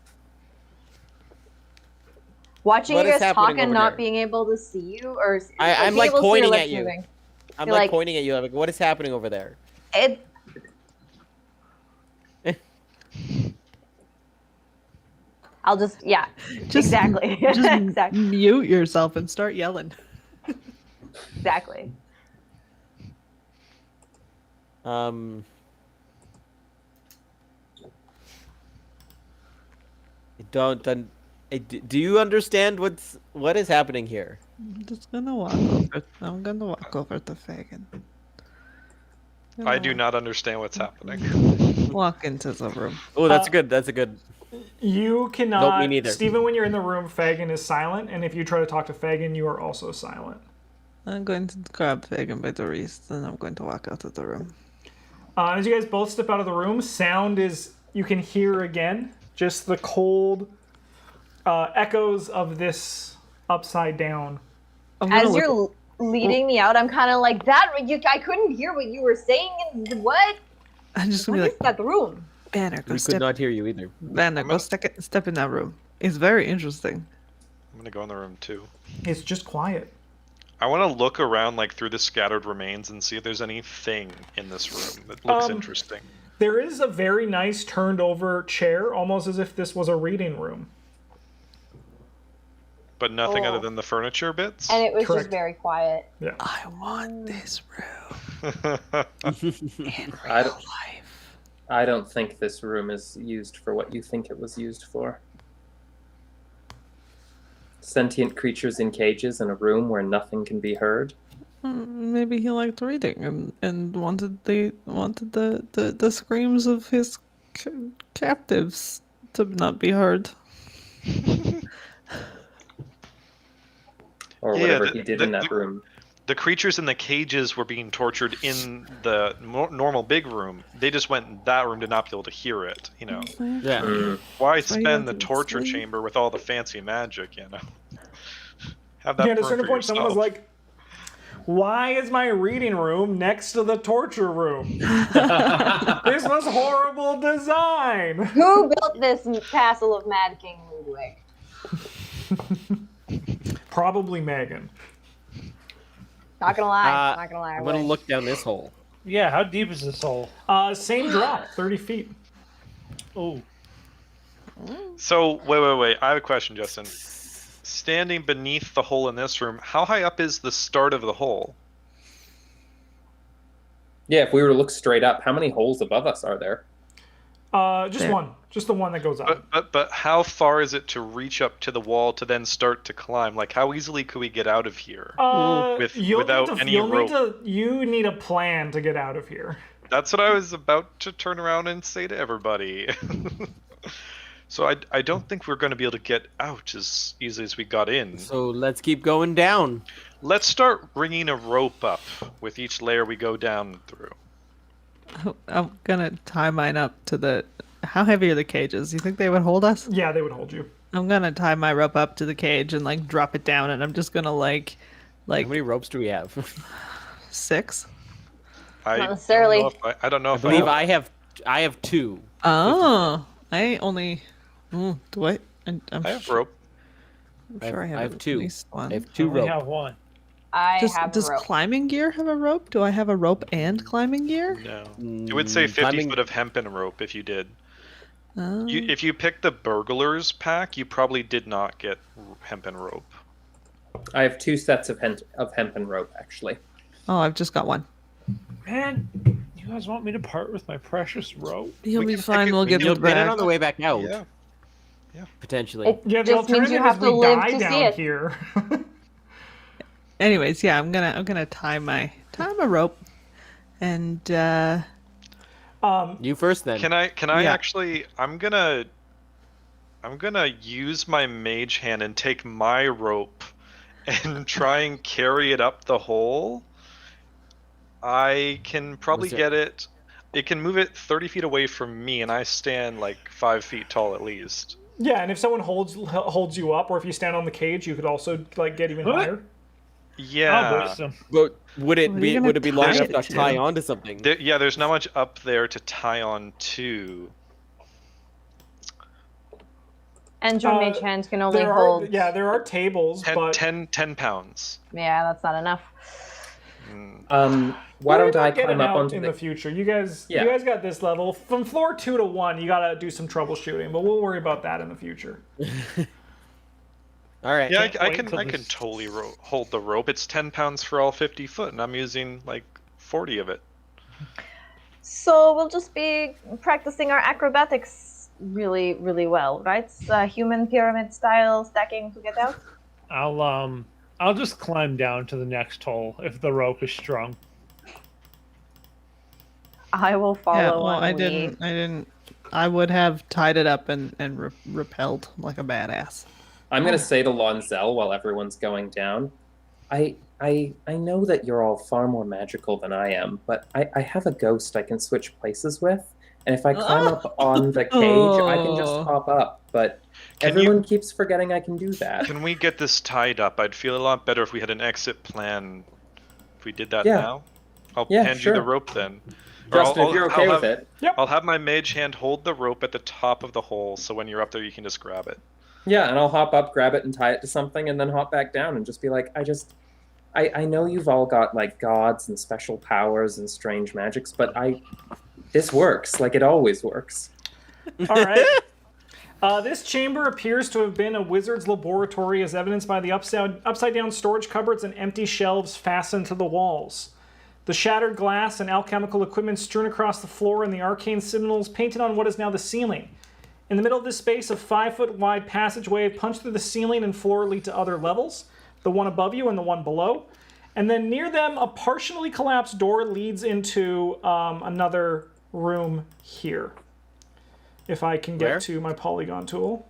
watching What you is guys talk happening and over not there? being able to see you, or I'm being like able to see your pointing lips at you. moving. I'm You're like like- pointing at you. I'm like, what is happening over there? It. I'll just exactly Just exactly mute yourself and start yelling. exactly. Do you understand what is happening here? I'm just gonna walk over. I'm gonna walk over to Fagin. I do not understand what's happening. Walk into the room. Oh, that's good. That's a good. You cannot. Nope, me neither. Stephen, when you're in the room, Fagin is silent, and if you try to talk to Fagin, you are also silent. I'm going to grab Fagin by the wrist, and I'm going to walk out of the room. As you guys both step out of the room, sound is you can hear again, just the cold echoes of this upside down. As you're leading me out, I'm kind of like that. I couldn't hear what you were saying. And what? I'm just gonna What be is like, that room? Banner, go We step. could not hear you either. Banner, go step in that room. It's very interesting. I'm gonna go in the room too. It's just quiet. I want to look around like through the scattered remains and see if there's anything in this room that looks interesting. There is a very nice turned over chair, almost as if this was a reading room. But nothing Oh. other than the furniture bits. And it was Correct. just very quiet. Yeah. I want this room in I real don't- life. I don't think this room is used for what you think it was used for. Sentient creatures in cages in a room where nothing can be heard. Maybe he liked reading and wanted the screams of his captives to not be heard. Or Yeah, whatever the- he did the- in that the- room. The creatures in the cages were being tortured in the normal big room. They just went in that room to not be able to hear it. You know, Yeah. Mm. why why you spend the wanted to torture sleep. chamber with all the fancy magic? You know, have that Yeah, at a room certain for point, someone was yourself. like, "Why is my reading room next to the torture room? This was horrible design." Who built this castle of Mad King Ludwig? Probably Megan. Not gonna lie. Not gonna lie. I I'm gonna would. look down this hole. Yeah, how deep is this hole? Same drop, 30 feet. Oh, So wait. I have a question, Justin. Standing beneath the hole in this room, how high up is the start of the hole? Yeah, if we were to look straight up, how many holes above us are there? Just There. one. Just the one that goes up. But how far is it to reach up to the wall to then start to climb? Like how easily could we get out of here? Without any rope. You need a plan to get out of here. That's what I was about to turn around and say to everybody. So I don't think we're going to be able to get out as easily as we got in. So let's keep going down. Let's start bringing a rope up with each layer we go down through. I'm gonna tie mine up to the. How heavy are the cages? You think they would hold us? Yeah, they would hold you. I'm gonna tie my rope up to the cage and like drop it down, and I'm just gonna like How many ropes do we have? 6. Not necessarily. I don't know I if believe I I have 2. Oh, I only. Do I? I'm have rope. sure I have, have 2. at least one. I have 2 we ropes. have one. I have a Does rope. climbing gear have a rope? Do I have a rope and climbing gear? No. It would say 50 Climbing- foot of hempen rope if you did. Oh. If you picked the burglar's pack, you probably did not get hempen rope. I have 2 sets of hempen rope, actually. Oh, I've just got one. Man, you guys want me to part with my precious rope? You'll We be can fine. pick it- We'll get You'll it get it back. on the way back out, Yeah. potentially. It Yeah, the just means alternative you have is to we live die to down see it. here. anyways, yeah, I'm gonna tie my rope, and You first, then. Can I Yeah. actually? I'm gonna use my mage hand and take my rope and try and carry it up the hole. I can probably get it. It can move it 30 feet away from me, and I stand like 5 feet tall at least. Yeah, and if someone holds you up, or if you stand on the cage, you could also like get even What? higher. I'll Yeah. boost him. But would it What are you be gonna long tie enough it to to? tie onto something? There's not much up there to tie on to. And your mage hands can only There hold. are tables, 10, but 10 pounds. Yeah, that's not enough. Why don't I get climb it up out onto in the... the future? You guys Yeah. got this level from floor 2 to 1. You gotta do some troubleshooting, but we'll worry about that in the future. All right. Yeah, I wait can till I this- can totally hold the rope. It's 10 pounds for all 50 foot, and I'm using like 40 of it. So we'll just be practicing our acrobatics really, really well, right? Human pyramid style stacking to get out. I'll just climb down to the next hole if the rope is strung. I will follow yeah, well, on I lead. didn't. I would have tied it up and repelled like a badass. I'm gonna say to Lonzel while everyone's going down, I know that you're all far more magical than I am, but I have a ghost I can switch places with, and if I climb up on the cage, I can just hop up. But everyone keeps forgetting I can do that. Can we get this tied up? I'd feel a lot better if we had an exit plan. If we did that Yeah. now, I'll Yeah, hand sure. you the rope then. Or Justin, if you're okay with it. I'll have my mage hand hold the rope at the top of the hole, so when you're up there, you can just grab it. Yeah, and I'll hop up, grab it, and tie it to something, and then hop back down and just be like, I know you've all got like gods and special powers and strange magics, but this works. Like it always works. All right. This chamber appears to have been a wizard's laboratory, as evidenced by the upside down storage cupboards and empty shelves fastened to the walls. The shattered glass and alchemical equipment strewn across the floor, and the arcane symbols painted on what is now the ceiling. In the middle of this space, a 5-foot wide passageway punched through the ceiling and floor lead to other levels, the one above you and the one below. And then near them, a partially collapsed door leads into another room here. If I can get to my polygon tool.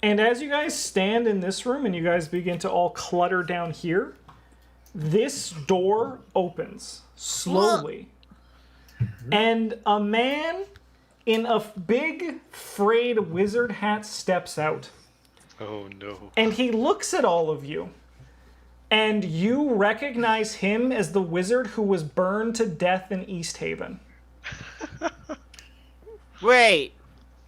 And as you guys stand in this room and you guys begin to all clutter down here, this door opens slowly. And a man in a big frayed wizard hat steps out. Oh no. And he looks at all of you. And you recognize him as the wizard who was burned to death in East Haven. Wait.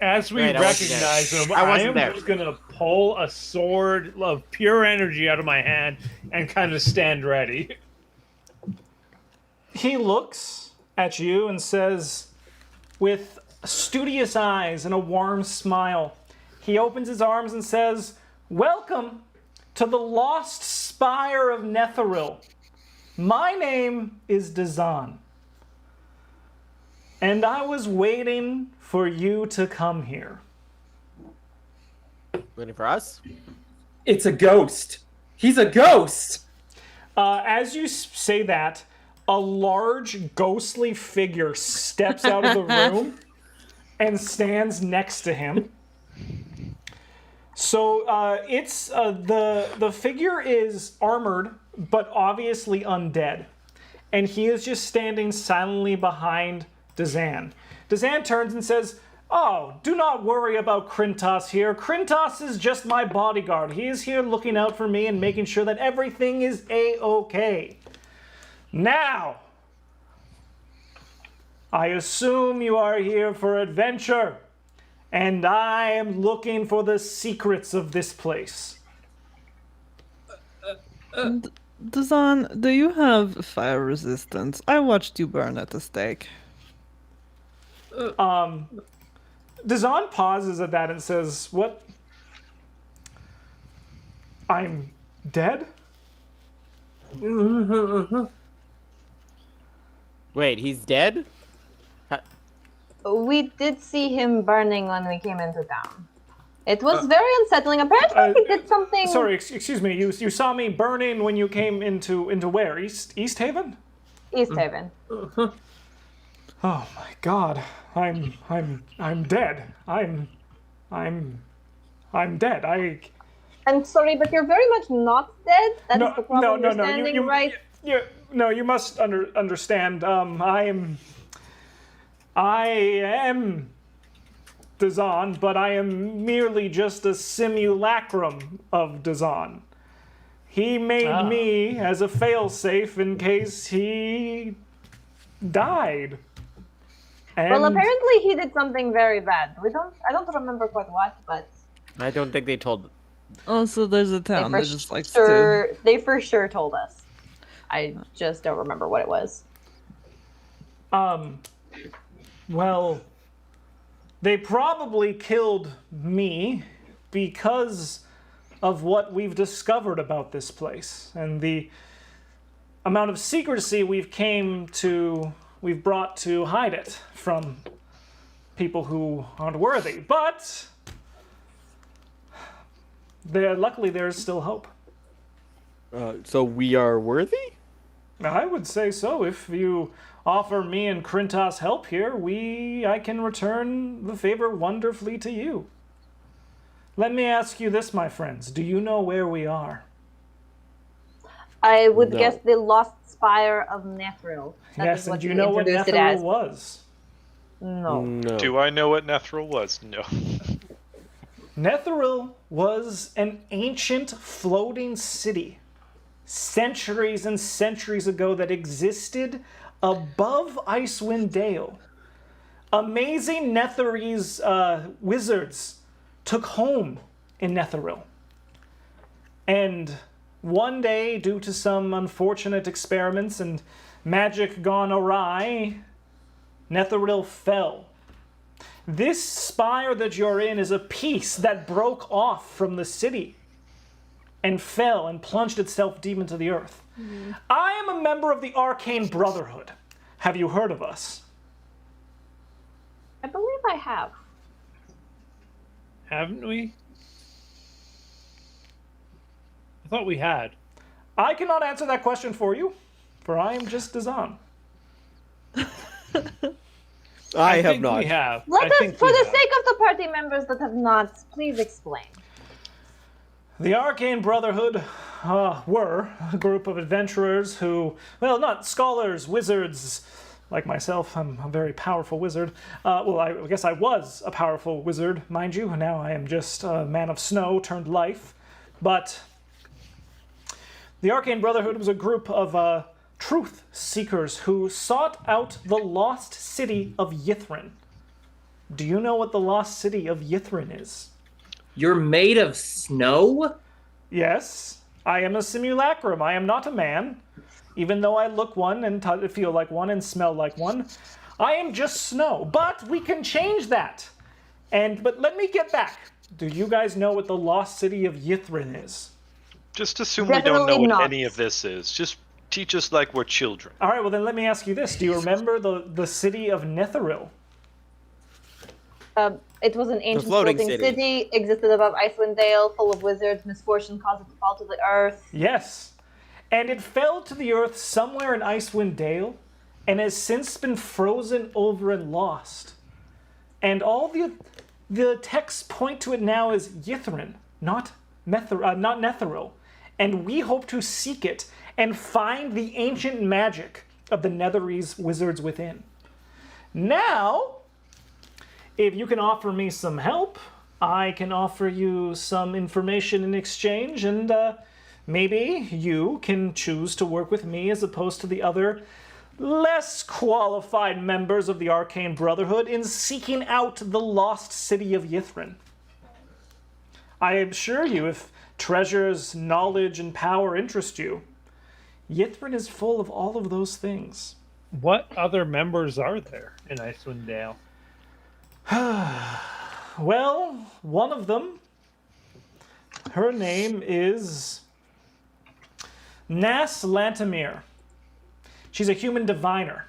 As we Right, I wasn't recognize there. him, I I wasn't am there. just gonna pull a sword of pure energy out of my hand and kind of stand ready. He looks at you and says, with studious eyes and a warm smile, he opens his arms and says, "Welcome to the lost spire of Netheril. My name is Dazan. And I was waiting for you to come here." Waiting for us? It's a ghost. He's a ghost. As you say that, a large ghostly figure steps out of the room and stands next to him. So it's the figure is armored, but obviously undead, and he is just standing silently behind Dazan. Dazan turns and says, "Oh, do not worry about Krintos here. Krintos is just my bodyguard. He is here looking out for me and making sure that everything is a-okay. Now, I assume you are here for adventure, and I am looking for the secrets of this place." Dazan, do you have fire resistance? I watched you burn at the stake. Dazan pauses at that and says, "What? I'm dead?" Wait, he's dead? We did see him burning when we came into town. It was very unsettling. Apparently, he did something. Sorry, excuse me. You saw me burning when you came into where? East Haven? East Haven. Oh my God! I'm dead. I'm dead. I'm sorry, but you're very much not dead. That is the proper no. understanding, right? You must understand. I am Dazan, but I am merely just a simulacrum of Dazan. He made me as a failsafe in case he died. And Well, apparently he did something very bad. I don't remember quite what, but I don't think they told. Also, there's a town that just likes to. They for sure told us. I just don't remember what it was. Well, they probably killed me because of what we've discovered about this place and the amount of secrecy we've brought to hide it from people who aren't worthy. But luckily there's still hope. So we are worthy? I would say so. If you offer me and Krintas help here, I can return the favor wonderfully to you. Let me ask you this, my friends. Do you know where we are? I would No. guess the Lost Spire of Nethril. That Yes, is and what do you you know what introduced it Netheril as. was? No. No. Do I know what Nethril was? No. Netheril was an ancient floating city centuries and centuries ago that existed above Icewind Dale. Amazing Netherese wizards took home in Netheril. And one day, due to some unfortunate experiments and magic gone awry, Netheril fell. This spire that you're in is a piece that broke off from the city and fell and plunged itself deep into the earth. Mm-hmm. I am a member of the Arcane Brotherhood. Have you heard of us? I believe I have. Haven't we? I thought we had. I cannot answer that question for you, for I am just Dazan. I have think not. We have. Let I us, think for we the have. sake of the party members that have not, please explain. The Arcane Brotherhood were a group of adventurers who, well, not scholars, wizards, like myself. I'm a very powerful wizard. I guess I was a powerful wizard, mind you. Now I am just a man of snow turned life. But the Arcane Brotherhood was a group of truth seekers who sought out the lost city of Yithrin. Do you know what the lost city of Yithrin is? You're made of snow? Yes, I am a simulacrum. I am not a man. Even though I look one and feel like one and smell like one, I am just snow. But we can change that. But let me get back. Do you guys know what the lost city of Yithrin is? Just assume we don't know Definitely what not. any of this is. Just teach us like we're children. All right, well then let me ask you this. Do you remember the city of Netheril? It was an ancient floating floating city. city, existed above Icewind Dale, full of wizards. Misfortune caused it to fall to the earth. Yes. And it fell to the earth somewhere in Icewind Dale and has since been frozen over and lost. And all the texts point to it now as Yithrin, not Netheril. And we hope to seek it and find the ancient magic of the Netherese wizards within. Now, if you can offer me some help, I can offer you some information in exchange, and maybe you can choose to work with me as opposed to the other less qualified members of the Arcane Brotherhood in seeking out the lost city of Yithrin. I assure you, if treasures, knowledge, and power interest you, Yithrin is full of all of those things. What other members are there in Icewind Dale? Well, one of them, her name is Nas Lantamir. She's a human diviner.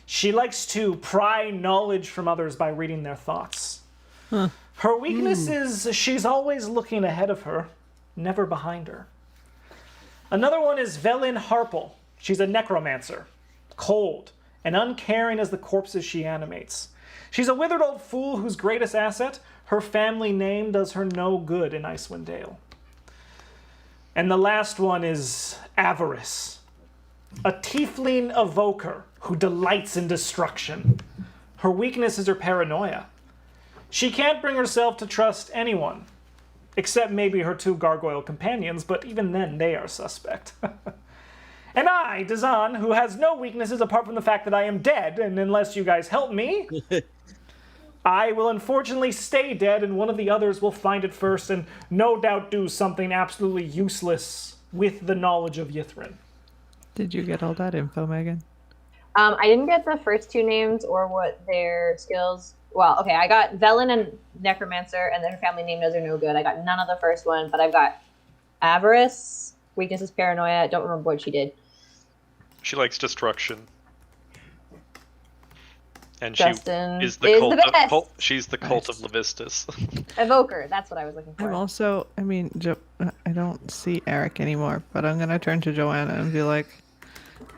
She likes to pry knowledge from others by reading their thoughts. Her weakness is she's always looking ahead of her, never behind her. Another one is Velin Harple. She's a necromancer, cold and uncaring as the corpses she animates. She's a withered old fool whose greatest asset, her family name, does her no good in Icewind Dale. And the last one is Avarice, a tiefling evoker who delights in destruction. Her weakness is her paranoia. She can't bring herself to trust anyone, except maybe her 2 gargoyle companions, but even then they are suspect. And I, Dazan, who has no weaknesses apart from the fact that I am dead, and unless you guys help me, I will unfortunately stay dead, and one of the others will find it first, and no doubt do something absolutely useless with the knowledge of Yithrin. Did you get all that info, Megan? I didn't get the first 2 names or what their skills. Well, okay, I got Velin and Necromancer, and then her family name does her no good. I got none of the first one, but I've got Avarice, weakness is paranoia. I don't remember what she did. She likes destruction. And Justin she is the best. she's the cult of Levistus. Evoker, that's what I was looking for. I'm also, I don't see Eric anymore, but I'm going to turn to Joanna and be like,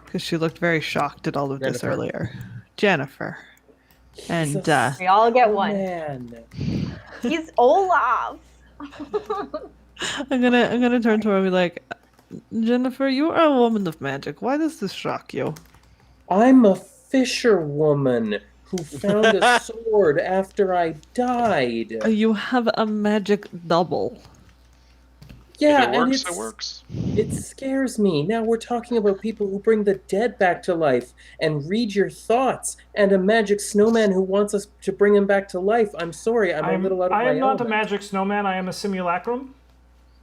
because she looked very shocked at all of this Jennifer. earlier. Jennifer. And, We all get one. Man. He's Olaf. I'm gonna turn to her and be like, Jennifer, you are a woman of magic. Why does this shock you? I'm a fisherwoman who found a sword after I died. You have a magic double. Yeah, If it works, it works. It scares me. Now we're talking about people who bring the dead back to life and read your thoughts, and a magic snowman who wants us to bring him back to life. I'm sorry, I'm a little out of my I am not a element. magic snowman, I am a simulacrum.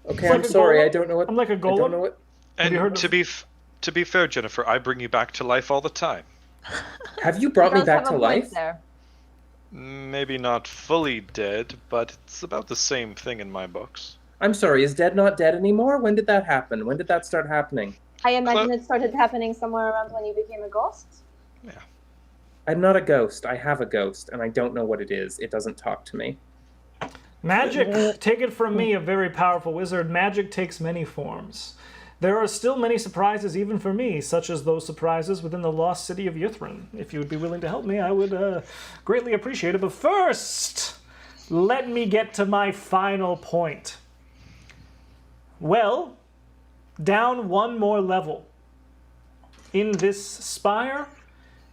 Okay, It's I'm like a sorry, golem. I don't know what... I'm like a I don't know golem. what... Have you heard And of- to be fair, Jennifer, I bring you back to life all the time. Have you brought me Does back have to a point life? there. Maybe not fully dead, but it's about the same thing in my books. I'm sorry, is dead not dead anymore? When did that happen? When did that start happening? I imagine it started happening somewhere around when you became a ghost. I'm not a ghost. I have a ghost, and I don't know what it is. It doesn't talk to me. Magic, take it from me, a very powerful wizard, magic takes many forms. There are still many surprises even for me, such as those surprises within the lost city of Yithrin. If you would be willing to help me, I would greatly appreciate it. But first, let me get to my final point. Well, down one more level in this spire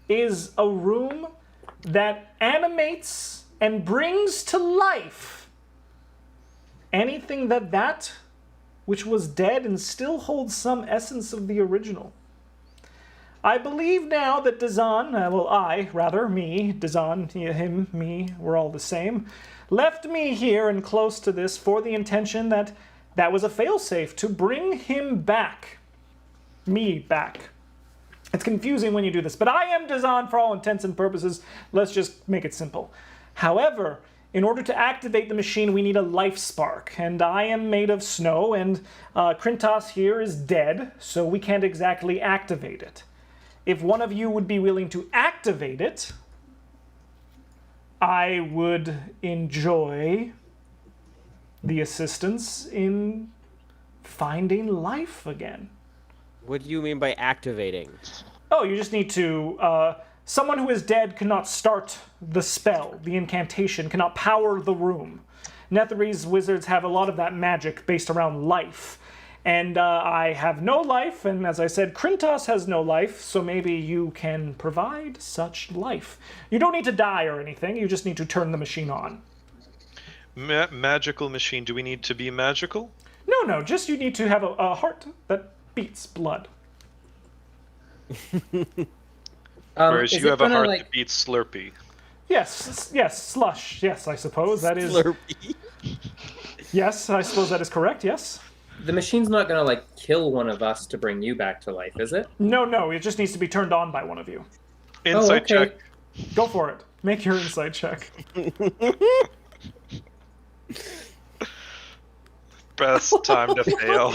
is a room that animates and brings to life anything that which was dead and still holds some essence of the original. I believe now that Dazan, me, Dazan, him, me, we're all the same, left me here and close to this for the intention that was a failsafe to bring him back. Me back. It's confusing when you do this, but I am Dazan for all intents and purposes. Let's just make it simple. However, in order to activate the machine, we need a life spark, and I am made of snow, and Krintas here is dead, so we can't exactly activate it. If one of you would be willing to activate it, I would enjoy the assistance in finding life again. What do you mean by activating? Oh, you just need to... someone who is dead cannot start the spell, the incantation, cannot power the room. Netherese wizards have a lot of that magic based around life. And I have no life, and as I said, Krintas has no life, so maybe you can provide such life. You don't need to die or anything, you just need to turn the machine on. Magical machine. Do we need to be magical? No, just you need to have a heart that beats blood. Whereas is you it have a gonna, heart like- that beats Slurpee. Yes, slush, yes, I suppose that is... Slurpee. Yes, I suppose that is correct, yes. The machine's not gonna, like, kill one of us to bring you back to life, is it? No, it just needs to be turned on by one of you. Insight okay. check. Go for it. Make your insight check. Best time to fail.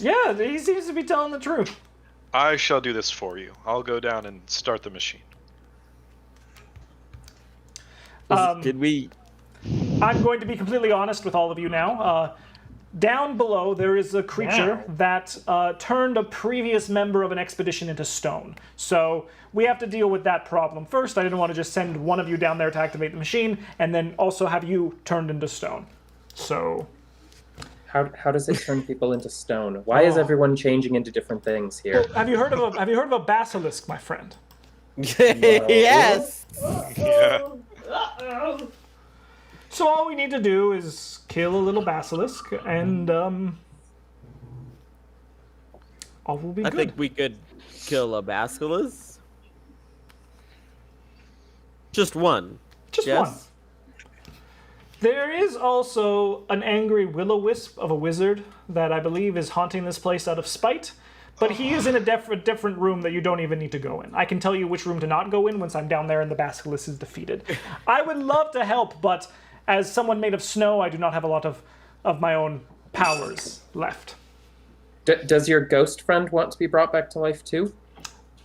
Yeah, he seems to be telling the truth. I shall do this for you. I'll go down and start the machine. Did we? I'm going to be completely honest with all of you now. Down below, there is a creature that turned a previous member of an expedition into stone. So we have to deal with that problem first. I didn't want to just send one of you down there to activate the machine, and then also have you turned into stone. So... How does it turn people into stone? Why is everyone changing into different things here? Well, have you heard of a basilisk, my friend? Yes. Yeah. So all we need to do is kill a little basilisk, and all will be I good. think we could kill a basilisk. Just one. Just yes? one. There is also an angry will-o-wisp of a wizard that I believe is haunting this place out of spite, but he is in a different room that you don't even need to go in. I can tell you which room to not go in once I'm down there and the basilisk is defeated. I would love to help, but as someone made of snow, I do not have a lot of my own powers left. Does your ghost friend want to be brought back to life too?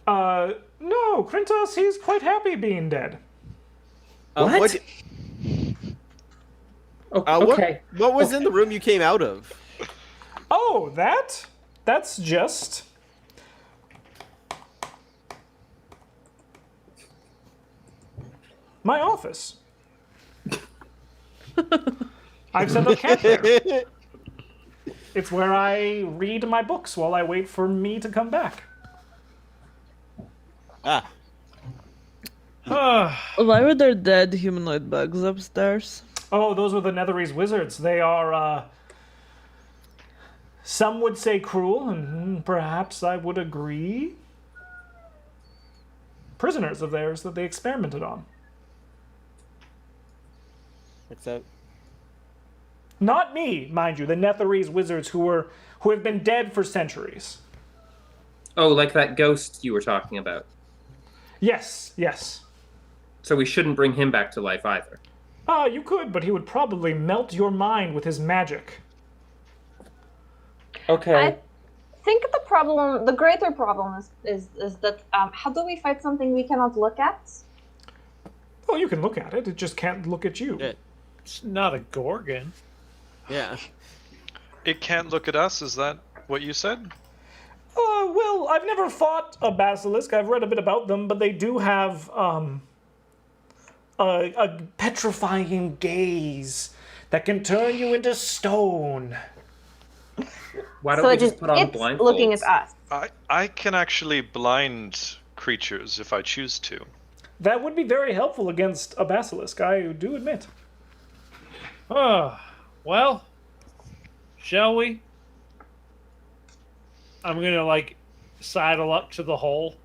No, Krintos, he's quite happy being dead. What? Okay. What was in the room you came out of? Oh, that's just... my office. I've set up camp there. It's where I read my books while I wait for me to come back. Ah. Why were there dead humanoid bugs upstairs? Oh, those were the Netherese wizards. They are, some would say cruel, and perhaps I would agree. Prisoners of theirs that they experimented on. Except... Not me, mind you, the Netherese wizards who have been dead for centuries. Oh, like that ghost you were talking about. Yes. So we shouldn't bring him back to life either. You could, but he would probably melt your mind with his magic. Okay. I think the greater problem is that how do we fight something we cannot look at? Well, you can look at it. It just can't look at you. It's not a gorgon. Yeah. It can't look at us. Is that what you said? Well, I've never fought a basilisk. I've read a bit about them, but they do have a petrifying gaze that can turn you into stone. Why don't we just put on it's blindfolds? looking at us. I can actually blind creatures if I choose to. That would be very helpful against a basilisk, I do admit. Well, shall we? I'm gonna sidle up to the hole.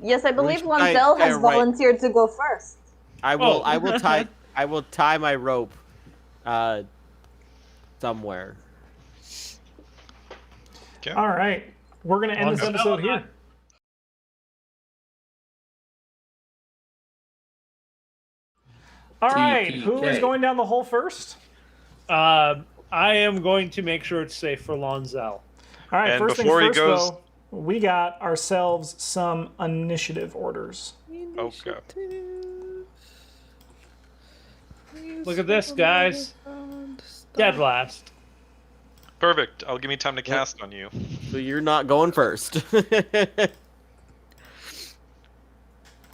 Yes, I believe should- Lonzel has right. volunteered to go first. I will. Oh. I will tie my rope. Somewhere. Okay. All right. We're going to end this episode here. All right. Who is going down the hole first? I am going to make sure it's safe for Lonzel. All right. And First things before he first, goes- though, we got ourselves some initiative orders. Okay. Look at this, guys. Dead last. Perfect. I'll give me time to cast on you. So you're not going first. I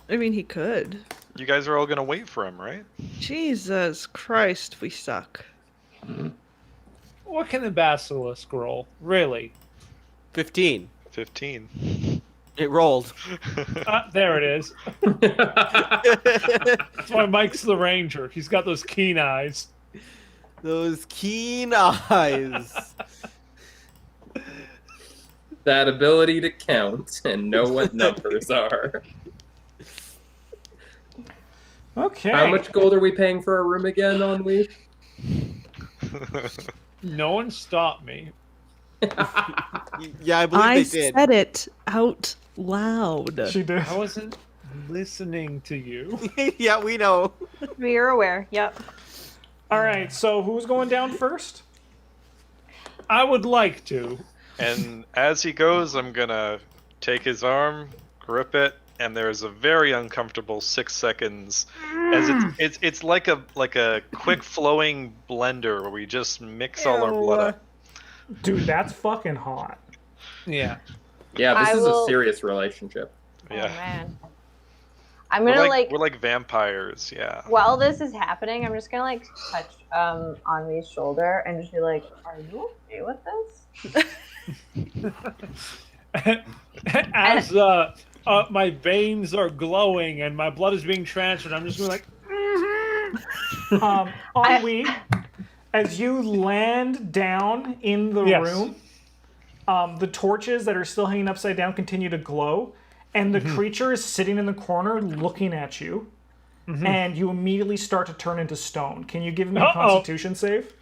mean, he could. You guys are all gonna wait for him, right? Jesus Christ, we suck. What can the basilisk roll? Really? 15. 15. It rolled. There it is. That's why Mike's the ranger. He's got those keen eyes. Those keen eyes. That ability to count and know what numbers are. Okay. How much gold are we paying for a room again, Ennui? No one stopped me. Yeah, I believe I they did. said it out loud. She did. I wasn't listening to you. Yeah, we know. We're aware. Yep. All right. So who's going down first? I would like to. And as he goes, I'm gonna take his arm, grip it, and there's a very uncomfortable 6 seconds as it's like a quick flowing blender where we just mix all our blood up. Dude, that's fucking hot. Yeah. Yeah, this I is will- a serious relationship. Oh Yeah. man. I'm gonna We're like vampires, yeah. while this is happening, I'm just gonna like touch Anvi's shoulder and just be like, "Are you okay with this?" As my veins are glowing and my blood is being transferred, I'm just going like, Ennui, as you land down in the Yes. room, the torches that are still hanging upside down continue to glow, and the creature is sitting in the corner looking at you, and you immediately start to turn into stone. Can you give me a Constitution save?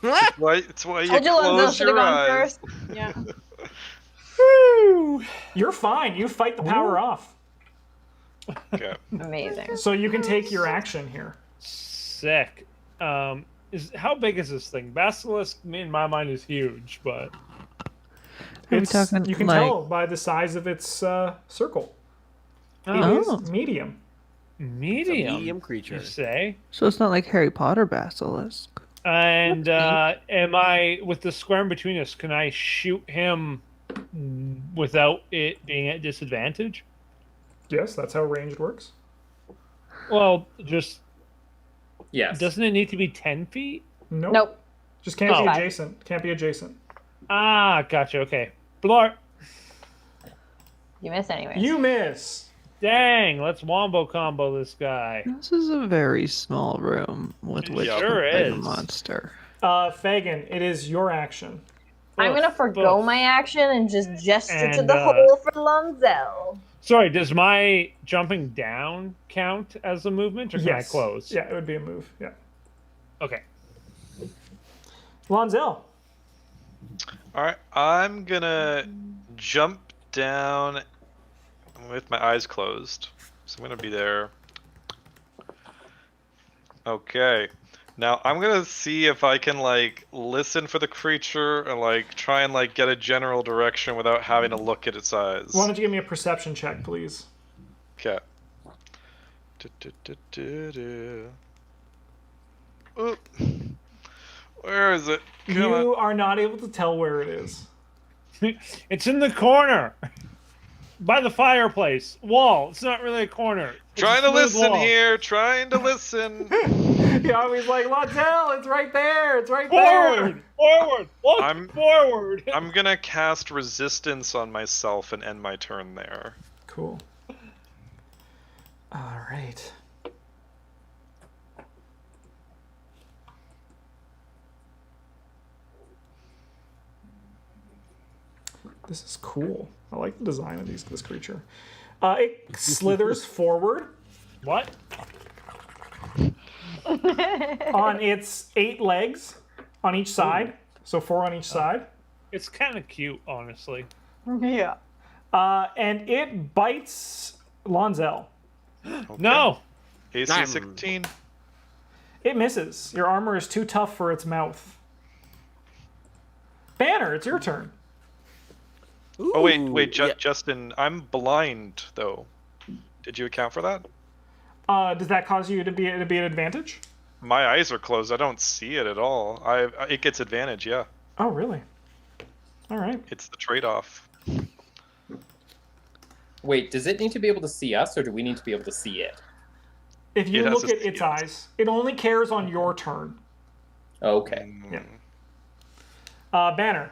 It's why you Told you Lonzo close should have your gone eyes. first. Yeah. You're fine. You fight the power off. Okay. Amazing. So you can take your action here. sick. How big is this thing? Basilisk, in my mind, is huge, but Are we talking you can like tell by the size of its circle. It Oh. is medium. medium. Medium creature. You say? so it's not like Harry Potter basilisk. And am I with the square in between us? Can I shoot him without it being at disadvantage? Yes, that's how ranged works. Well, just Yes. doesn't it need to be 10 feet? Nope. Just can't be Oh. adjacent. Can't be adjacent. Ah, gotcha. Okay, Blart. You miss anyways. You miss. Dang, let's wombo combo this guy. This is a very small room with which Sure to fight a is. monster. Fagin, it is your action. I'm gonna forgo Boof. my action and just gesture to And, the hole for Lonzel. Sorry, does my jumping down count as a movement, or can I Yes. close? Yeah, it would be a move. Yeah. Okay. Lonzel. All right, I'm gonna jump down with my eyes closed. So I'm gonna be there. Okay. Now I'm gonna see if I can like listen for the creature and like try and like get a general direction without having to look at its eyes. Why don't you give me a perception check, please? Okay. Du-du-du-du-du. Oop. Where is it? Come on. You are not able to tell where it is. It's in the corner. By the fireplace. Wall. It's not really a corner. It's Trying a to smooth listen wall. here. Trying to listen. You're always like, Lonzel, it's right there. It's right there. Forward! Forward! Look I'm- forward! I'm gonna cast resistance on myself and end my turn there. Cool. All right. This is cool. I like the design of this creature. It slithers forward What? on its 8 legs on each side. So 4 on each side. It's kind of cute, honestly. Yeah. And it bites Lonzel. No! AC I'm- 16. It misses. Your armor is too tough for its mouth. Banner, it's your turn. Oh wait, Ooh, yeah. Justin, I'm blind though. Did you account for that? Does that cause you to be an advantage? My eyes are closed. I don't see it at all. It gets advantage. Yeah, Oh, really? All right. it's the trade-off. Wait, does it need to be able to see us, or do we need to be able to see it? If you It has look to at see its it. eyes, it only cares on your turn. Okay. Yeah. Banner,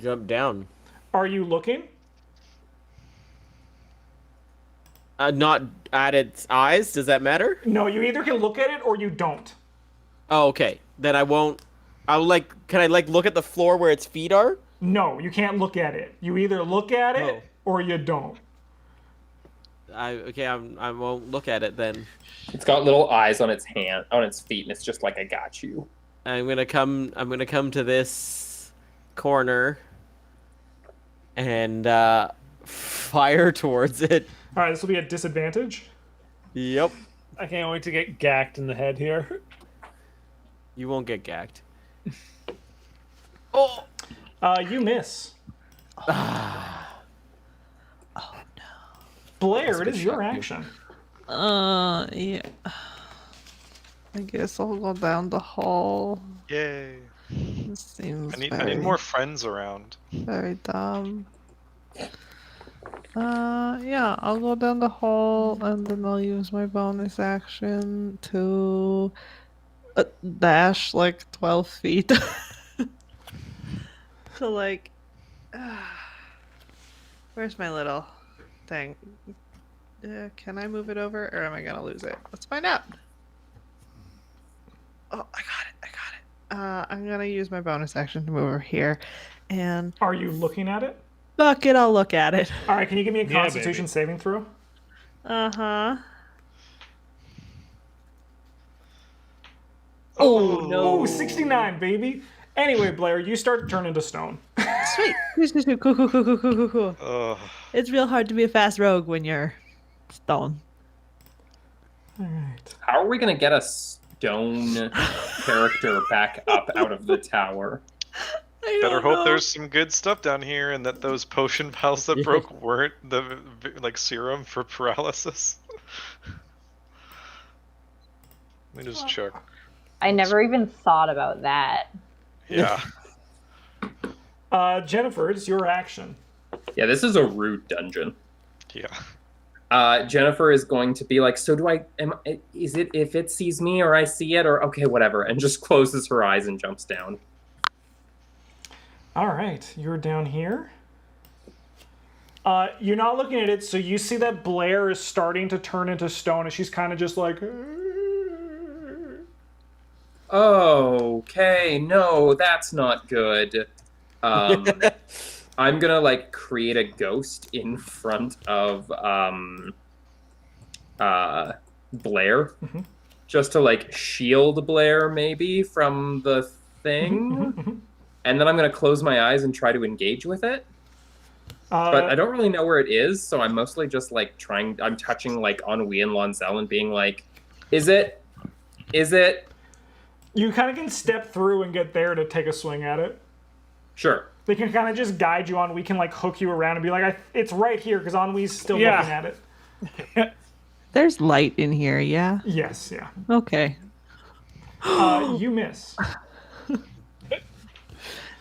Jump down. are you looking? Not at its eyes. Does that matter? No, you either can look at it or you don't. Oh, okay. Then I won't. I'll like. Can I like look at the floor where its feet are? No, you can't look at it. You either look at it Oh. or you don't. I won't look at it then. It's got little eyes on its feet, and it's just like, I got you. I'm gonna come to this corner and fire towards it. All right, this will be a disadvantage. Yep. I can't wait to get gacked in the head here. You won't get gagged. Oh. You miss. Oh no. Blair, it gonna is your shock you. action. Yeah. I guess I'll go down the hall. Yay! This seems I need very, more friends around. very dumb. Yeah, I'll go down the hall and then I'll use my bonus action to dash like 12 feet. So like, where's my little thing? Can I move it over or am I gonna lose it? Let's find out. Oh, I got it. I'm gonna use my bonus action to move over here, and Are you looking at it? fuck it, I'll look at it. All right, can you give me a Yeah, Constitution baby. saving throw? Uh-huh. Oh, Oh, 69, baby. Anyway, Blair, you start to turn into stone. Sweet. Cool. Ugh. It's real hard to be a fast rogue when you're stone. All right. How are we gonna get a stone character back up out of the tower? Better hope there's some good stuff down here, and that those potion vials that broke weren't the like serum for paralysis. Let me just check. I never even thought about that. Yeah. Jennifer, it's your action. Yeah, this is a rude dungeon. Yeah. Jennifer is going to be like, so is it if it sees me or I see it or okay, whatever, and just closes her eyes and jumps down. All right, you're down here. You're not looking at it, so you see that Blair is starting to turn into stone, and she's kind of just like... Okay, no, that's not good. I'm gonna like create a ghost in front of Blair, just to like shield Blair maybe from the thing, and then I'm gonna close my eyes and try to engage with it. But I don't really know where it is, so I'm mostly just like I'm touching like Ennui and Lonzel and being like, is it? You kind of can step through and get there to take a swing at it. Sure. They can kind of just guide you on. We can like hook you around and be like, it's right here because Ennui's still Yeah. looking at it. There's light in here, yeah? Yes, yeah. Okay. You miss.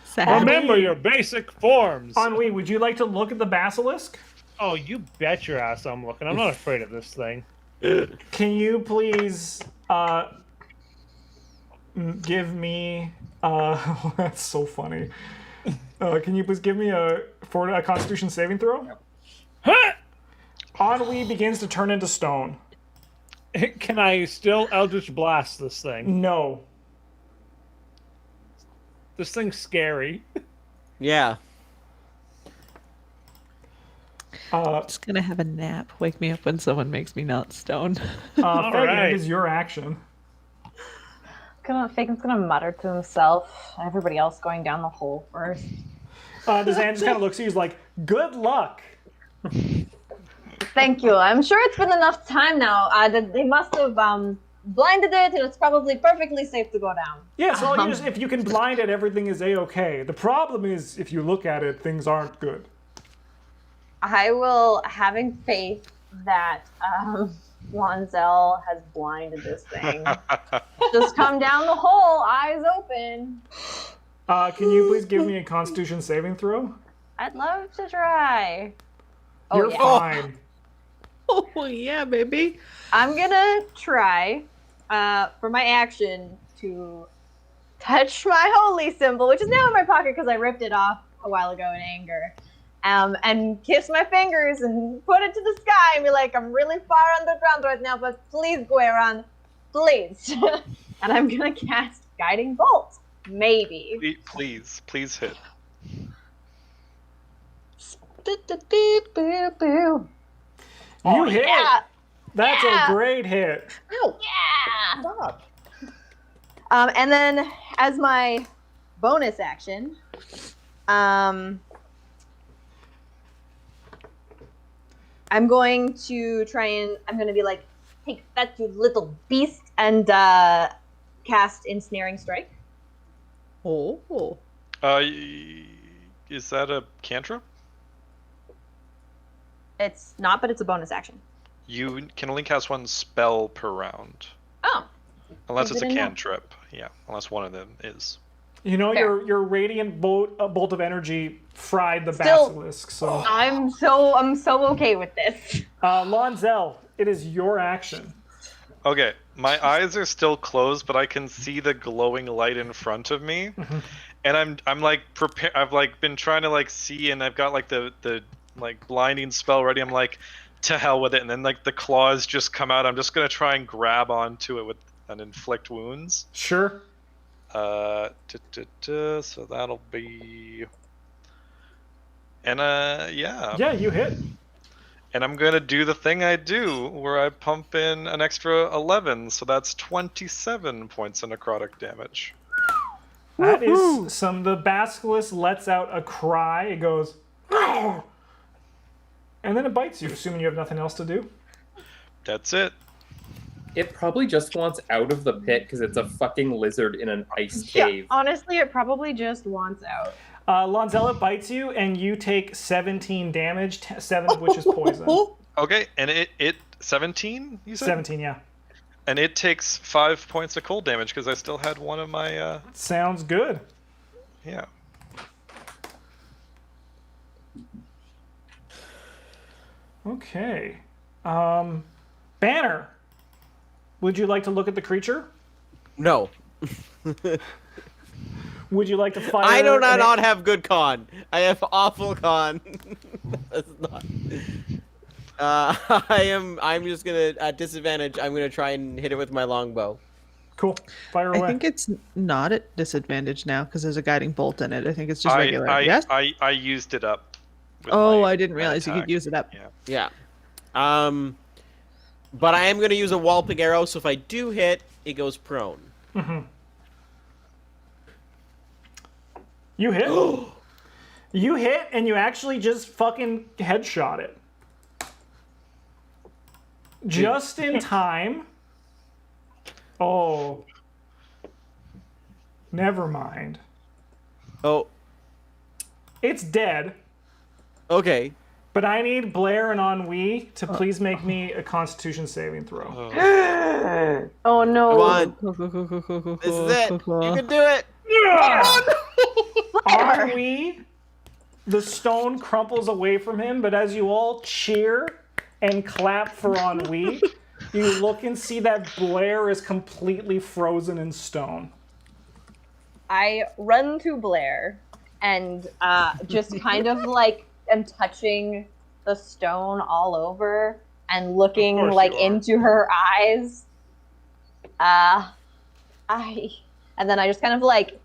Sad. Remember your basic forms. Ennui, would you like to look at the basilisk? Oh, you bet your ass I'm looking. I'm not afraid of this thing. Can you please give me... that's so funny. Can you please give me a Constitution saving throw? Ennui begins to turn into stone. Can I still Eldritch Blast this thing? No. This thing's scary. Yeah. Just gonna have a nap. Wake me up when someone makes me not stoned. Ferdinand, right. is your action. Fagin's gonna mutter to himself. Everybody else going down the hole first. Dazan just kind of looks at you, he's like, good luck. Thank you. I'm sure it's been enough time now. That they must have blinded it, and it's probably perfectly safe to go down. Yeah, so if you can blind it, everything is A-okay. The problem is, if you look at it, things aren't good. I will, having faith that Lonzel has blinded this thing. Just come down the hole, eyes open. Can you please give me a Constitution saving throw? I'd love to try. Oh, You're yeah. fine. Oh, yeah, baby. I'm gonna try for my action to touch my holy symbol, which is now in my pocket because I ripped it off a while ago in anger, and kiss my fingers and put it to the sky and be like, I'm really far underground right now, but please, Gueran, please. And I'm gonna cast Guiding Bolt. Maybe. Please hit. You hit! Yeah. That's Yeah. a great hit. Oh, yeah. Stop. And then as my bonus action, I'm going to try and I'm going to be like, take that, you little beast, and cast Ensnaring Strike. Oh. Is that a cantrip? It's not, but it's a bonus action. You can only cast one spell per round. Oh. Unless it's a didn't know. cantrip. Yeah, unless one of them is. You know, Fair. your radiant bolt of energy fried the Still- basilisk. So, I'm so okay with this. Lonzel, it is your action. Okay, my eyes are still closed, but I can see the glowing light in front of me. And I'm like prepare. I've like been trying to like see, and I've got like the like blinding spell ready. I'm like, to hell with it. And then like the claws just come out. I'm just gonna try and grab onto it with and inflict wounds. Sure. So that'll be. And yeah. Yeah, you hit. And I'm gonna do the thing I do, where I pump in an extra 11, so that's 27 points of necrotic damage. That is some. The basilisk lets out a cry. It goes, and then it bites you. Assuming you have nothing else to do. That's it. It probably just wants out of the pit because it's a fucking lizard in an ice cave. Yeah, honestly, it probably just wants out. Lonzella bites you, and you take 17 damage, 7 of which is poison. Okay, and it 17. You said 17, yeah. And it takes 5 points of cold damage because I still had one of my. Sounds good. Yeah. Okay. Banner, would you like to look at the creature? No. Would you like to fire? I do not have good con. I have awful con. That's not. I'm just gonna at disadvantage. I'm gonna try and hit it with my longbow. Cool. Fire away. I think it's not at disadvantage now because there's a guiding bolt in it. I think it's just regular. Yes. I used it up. with Oh, my I didn't realize you attack. could use it up. Yeah. Yeah. But I am gonna use a walloping arrow. So if I do hit, it goes prone. You hit. You hit, and you actually just fucking headshot it. Just in time. Oh. Never mind. Oh. It's dead, Okay. but I need Blair and Ennui to please make me a Constitution saving throw. Oh no. Come on. Cool. This is it. You can do it. Ennui, the stone crumples away from him, but as you all cheer and clap for Ennui, you look and see that Blair is completely frozen in stone. I run to Blair and just kind of like am touching the stone all over and looking Of course like you are. into her eyes. And then I just kind of like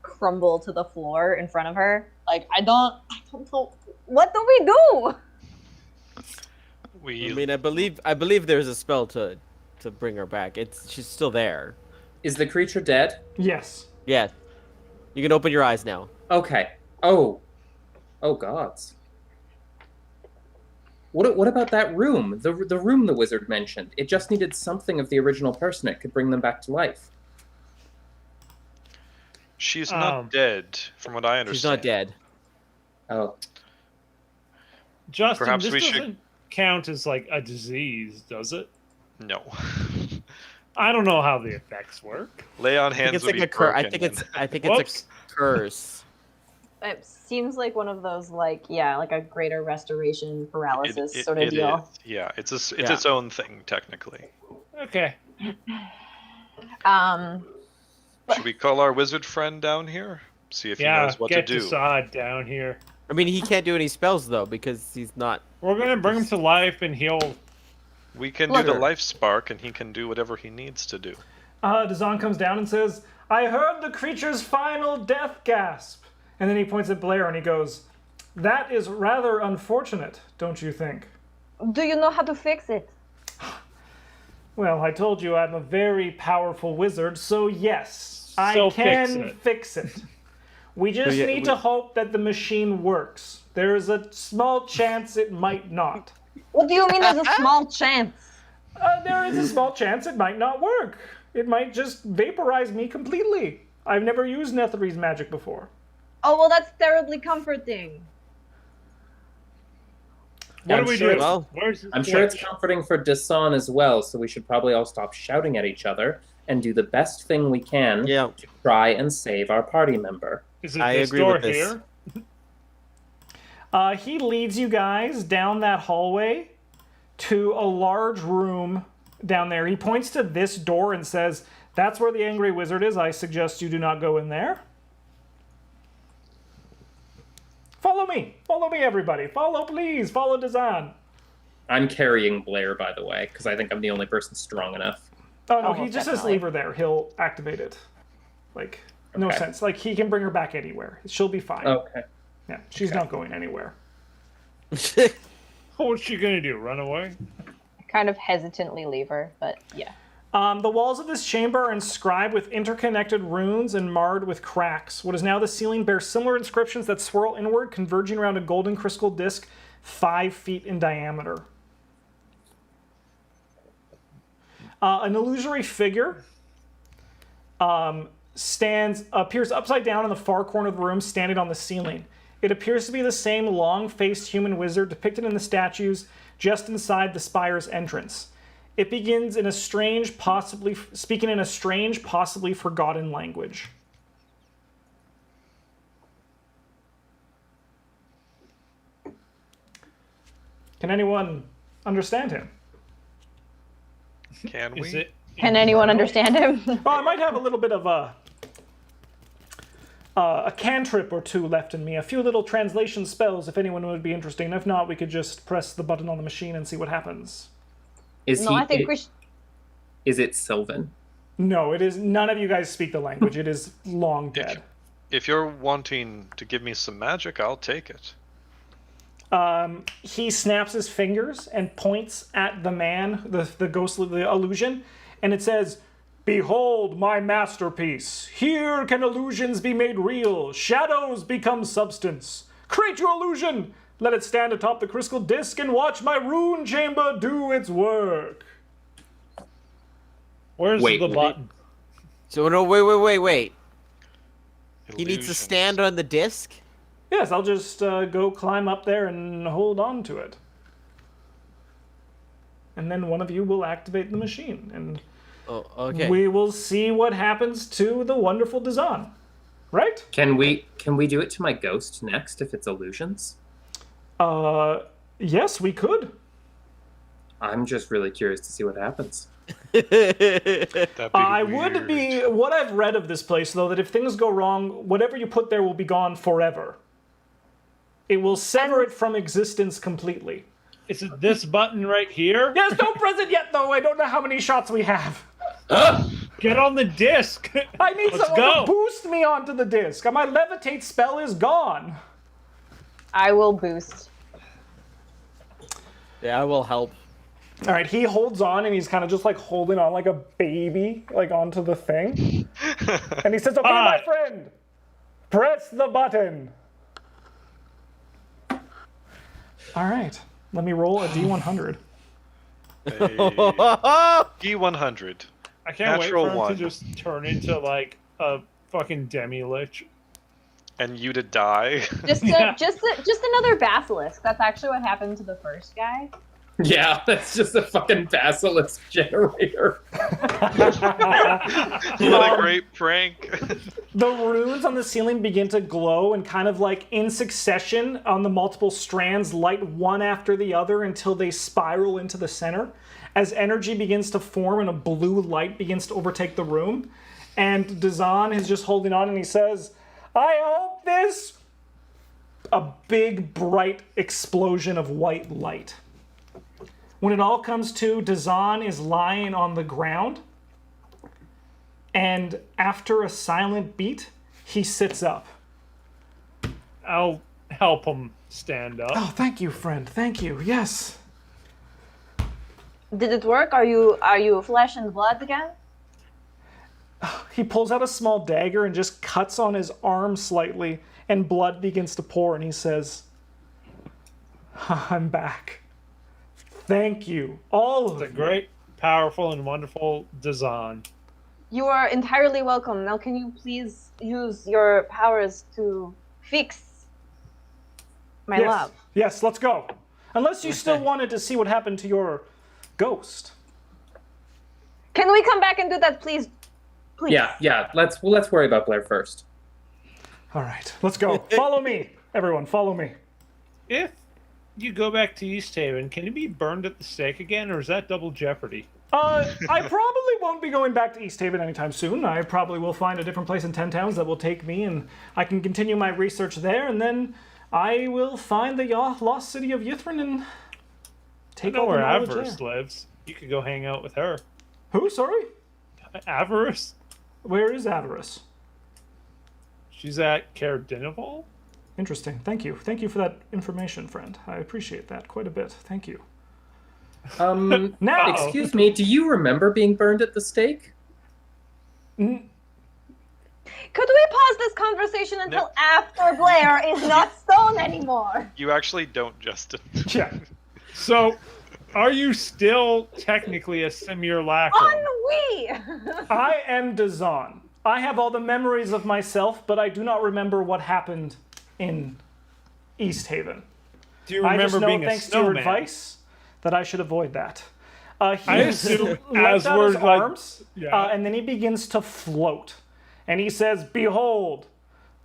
crumble to the floor in front of her. Like I don't know, what do we do? We I mean, I believe there's a spell to bring her back. She's still there. Is the creature dead? Yes. Yeah. You can open your eyes now. Okay. Oh gods. What about that room? The room the wizard mentioned. It just needed something of the original person. It could bring them back to life. She's not dead, from what I understand. She's not dead. Oh. Justin, Perhaps this we doesn't should- count as like a disease, does it? No. I don't know how the effects work. Lay on I think hands it's would like be a curse. I broken think it's then. Whoops. a curse. It seems like one of those like a greater restoration paralysis sort of it deal. is. Yeah, it's Yeah. its own thing technically. Okay. Should we call our wizard friend down here? See if he Yeah, knows what to get do. Assad down here. I mean, he can't do any spells though because he's not. We're gonna bring him to life and he'll. We can Look. do the life spark, and he can do whatever he needs to do. Dazan comes down and says, I heard the creature's final death gasp. And then he points at Blair and he goes, that is rather unfortunate, don't you think? Do you know how to fix it? Well, I told you I'm a very powerful wizard, so yes, I So can fix it. We just yeah, need to hope that the machine works. There is a small chance it might not. What do you mean there's a small chance? There is a small chance it might not work. It might just vaporize me completely. I've never used Netherese magic before. Oh, well, that's terribly comforting. What I'm do we sure do? Well, Where's the I'm sure it's switch? comforting for Dasan as well, so we should probably all stop shouting at each other and do the best thing we can yeah, to try and save our party member. Is it I this agree door with this. here? He leads you guys down that hallway to a large room down there. He points to this door and says, "That's where the angry wizard is. I suggest you do not go in there. Follow me. Follow me, everybody. Follow, please. Follow Dazan." I'm carrying Blair, by the way, because I think I'm the only person strong enough. Oh, no, Oh, he just says definitely. leave her there. He'll activate it. Like, no Okay. sense. Like, he can bring her back anywhere. She'll be fine. Okay. Yeah, she's not going anywhere. What's she gonna do? Run away? Kind of hesitantly leave her, but yeah. The walls of this chamber are inscribed with interconnected runes and marred with cracks. What is now the ceiling bears similar inscriptions that swirl inward, converging around a golden crystal disc 5 feet in diameter. An illusory figure appears upside down in the far corner of the room, standing on the ceiling. It appears to be the same long-faced human wizard depicted in the statues just inside the spire's entrance. It begins in a strange, possibly forgotten language. Can anyone understand him? Can Is we? it? Can anyone understand him? Well, I might have a little bit of a cantrip or two left in me. A few little translation spells, if anyone would be interested. And if not, we could just press the button on the machine and see what happens. Is No, I think we Is it Sylvan? No, it is. None of you guys speak the language. It is long dead. If you're wanting to give me some magic, I'll take it. He snaps his fingers and points at the man, the ghostly, the illusion, and it says, "Behold my masterpiece. Here can illusions be made real. Shadows become substance. Create your illusion. Let it stand atop the crystal disc and watch my rune chamber do its work." Where's Wait, the wait. button? So no, wait. He needs to Illusions. stand on the disc. Yes, I'll just go climb up there and hold on to it. And then one of you will activate the machine, and Oh, okay. we will see what happens to the wonderful Dazan. Right? Can we do it to my ghost next if it's illusions? Yes, we could. I'm just really curious to see what happens. That'd be I weird. would be, what I've read of this place, though, that if things go wrong, whatever you put there will be gone forever. It will sever it from existence completely. Is it this button right here? Yes, don't press it yet, though. I don't know how many shots we have. Get on the disc. I need Let's someone go. to boost me onto the disc. My levitate spell is gone. I will boost. Yeah, I will help. All right, he holds on, and he's kind of just like holding on like a baby, like onto the thing. And he says, "Okay, my Hi. friend, press the button." All right, let me roll a D100. D100. I can't Natural wait for him one. to just turn into like a fucking demi-lich. And you to die. Just Yeah. just another basilisk. That's actually what happened to the first guy. Yeah, that's just a fucking basilisk generator. What a great prank. The runes on the ceiling begin to glow and kind of like in succession on the multiple strands light one after the other until they spiral into the center. As energy begins to form and a blue light begins to overtake the room. And Dazan is just holding on and he says, "I hope this..." A big bright explosion of white light. When it all comes to, Dazan is lying on the ground. And after a silent beat, he sits up. I'll help him stand up. Oh, thank you, friend. Thank you. Yes. Did it work? Are you flesh and blood again? He pulls out a small dagger and just cuts on his arm slightly, and blood begins to pour, and he says, "I'm back. Thank you, all of It's a you." great, powerful, and wonderful design. You are entirely welcome. Now, can you please use your powers to fix my Yes. love. Yes, let's go. Unless you still wanted to see what happened to your ghost. Can we come back and do that, please? Please. Yeah. Let's worry about Blair first. All right, let's go. Follow me. Everyone, follow me. If you go back to East Haven, can you be burned at the stake again, or is that double jeopardy? I probably won't be going back to East Haven anytime soon. I probably will find a different place in 10 Towns that will take me, and I can continue my research there, and then I will find the lost city of Yithrin and I take know all the where knowledge Avarice there. lives. You could go hang out with her. Who? Sorry? Avarice? Where is Avarice? She's at Caer Dineval? Interesting. Thank you. Thank you for that information, friend. I appreciate that quite a bit. Thank you. Now, Excuse me, do you remember being burned at the stake? Could we pause this conversation until after Blair is not stone anymore? You actually don't, Justin. yeah. So, are you still technically a simulacrum? Ennui! I am Dazan. I have all the memories of myself, but I do not remember what happened in East Haven. Do you I remember just know, being a thanks to your snowman? advice, that I should avoid that. I He assume lets as out we're his like, arms, yeah. and then he begins to float. And he says, "Behold,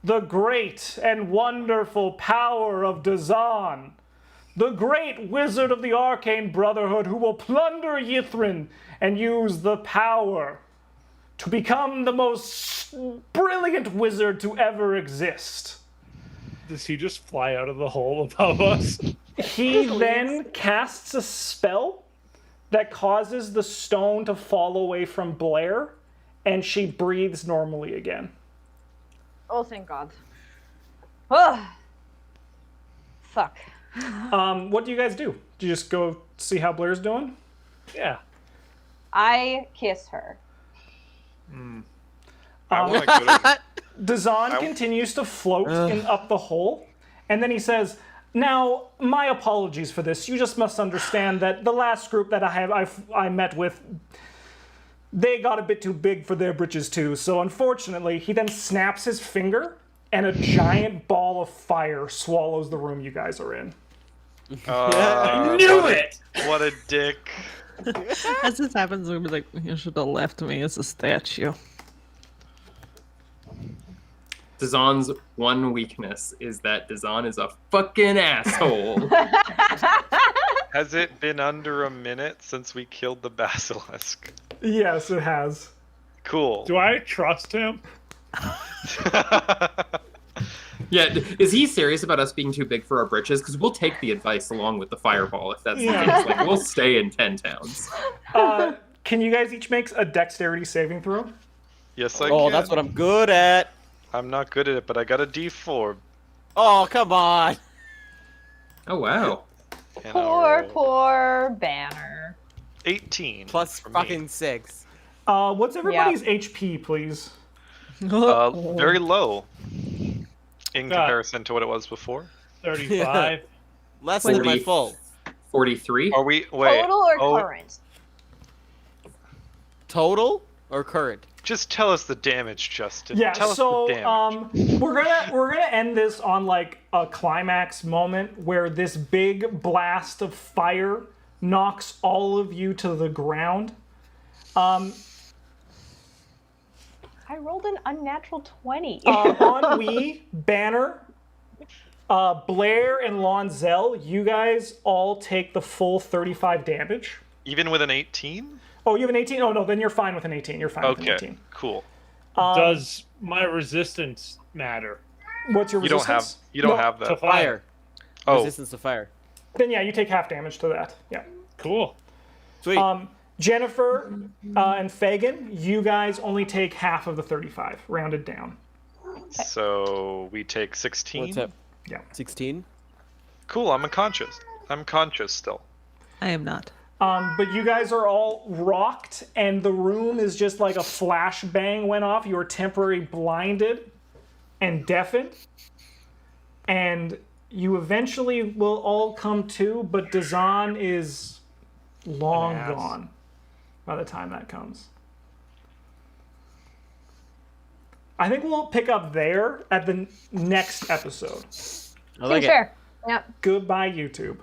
the great and wonderful power of Dazan, the great wizard of the Arcane Brotherhood who will plunder Yithrin and use the power to become the most brilliant wizard to ever exist." Does he just fly out of the hole above us? He then casts a spell that causes the stone to fall away from Blair, and she breathes normally again. Oh, thank God. Oh. Fuck. What do you guys do? Do you just go see how Blair's doing? Yeah. I kiss her. I want to go to. Dazan continues to float up the hole, and then he says, "Now, my apologies for this. You just must understand that the last group that I met with, they got a bit too big for their britches too. So unfortunately," he then snaps his finger, and a giant ball of fire swallows the room you guys are in. Knew it! What a dick. As this happens, we'll be like, you should have left me as a statue. Dazan's one weakness is that Dazan is a fucking asshole. Has it been under a minute since we killed the basilisk? Yes, it has. Cool. Do I trust him? Yeah, is he serious about us being too big for our britches? Because we'll take the advice along with the fireball if that's the case. Like, we'll stay in 10 Towns. Can you guys each make a dexterity saving throw? Yes, I Oh, can. that's what I'm good at. I'm not good at it, but I got a D4. Oh, come on. Oh, wow. And Poor Banner. 18. Plus for me. fucking 6. What's everybody's HP, please? Very low in God. comparison to what it was before. 35. Less than my 40. full. 43? Are we wait? Total or oh, current? Total or current? Just tell us the damage, Justin. Yeah, tell so us the damage. we're gonna end this on like a climax moment where this big blast of fire knocks all of you to the ground. I rolled an unnatural 20. Ennui, Banner, Blair, and Lonzel, you guys all take the full 35 damage. Even with an 18? Oh, you have an 18? Oh, no, then you're fine with an 18. You're fine with an Okay, 18. cool. Does my resistance matter? What's your You don't have resistance? you don't No. have To that. fire. Oh, Resistance to fire. Then yeah, you take half damage to that. Yeah. Cool. Sweet. Jennifer and Fagin, you guys only take half of the 35, rounded down. so we take 16. What's up? Yeah. 16? Cool. I'm unconscious. I'm conscious still. I am not. But you guys are all rocked, and the room is just like a flashbang went off. You are temporarily blinded and deafened. And you eventually will all come to, but Dazan is long An ass. gone by the time that comes. I think we'll pick up there at the next episode. I like Seems it. fair. Yep. Goodbye, YouTube.